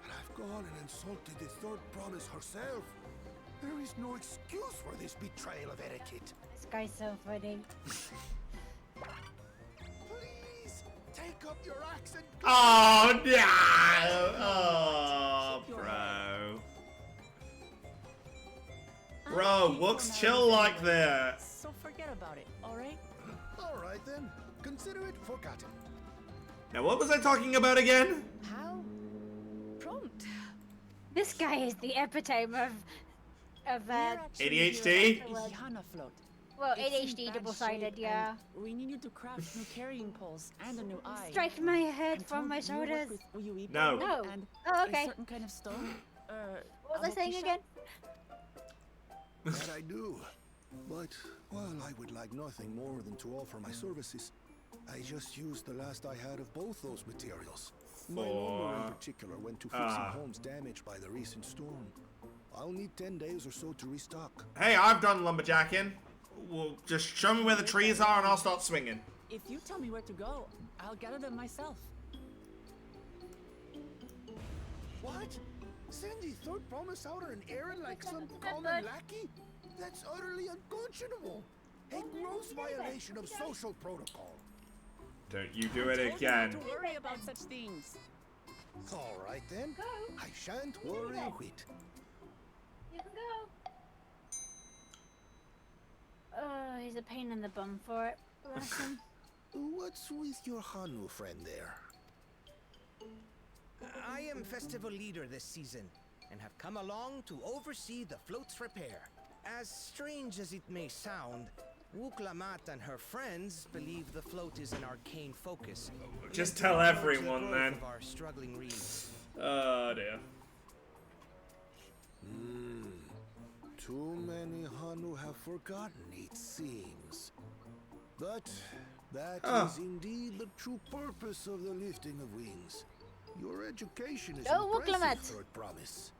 and I've gone and insulted the third promise herself. There is no excuse for this betrayal of etiquette. This guy's so funny. Please, take up your axe and go. Oh, no! Oh, bro. Bro, Wook's chill like this. So forget about it, alright? Alright then, consider it forgotten. Now, what was I talking about again? How prompt. This guy is the epitome of ADHD? Well, ADHD double-sided, yeah. We need you to craft new carrying poles and a new eye. Strike my head from my shoulders. No. No. And Oh, okay. a certain kind of stone. What was I saying again? That I do. But while I would like nothing more than to offer my services, I just used the last I had of both those materials. My lumber in particular went to fixing homes damaged by the recent storm. I'll need 10 days or so to restock. Hey, I've done lumberjacking. Well, just show me where the trees are and I'll start swinging. If you tell me where to go, I'll gather them myself. What? Send the third promise out on an errand like some common lackey? That's utterly unconscionable. A gross violation of social protocol. Don't you do it again. Don't worry about such things. All right then. I shan't worry a whit. You can go. Oh, he's a pain in the bum for it. Bless him. What's with your Hanu friend there? I am festival leader this season, and have come along to oversee the float's repair. As strange as it may sound, Wuklamat and her friends believe the float is an arcane focus. Just tell everyone, then. Of our struggling reeds. Oh, dear. Too many Hanu have forgotten, it seems. But that is indeed the true purpose of the lifting of wings. Your education is impressive, third promise.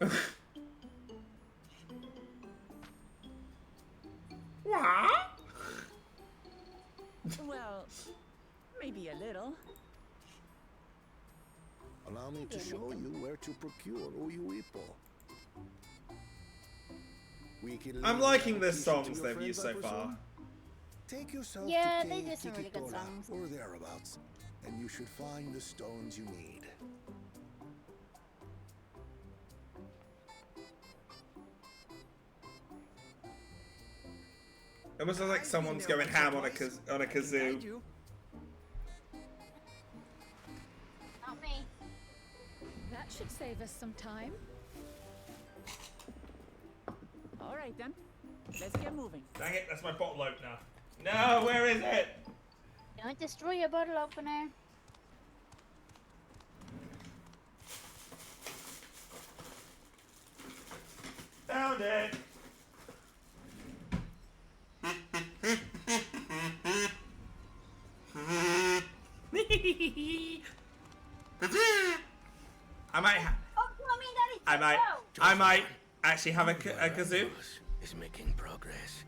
Well, maybe a little. Allow me to show you where to procure Uyuipo. I'm liking the songs they've used so far. Take yourself Yeah, to they Cave did some really good Tikitola songs. or thereabouts, and you should find the stones you need. It almost looks like someone's going ham on a kazoo. Not me. That should save us some time. Alright then. Let's get moving. Dang it, that's my bottle opener. No, where is it? Don't destroy your bottle opener. Found it. I might actually have a kazoo. Is making progress.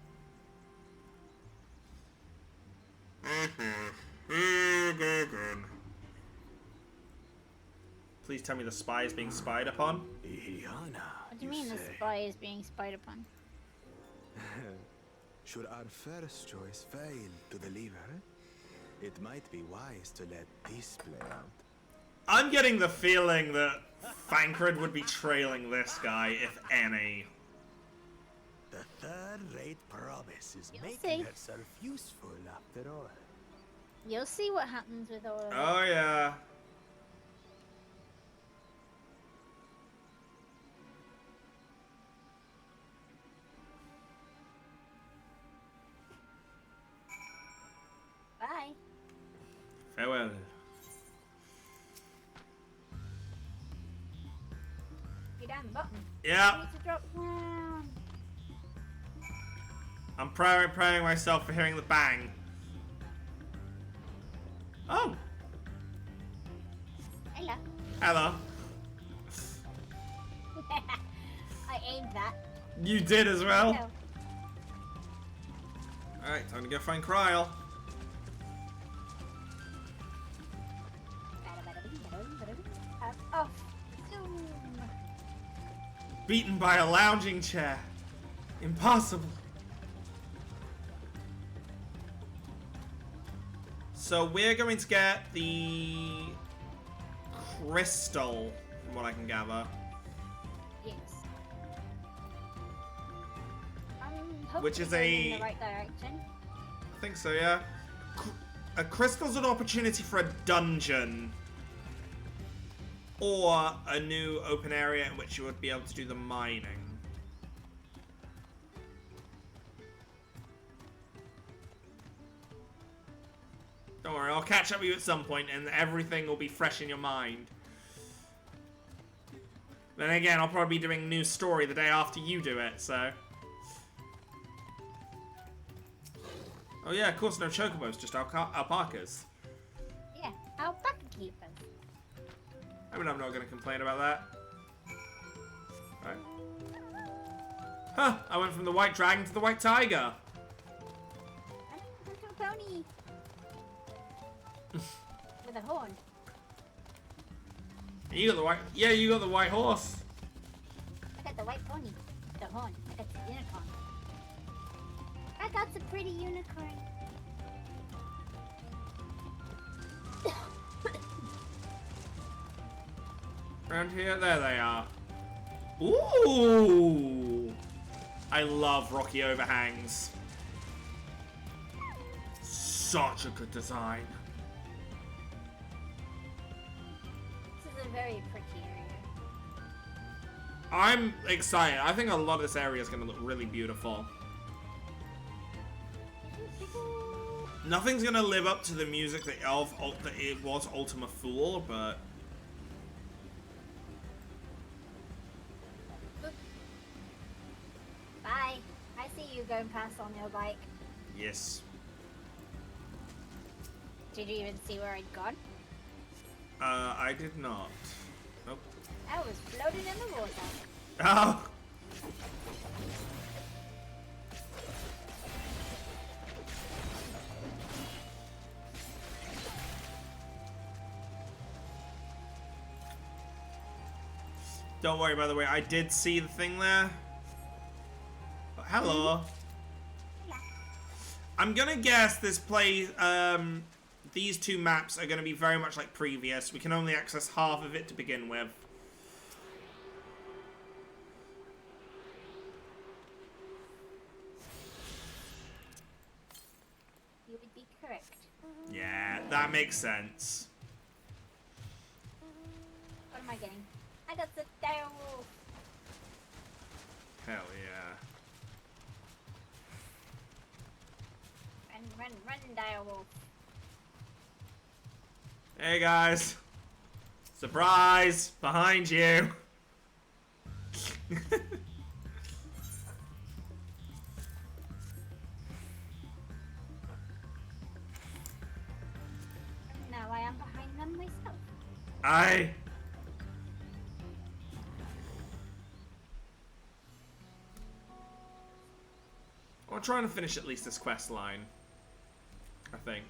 Please tell me the spy is being spied upon. What do you mean the spy is being spied upon? Should our first choice fail to deliver, it might be wise to let this play out. I'm getting the feeling that Thancred would be trailing this guy, if any. The third-rate promise is You'll making see. herself useful after all. You'll see what happens with all of Oh, yeah. Bye. Farewell. Get down the button. Yeah. You need to drop down. I'm preparing myself for hearing the bang. Oh. Hello. Hello. I aimed that. You did as well. Hello. Alright, time to go find Kryl. Beaten by a lounging chair. Impossible. So we're going to get the crystal, from what I can gather. Yes. I'm Which is hopefully going in the right direction. I think so, yeah. A crystal's an opportunity for a dungeon. Or a new open area in which you would be able to do the mining. Don't worry, I'll catch up with you at some point and everything will be fresh in your mind. Then again, I'll probably be doing a new story the day after you do it, so... Oh yeah, of course no chocobos, just alpacas. Yeah, alpaca keepers. I mean, I'm not going to complain about that. Right. Huh, I went from the white dragon to the white tiger. Little pony. With a horn. And you got the white... Yeah, you got the white horse. I got the white pony. The horn. I got the unicorn. I got the pretty unicorn. Around here, there they are. Ooh! I love rocky overhangs. Such a good design. This is a very pretty area. I'm excited. I think a lot of this area is going to look really beautiful. Nothing's going to live up to the music that it was Ultima Thule, but... Bye. I see you going past on your bike. Yes. Did you even see where I'd gone? I did not. Nope. I was floating in the water. Oh! Don't worry, by the way, I did see the thing there. But hello. I'm gonna guess this these two maps are gonna be very much like previous. We can only access half of it to begin with. You would be correct. Yeah, that makes sense. What am I getting? I got the direwolf. Hell yeah. Run, direwolf. Hey guys. Surprise! Behind you. Now I am behind them myself. Aye. I'm trying to finish at least this quest line. I think.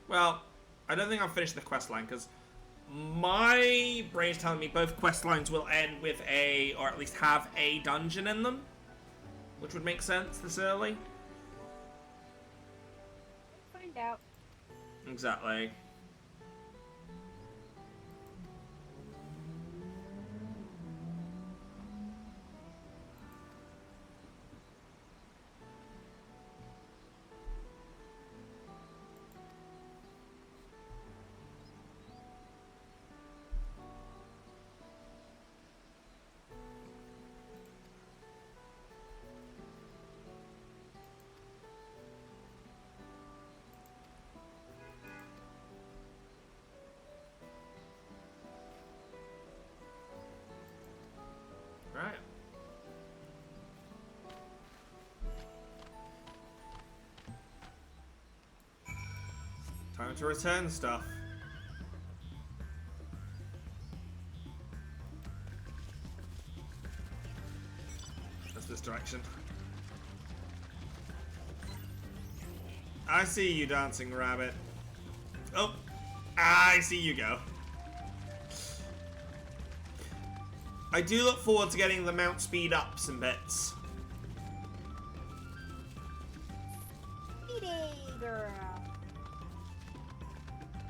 Well, I don't think I'll finish the quest line because my brain's telling me both quest lines will end with a, or at least have a dungeon in them, which would make sense this early. Find out. Exactly. Right. Time to return stuff. That's this direction. I see you, dancing rabbit. Oh, I see you go. I do look forward to getting the mount speed ups and bits. Speedy girl.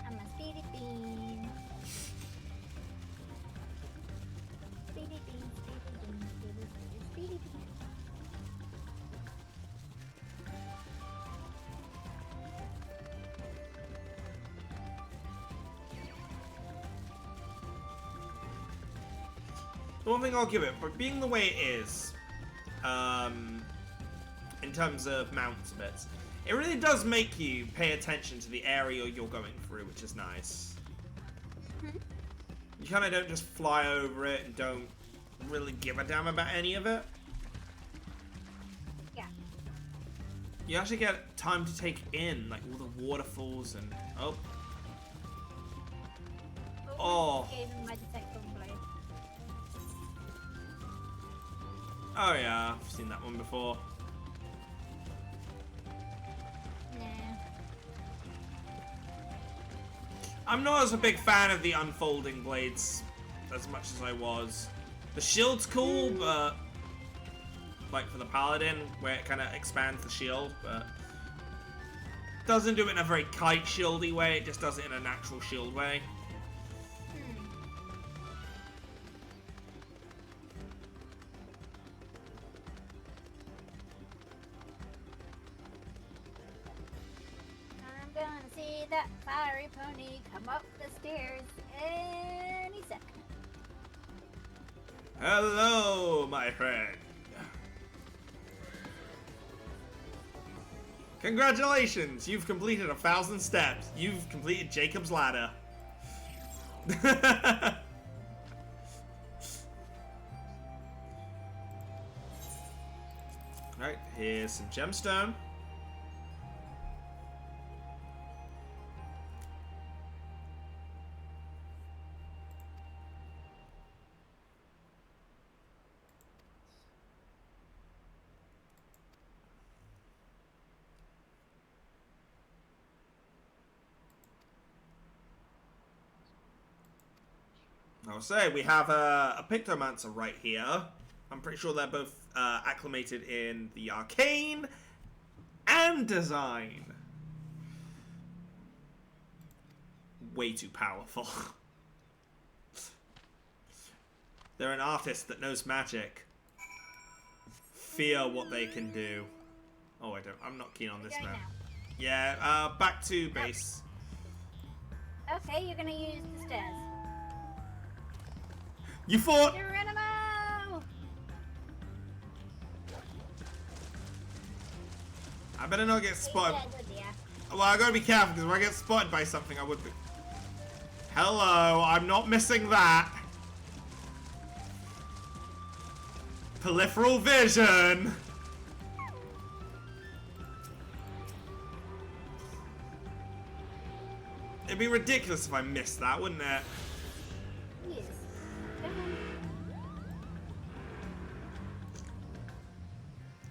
I'm a speedy bean. Speedy bean, speedy bean, speedy bean, speedy bean. The one thing I'll give it, but being the way it is, in terms of mounts and bits, it really does make you pay attention to the area you're going through, which is nice. You kind of don't just fly over it and don't really give a damn about any of it. Yeah. You actually get time to take in, like, all the waterfalls and... Oh. Oh. Oh yeah, I've seen that one before. I'm not as a big fan of the unfolding blades as much as I was. The shield's cool, but like for the paladin, where it kind of expands the shield, but doesn't do it in a very kite shieldy way. It just does it in a natural shield way. I'm gonna see that fiery pony come up the stairs any second. Hello, my friend. Congratulations, you've completed 1,000 steps. You've completed Jacob's Ladder. Alright, here's some gemstone. I'll say, we have a Pictomancer right here. I'm pretty sure they're both acclimated in the arcane and design. Way too powerful. They're an artist that knows magic. Fear what they can do. Oh, I'm not keen on this man. Yeah, back to base. Okay, you're gonna use the stairs. You fought! Geronimo! I better not get spotted. Well, I gotta be careful, because if I get spotted by something, I would be... Hello, I'm not missing that. Peripheral vision! It'd be ridiculous if I missed that, wouldn't it? Yes.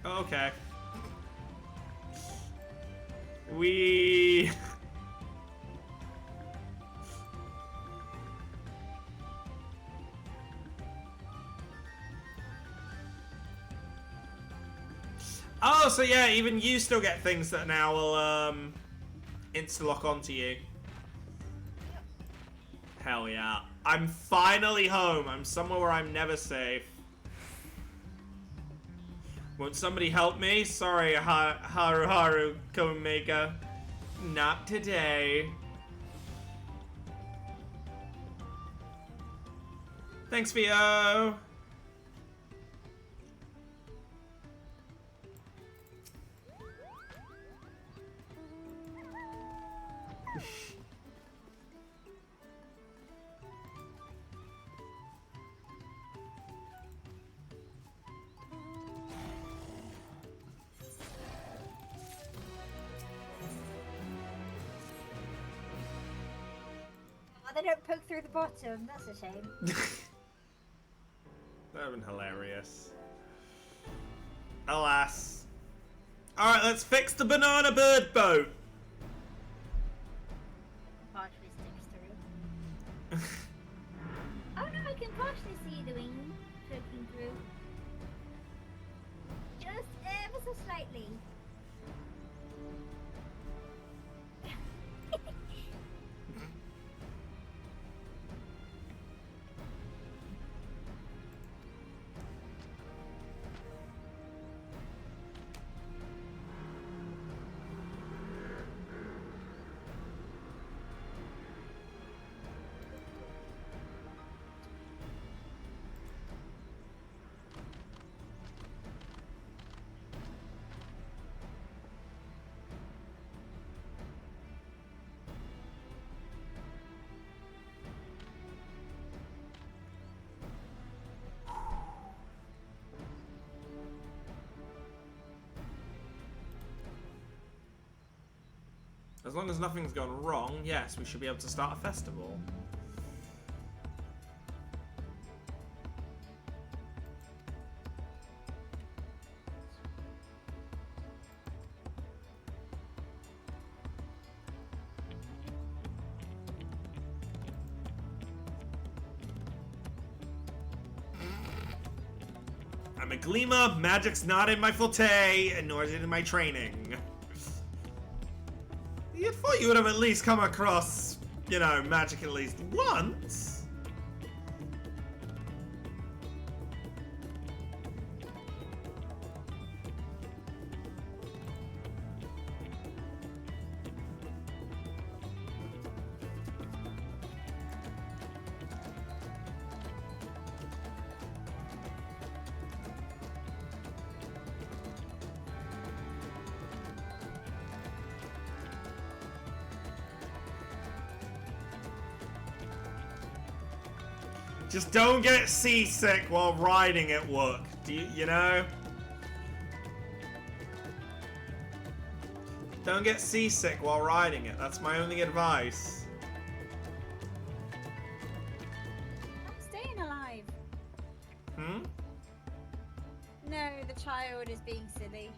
Okay. We... Oh, so yeah, even you still get things that now will, insta-lock onto you. Hell yeah. I'm finally home. I'm somewhere where I'm never safe. Won't somebody help me? Sorry, Haru Komega. Not today. Thanks, Vio. They don't poke through the bottom, that's a shame. That would have been hilarious. Alas. Alright, let's fix the banana bird boat. Partially sticks through. Oh no, I can partially see the wing. As long as nothing's gone wrong, yes, we should be able to start a festival. I'm a gleamer, magic's not in my forte, and nor is it in my training. You'd thought you would have at least come across, you know, magic at least once. Just don't get seasick while riding at work. Do you know? Don't get seasick while riding it. That's my only advice. I'm staying alive. Hmm? No, the child is being silly.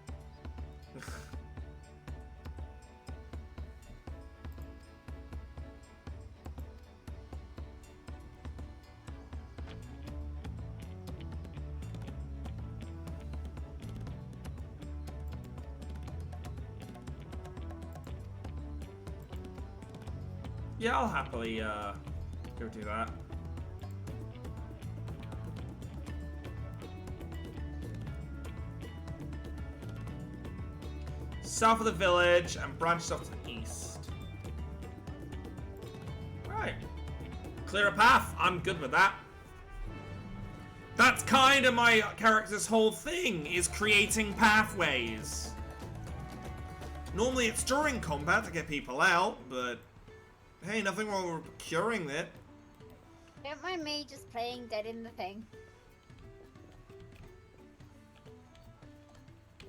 Yeah, I'll happily go do that. South of the village and branched off to the east. Right. Clear a path. I'm good with that. That's kind of my character's whole thing, is creating pathways. Normally it's during combat to get people out, but hey, nothing wrong with curing it. Don't mind me just playing dead in the thing.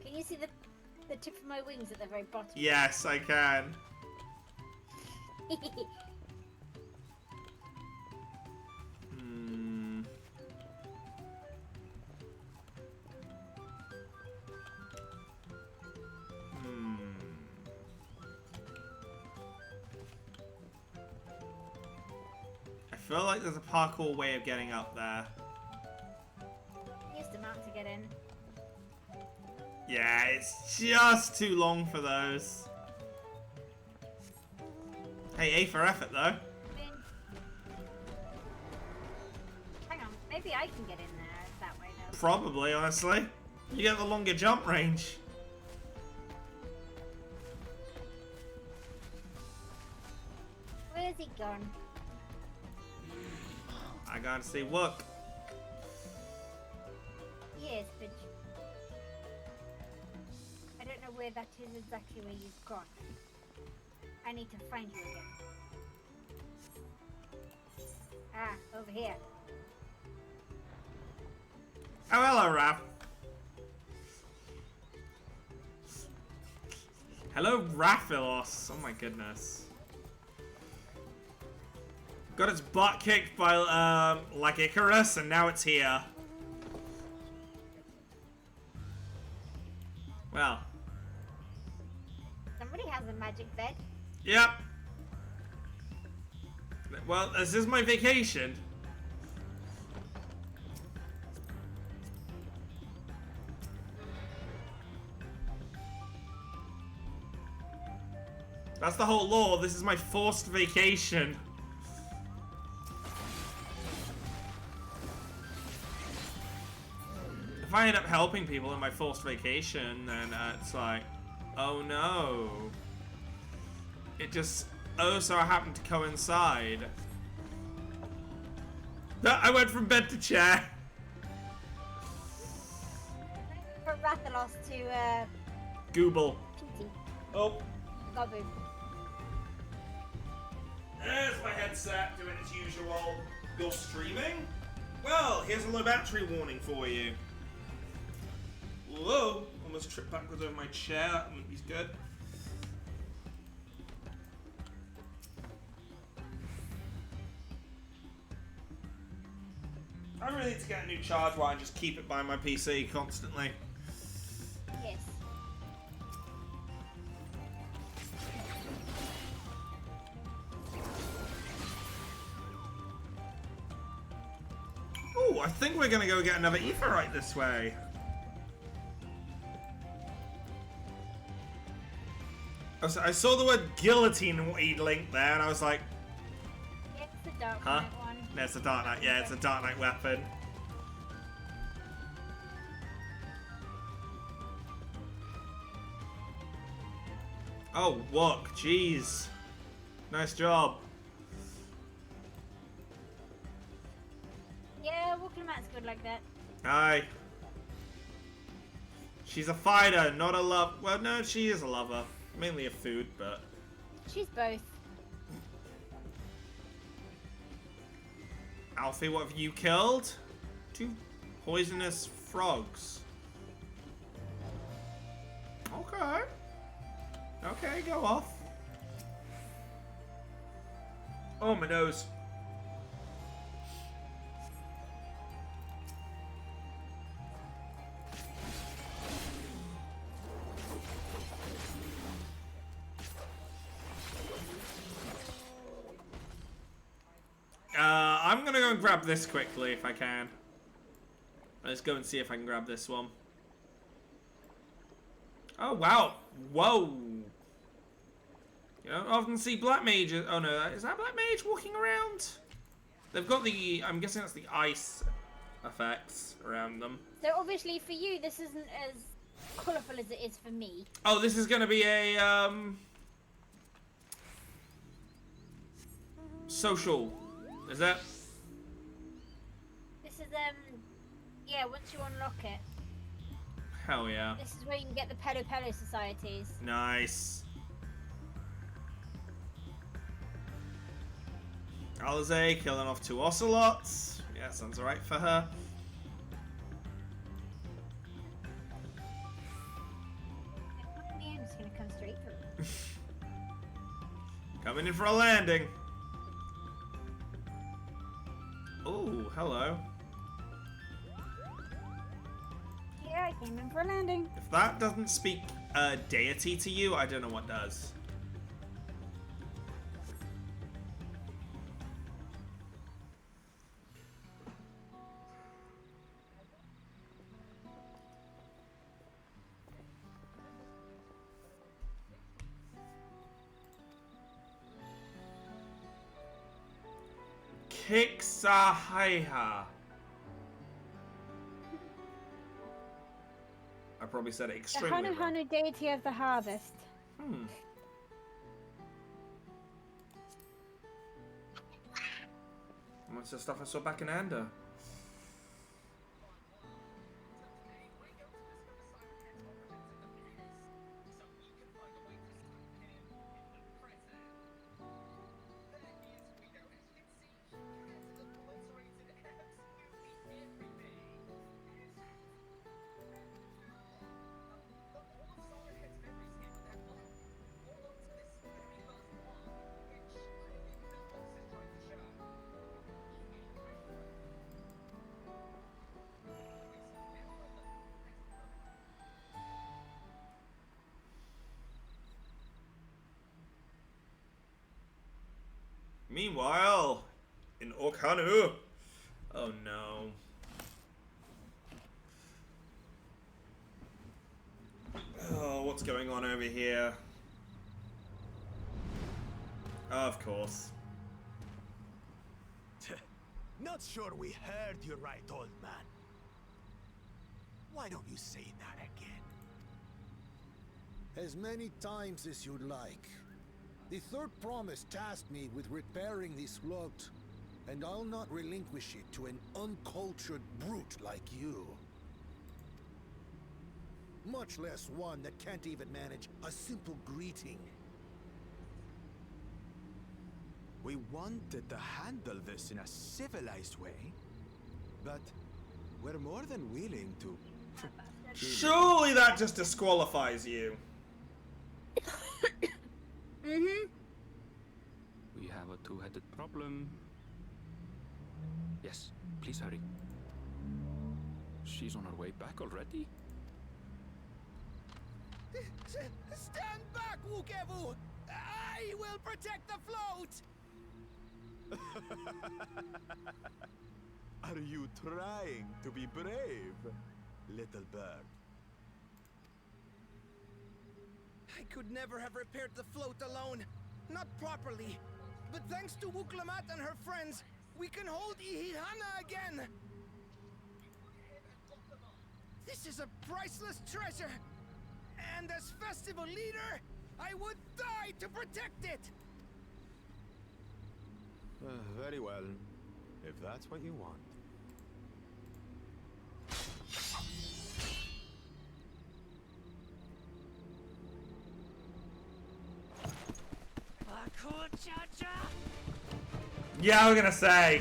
Can you see the tip of my wings at the very bottom? Yes, I can. I feel like there's a parkour way of getting up there. Used a map to get in. Yeah, it's just too long for those. Hey, A for effort though. Hang on, maybe I can get in there that way though. Probably, honestly. You get the longer jump range. Where's he gone? I gotta say, look. Yes, but I don't know where that is exactly where you've gone. I need to find you again. Ah, over here. Oh, hello, Raph. Hello, Raphilos. Oh my goodness. Got its butt kicked by, like Icarus, and now it's here. Well. Somebody has a magic bed. Yep. Well, this is my vacation. That's the whole law. This is my forced vacation. If I end up helping people in my forced vacation, then it's like, oh no. It just so happened to coincide. I went from bed to chair. From Rathalos to, Google. Pinty. Oh. Gabu. There's my headset doing its usual. You're streaming? Well, here's a low battery warning for you. Whoa! Almost tripped backwards over my chair. That wouldn't be good. I really need to get a new charge wire and just keep it by my PC constantly. Yes. Oh, I think we're gonna go get another Aetheryte this way. I saw the word guillotine link there, and I was like, It's the Dark huh? Knight one. No, it's a Dark Knight. Yeah, it's a Dark Knight weapon. Oh, look, jeez. Nice job. Yeah, Wooklamat's good like that. Aye. She's a fighter, not a love. Well, no, she is a lover. Mainly of food, but... She's both. Alfie, what have you killed? 2 poisonous frogs. Okay. Okay, go off. Oh, my nose. I'm gonna go and grab this quickly if I can. Let's go and see if I can grab this one. Oh, wow. Whoa. You don't often see black mages. Oh, no. Is that black mage walking around? They've got the... I'm guessing that's the ice effects around them. So obviously for you, this isn't as colourful as it is for me. Oh, this is gonna be a, social. Is that? This is, yeah, once you unlock it. Hell yeah. This is where you can get the Pedo societies. Nice. Alize killing off 2 ocelots. Yeah, sounds alright for her. I'm just gonna come straight through. Coming in for a landing. Oh, hello. Yeah, I came in for a landing. If that doesn't speak deity to you, I don't know what does. Kixahaiha. I probably said it The extremely Hanu wrong. Hanu deity of the harvest. Hmm. What's the stuff I saw back in Anda? Meanwhile, in Orkhanu. Oh no. Oh, what's going on over here? Of course. Not sure we heard you right, old man. Why don't you say that again? As many times as you'd like. The third promise tasked me with repairing this float, and I'll not relinquish it to an uncultured brute like you. Much less one that can't even manage a simple greeting. We wanted to handle this in a civilized way, but we're more than willing to... Surely that just disqualifies you. Mm-hmm. We have a two-headed problem. Yes, please hurry. She's on her way back already? Stand back, Wukevu! I will protect the float! Are you trying to be brave, little bird? I could never have repaired the float alone. Not properly. But thanks to Wuklamat and her friends, we can hold Ihihana again! This is a priceless treasure! And as festival leader, I would die to protect it! Very well, if that's what you want. Yeah, I was gonna say.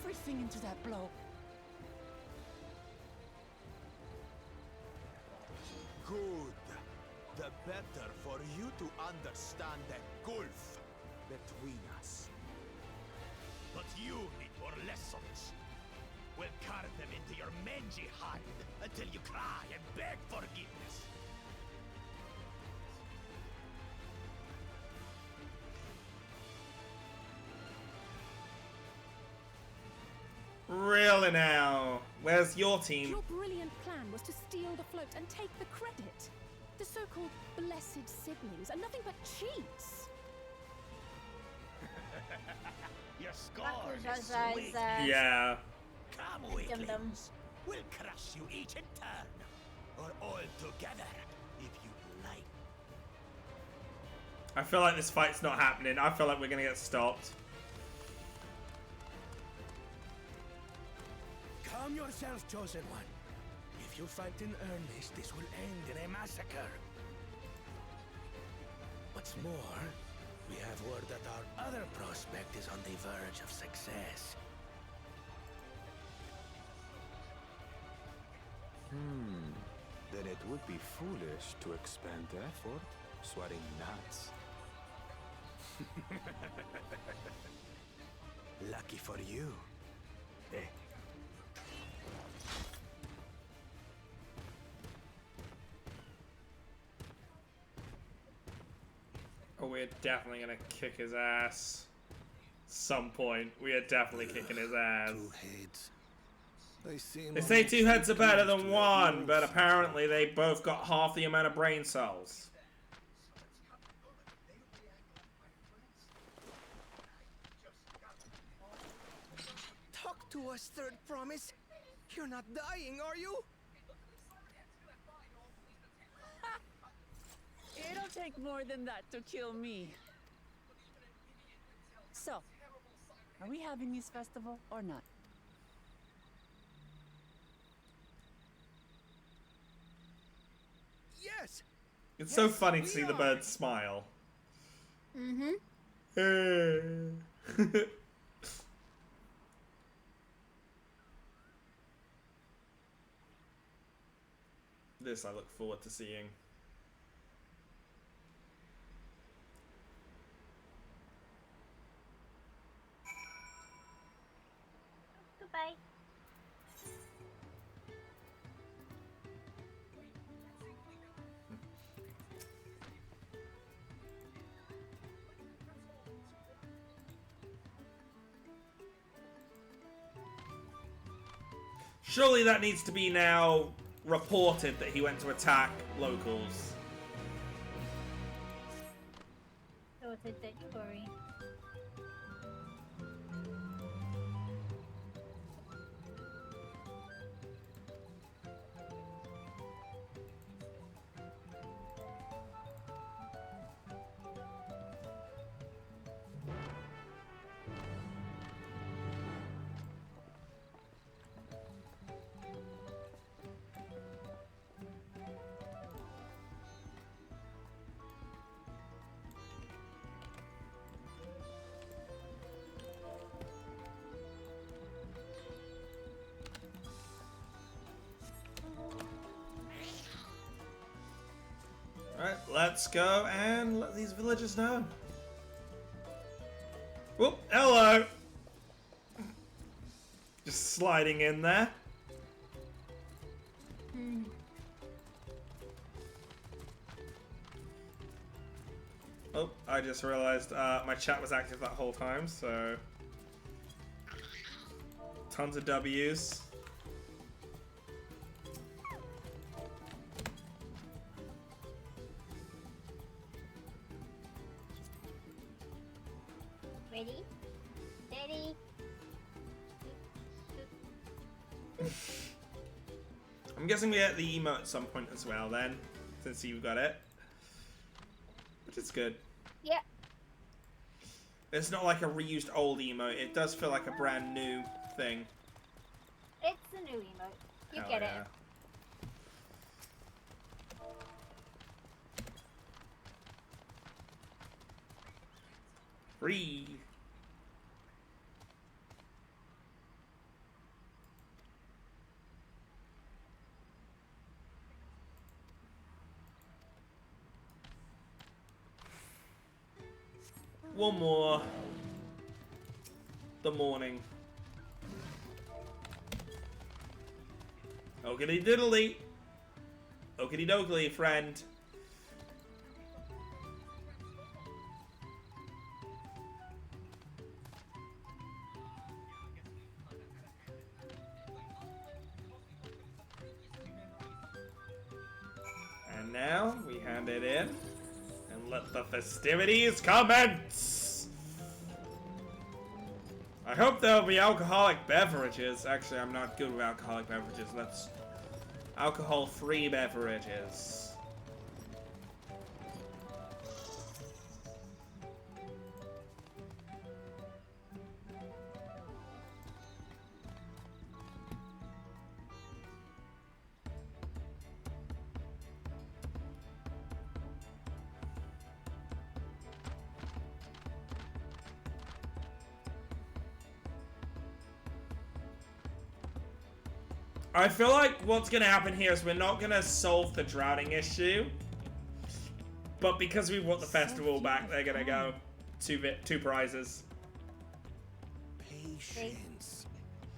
Everything into that blow. Good. The better for you to understand the gulf between us. But you need more lessons. We'll carve them into your mangy hide until you cry and beg forgiveness. Really now? Where's your team? Your brilliant plan was to steal the float and take the credit. The so-called blessed siblings are nothing but cheats. Your scorn is Zaza sweet. is, Yeah. Come, weaklings. We'll crush you each in turn. Or all together, if you like. I feel like this fight's not happening. I feel like we're gonna get stopped. Calm yourself, Chosen One. If you fight in earnest, this will end in a massacre. What's more, we have word that our other prospect is on the verge of success. Then it would be foolish to expend effort sweating nuts. Lucky for you. Eh? Oh, we're definitely gonna kick his ass. Some point, we are definitely kicking his ass. They say two heads are better than one, but apparently they both got half the amount of brain cells. Talk to us, Third Promise. You're not dying, are you? It'll take more than that to kill me. So, are we having this festival or not? Yes! It's so funny to see the bird smile. Mm-hmm. This I look forward to seeing. Goodbye. Surely that needs to be now reported that he went to attack locals. Sorted, don't you worry. let's go and let these villagers know. Oh, hello! Just sliding in there. Oh, I just realized my chat was active that whole time, so... Tons of W's. Ready? Steady. I'm guessing we get the emote at some point as well then, since you got it. Which is good. Yep. It's not like a reused old emote, it does feel like a brand new thing. It's a new emote. You Hell get yeah. it. Free. One more. The morning. Okie diddly. Okie dokie, friend. And now we hand it in and let the festivities commence. I hope there'll be alcoholic beverages. Actually, I'm not good with alcoholic beverages. Let's alcohol-free beverages. I feel like what's gonna happen here is we're not gonna solve the drowning issue, but because we want the festival back, they're gonna go two prizes. Patience.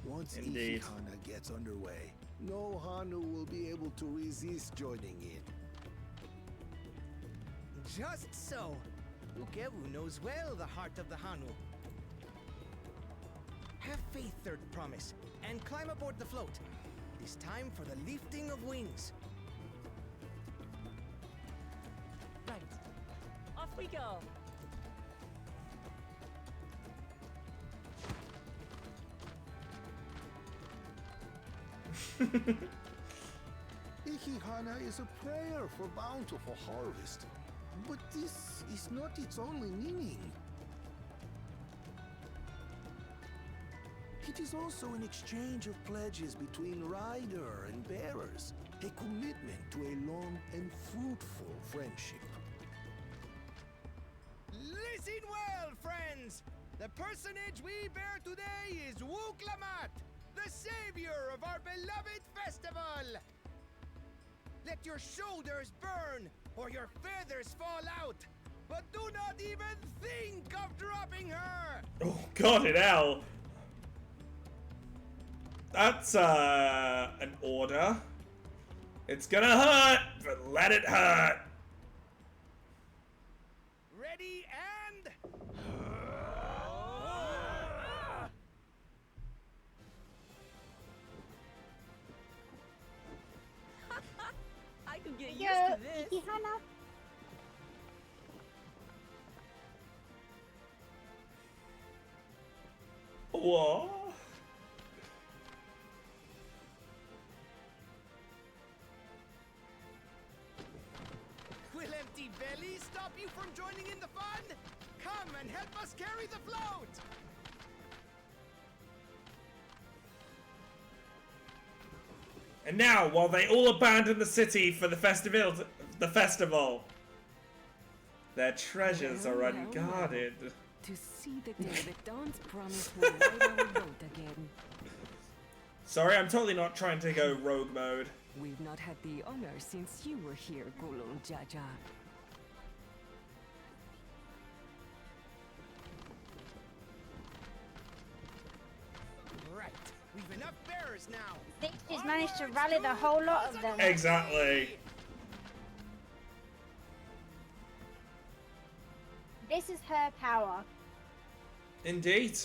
Once Indeed. Ikihana gets underway, no Hanu will be able to resist joining in. Just so. Ukewu knows well the heart of the Hanu. Have faith, Third Promise, and climb aboard the float. It's time for the lifting of wings. Right. Off we go. Ikihana is a prayer for bountiful harvest, but this is not its only meaning. It is also an exchange of pledges between rider and bearers, a commitment to a long and fruitful friendship. Listen well, friends! The personage we bear today is Wuklamat, the savior of our beloved festival! Let your shoulders burn, or your feathers fall out, but do not even think of dropping her! Oh, God in hell! That's, an order. It's gonna hurt, but let it hurt! Ready and... I can get used Yo, to this. Ikihana. What? Will empty bellies stop you from joining in the fun? Come and help us carry the float! And now, while they all abandon the city for the festival, their treasures are unguarded. To see the day that Dawn's promise will ride our boat again. Sorry, I'm totally not trying to go rogue mode. We've not had the honor since you were here, Gulung Jaja. We've enough bearers now. I think she's managed to rally the whole lot of them. Exactly. This is her power. Indeed.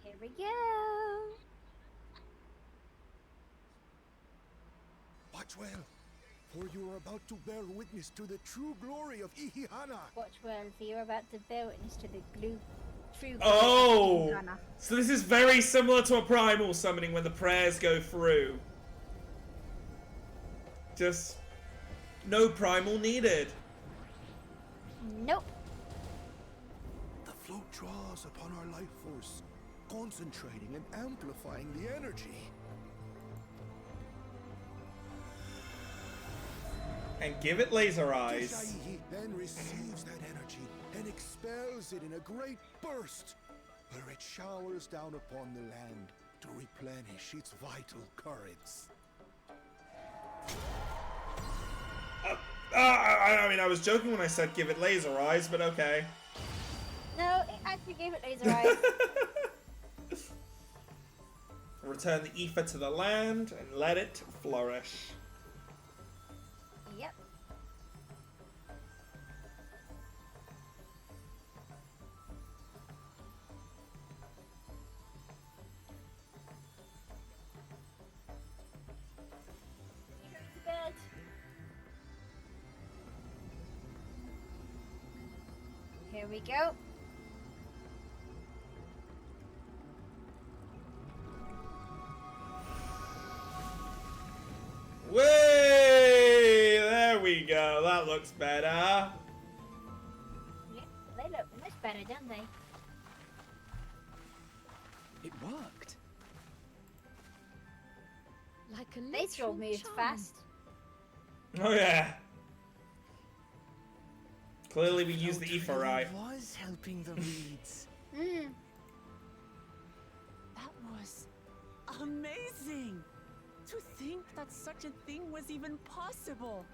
Here we go. Watch well, for you are about to bear witness to the true glory of Ihihana. Watch well, for you're about to bear witness to the true glory Oh! of Ihihana. So this is very similar to a primal summoning when the prayers go through. Just no primal needed. Nope. The float draws upon our life force, concentrating and amplifying the energy. And give it laser This eyes. Aihi then receives that energy and expels it in a great burst, where it showers down upon the land to replenish its vital currents. I mean, I was joking when I said give it laser eyes, but okay. No, it actually gave it laser eyes. Return the ether to the land and let it flourish. Yep. You go to bed. Here we go. Way! There we go. That looks better. Yeah, they look much better, don't they? It worked. Like a They sure literal moved charm. fast. Oh yeah. Clearly we used the ether right. Was helping the reeds. Mm. That was amazing! To think that such a thing was even possible.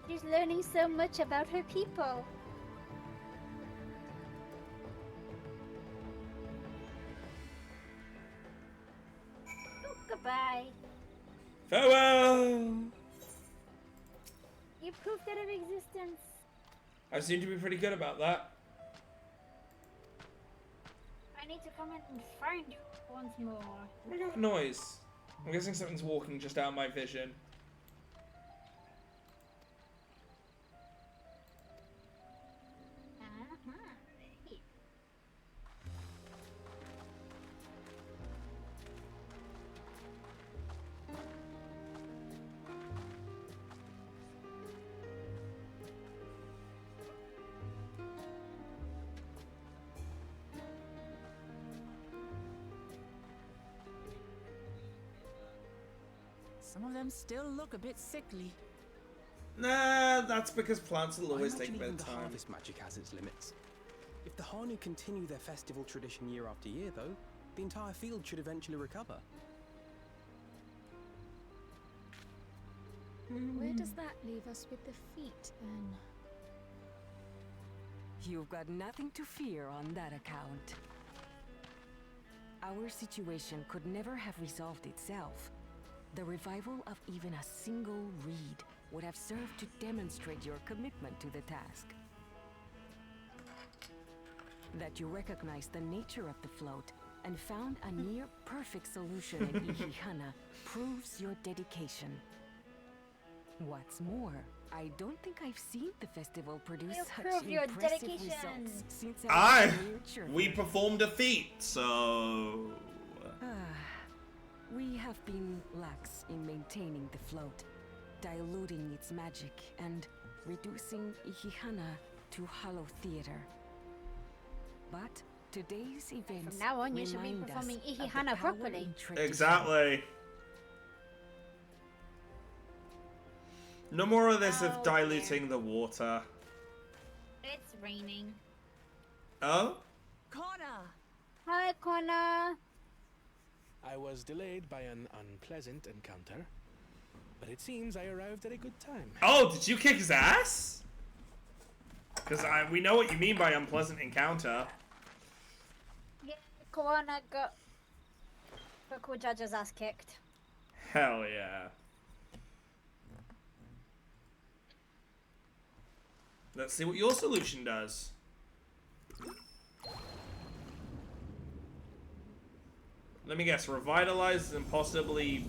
She's learning so much about her people. Oh, goodbye. Farewell! You proved that of existence. I seem to be pretty good about that. I need to come in and find you once more. What got noise? I'm guessing something's walking just out of my vision. Some of them still look a bit sickly. Nah, that's because plants will always I take a imagine bit of even the time. harvest magic has its limits. If the Hanu continue their festival tradition year after year, though, the entire field should eventually recover. Where does that leave us with the feet, then? You've got nothing to fear on that account. Our situation could never have resolved itself. The revival of even a single reed would have served to demonstrate your commitment to the task. That you recognize the nature of the float and found a near-perfect solution in Ihihana proves your dedication. What's more, I don't think I've seen the festival produce You such prove your impressive dedication. results since I was a mere children. We performed a feat, so... We have been lax in maintaining the float, diluting its magic and reducing Ihihana to hollow theater. But Today's events From now on, you should be remind us performing of the Ihihana power properly. in tradition. Exactly. No more of this of Oh, diluting the water. It's raining. Oh? Connor! Hi, Connor. I was delayed by an unpleasant encounter, but it seems I arrived at a good time. Oh, did you kick his ass? Because we know what you mean by unpleasant encounter. Yeah, Connor got Cool Judge's ass kicked. Hell yeah. Let's see what your solution does. Let me guess, revitalize and possibly...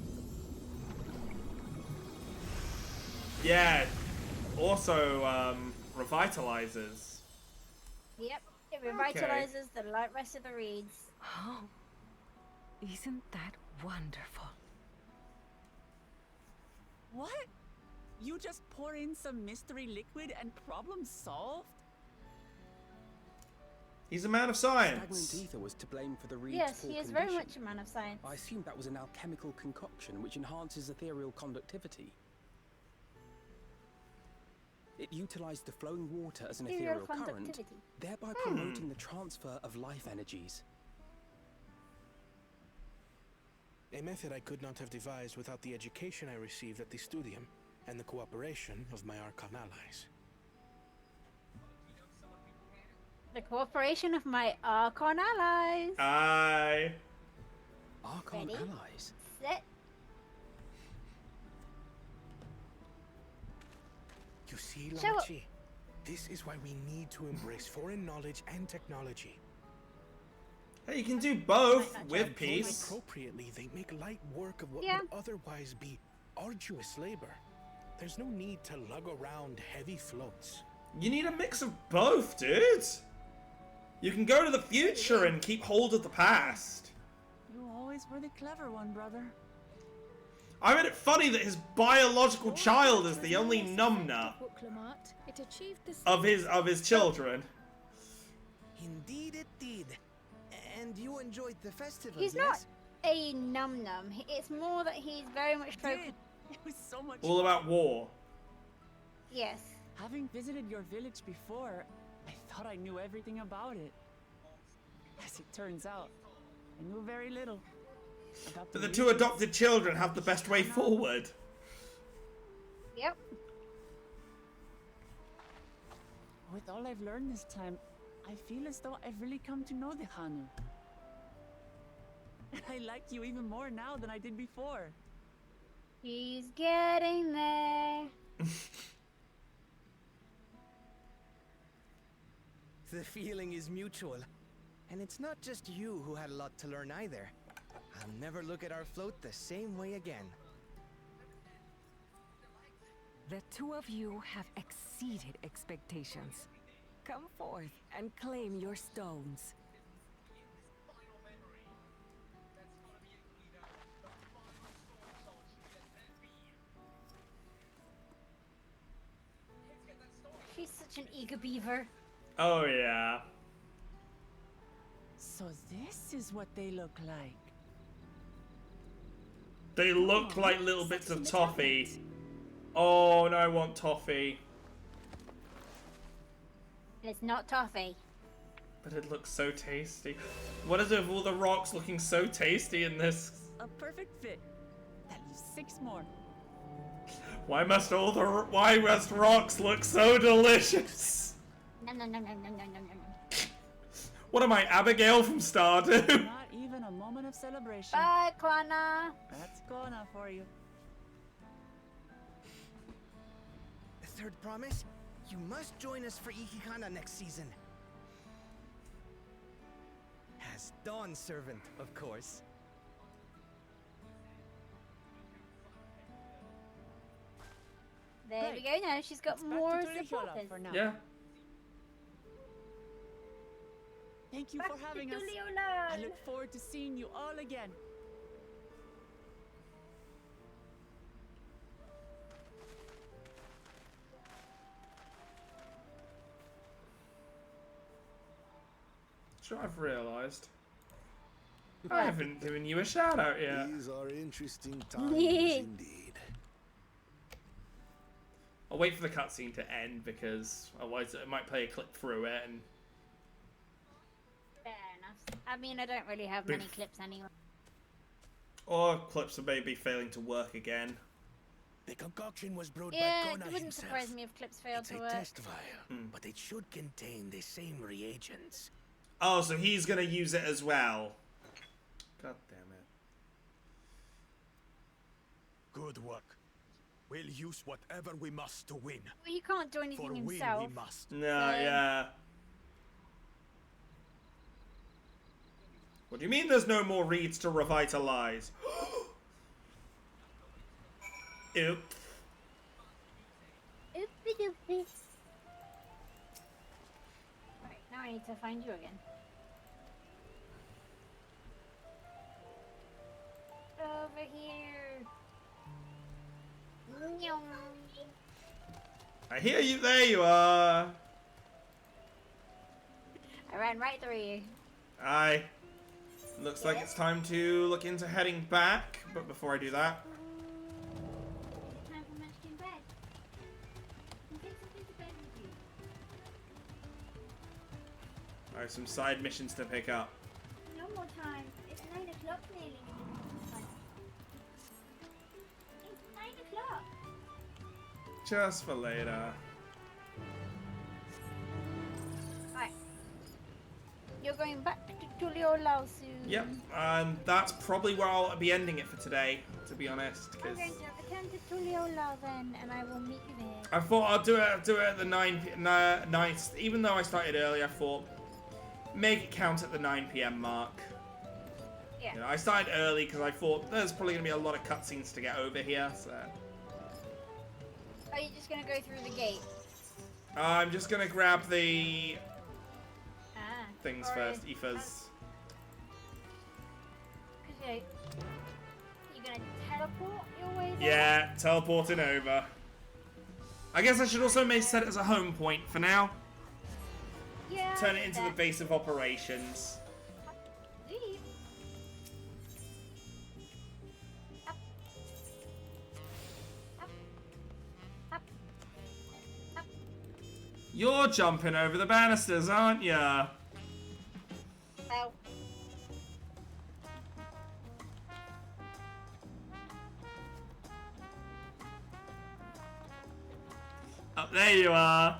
Yeah, also revitalizes. Yep, it revitalizes the light rest of the reeds. Oh, isn't that wonderful? What? You just pour in some mystery liquid and problem solved? He's a man of Stagnant science. ether was to blame for the reed's Yes, poor he is condition. very much a man of science. I assumed that was an alchemical concoction which enhances ethereal conductivity. It utilized the flowing water as an ethereal current, conductivity. thereby promoting the transfer of life energies. A method I could not have devised without the education I received at the studium and the cooperation of my Archon allies. The cooperation of my Archon allies. Aye. Archon Ready? allies? Set. You see, Show up. Lamachi, this is why we need to embrace foreign knowledge and technology. Hey, you can do both Might not with Employed peace. appropriately, they make light work of what Yeah. would otherwise be arduous labor. There's no need to lug around heavy floats. You need a mix of both, dude. You can go to the future and keep hold of the past. You always were the clever one, brother. I find it funny that his biological child is the only numna It achieved the of his children. Indeed it did. And you enjoyed the festival, He's yes? not a num-num. It's more that he's very much focused. It was so much All about war. Yes. Having visited your village before, I thought I knew everything about it. As it turns out, I knew very little. About But the two adopted children have the best way forward. Yep. With all I've learned this time, I feel as though I've really come to know the Hanu. I like you even more now than I did before. He's getting there. The feeling is mutual. And it's not just you who had a lot to learn either. I'll never look at our float the same way again. The two of you have exceeded expectations. Come forth and claim your stones. She's such an eager beaver. Oh yeah. So this is what they look like. They look like little bits of toffee. Oh, no, I want toffee. It's not toffee. But it looks so tasty. What is it with all the rocks looking so tasty in this? A perfect fit. That leaves 6 more. Why must rocks look so delicious? Nom nom nom nom nom nom nom nom. What am I, Abigail from Stardew? Not even a moment of celebration. Bye, Connor. That's Kona for you. The third promise? You must join us for Ihihana next season. As Dawn Servant, of course. There we go now. She's got more supporters. For now. Yeah. Thank you Back for to having us. Tuliola. I look forward to seeing you all again. Sure, I've realised. I haven't given you a shout out yet. These are interesting times indeed. I'll wait for the cutscene to end because otherwise it might play a clip through it and. Fair enough. I mean, I don't really have many clips anyway. Or clips of maybe failing to work again. The concoction was brewed by Yeah, Kona it wouldn't himself. surprise me if clips failed It's to a work. test vial, but it should contain the same reagents. Oh, so he's gonna use it as well. God damn it. Good work. We'll use whatever we must to win. Well, he can't do anything For himself. win we must. No, yeah. What do you mean there's no more reeds to revitalize? Oop. Oopie doopie. Right, now I need to find you again. Over here. I hear you, there you are. I ran right through you. Aye. Looks like it's time to look into heading back, but before I do that, Time for Munchkin bed. You can take something to bed with you. I have some side missions to pick up. No more time. It's 9 o'clock nearly. It's 9 o'clock. Just for later. Right. You're going back to Tulio soon. Yep, and that's probably where I'll be ending it for today, to be honest. I'm Cause going to return to Tulio then, and I will meet you there. I thought I'll do it at the 9 even though I started early, I thought make it count at the 9 PM mark. Yeah. You know, I started early because I thought there's probably going to be a lot of cutscenes to get over here, so. Are you just going to go through the gate? I'm just going to grab the things or first, ethers. Because you're going to teleport your way there? Yeah, teleporting over. I guess I should also maybe set it as a home point for now. Yeah. Turn it into the base of operations. Leave. Up. Up. Up. Up. You're jumping over the banisters, aren't ya? Ow. Up there you are.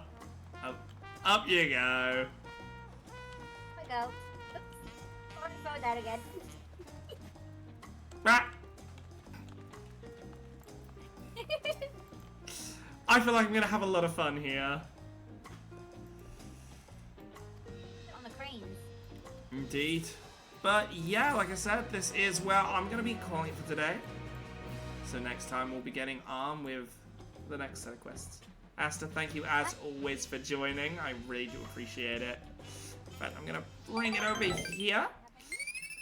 Up you go. I go. Oops. I want to throw that again. Ah. I feel like I'm gonna have a lot of fun here. On the cranes. Indeed. But yeah, like I said, this is where I'm gonna be calling it for today. So next time we'll be getting on with the next set of quests. Asta, thank you as always for joining. I really do appreciate it. But I'm gonna bring it over here.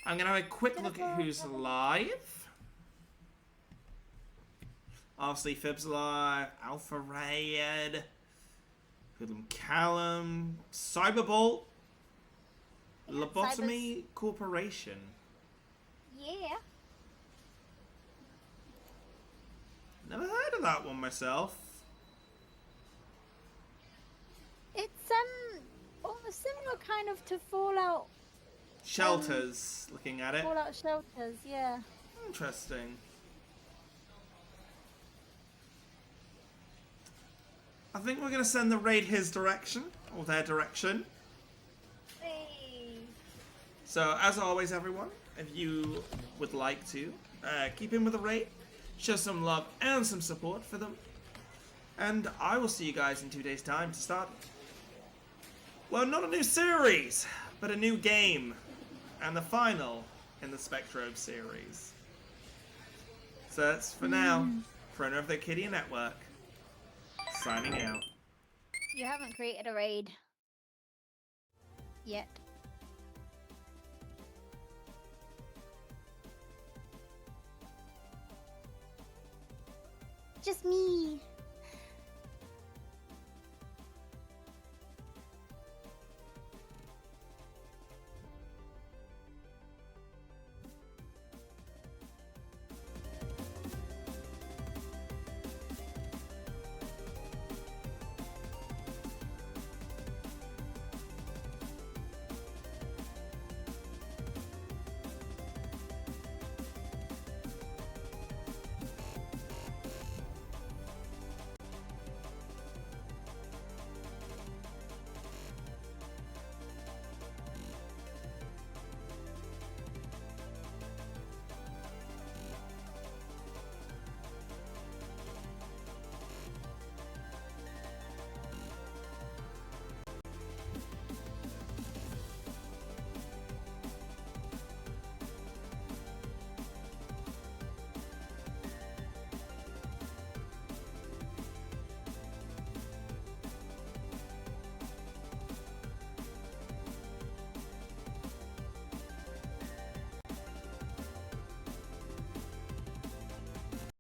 I'm gonna have a quick look at who's live. Obviously, Fib's live, Alpha Raid, Hoodlum Callum, Cyberbolt, Lobotomy Corporation. Yeah. Never heard of that one myself. It's almost similar kind of to Fallout. Shelters, looking at it. Fallout Shelters, yeah. Interesting. I think we're going to send the raid his direction, or their direction. Hey. So, as always, everyone, if you would like to keep in with the raid, show some love and some support for them. And I will see you guys in 2 days' time to start, well, not a new series, but a new game. And the final in the Spectrobe series. So that's for now. For owner of the Kidia Network, signing out. You haven't created a raid yet. Just me.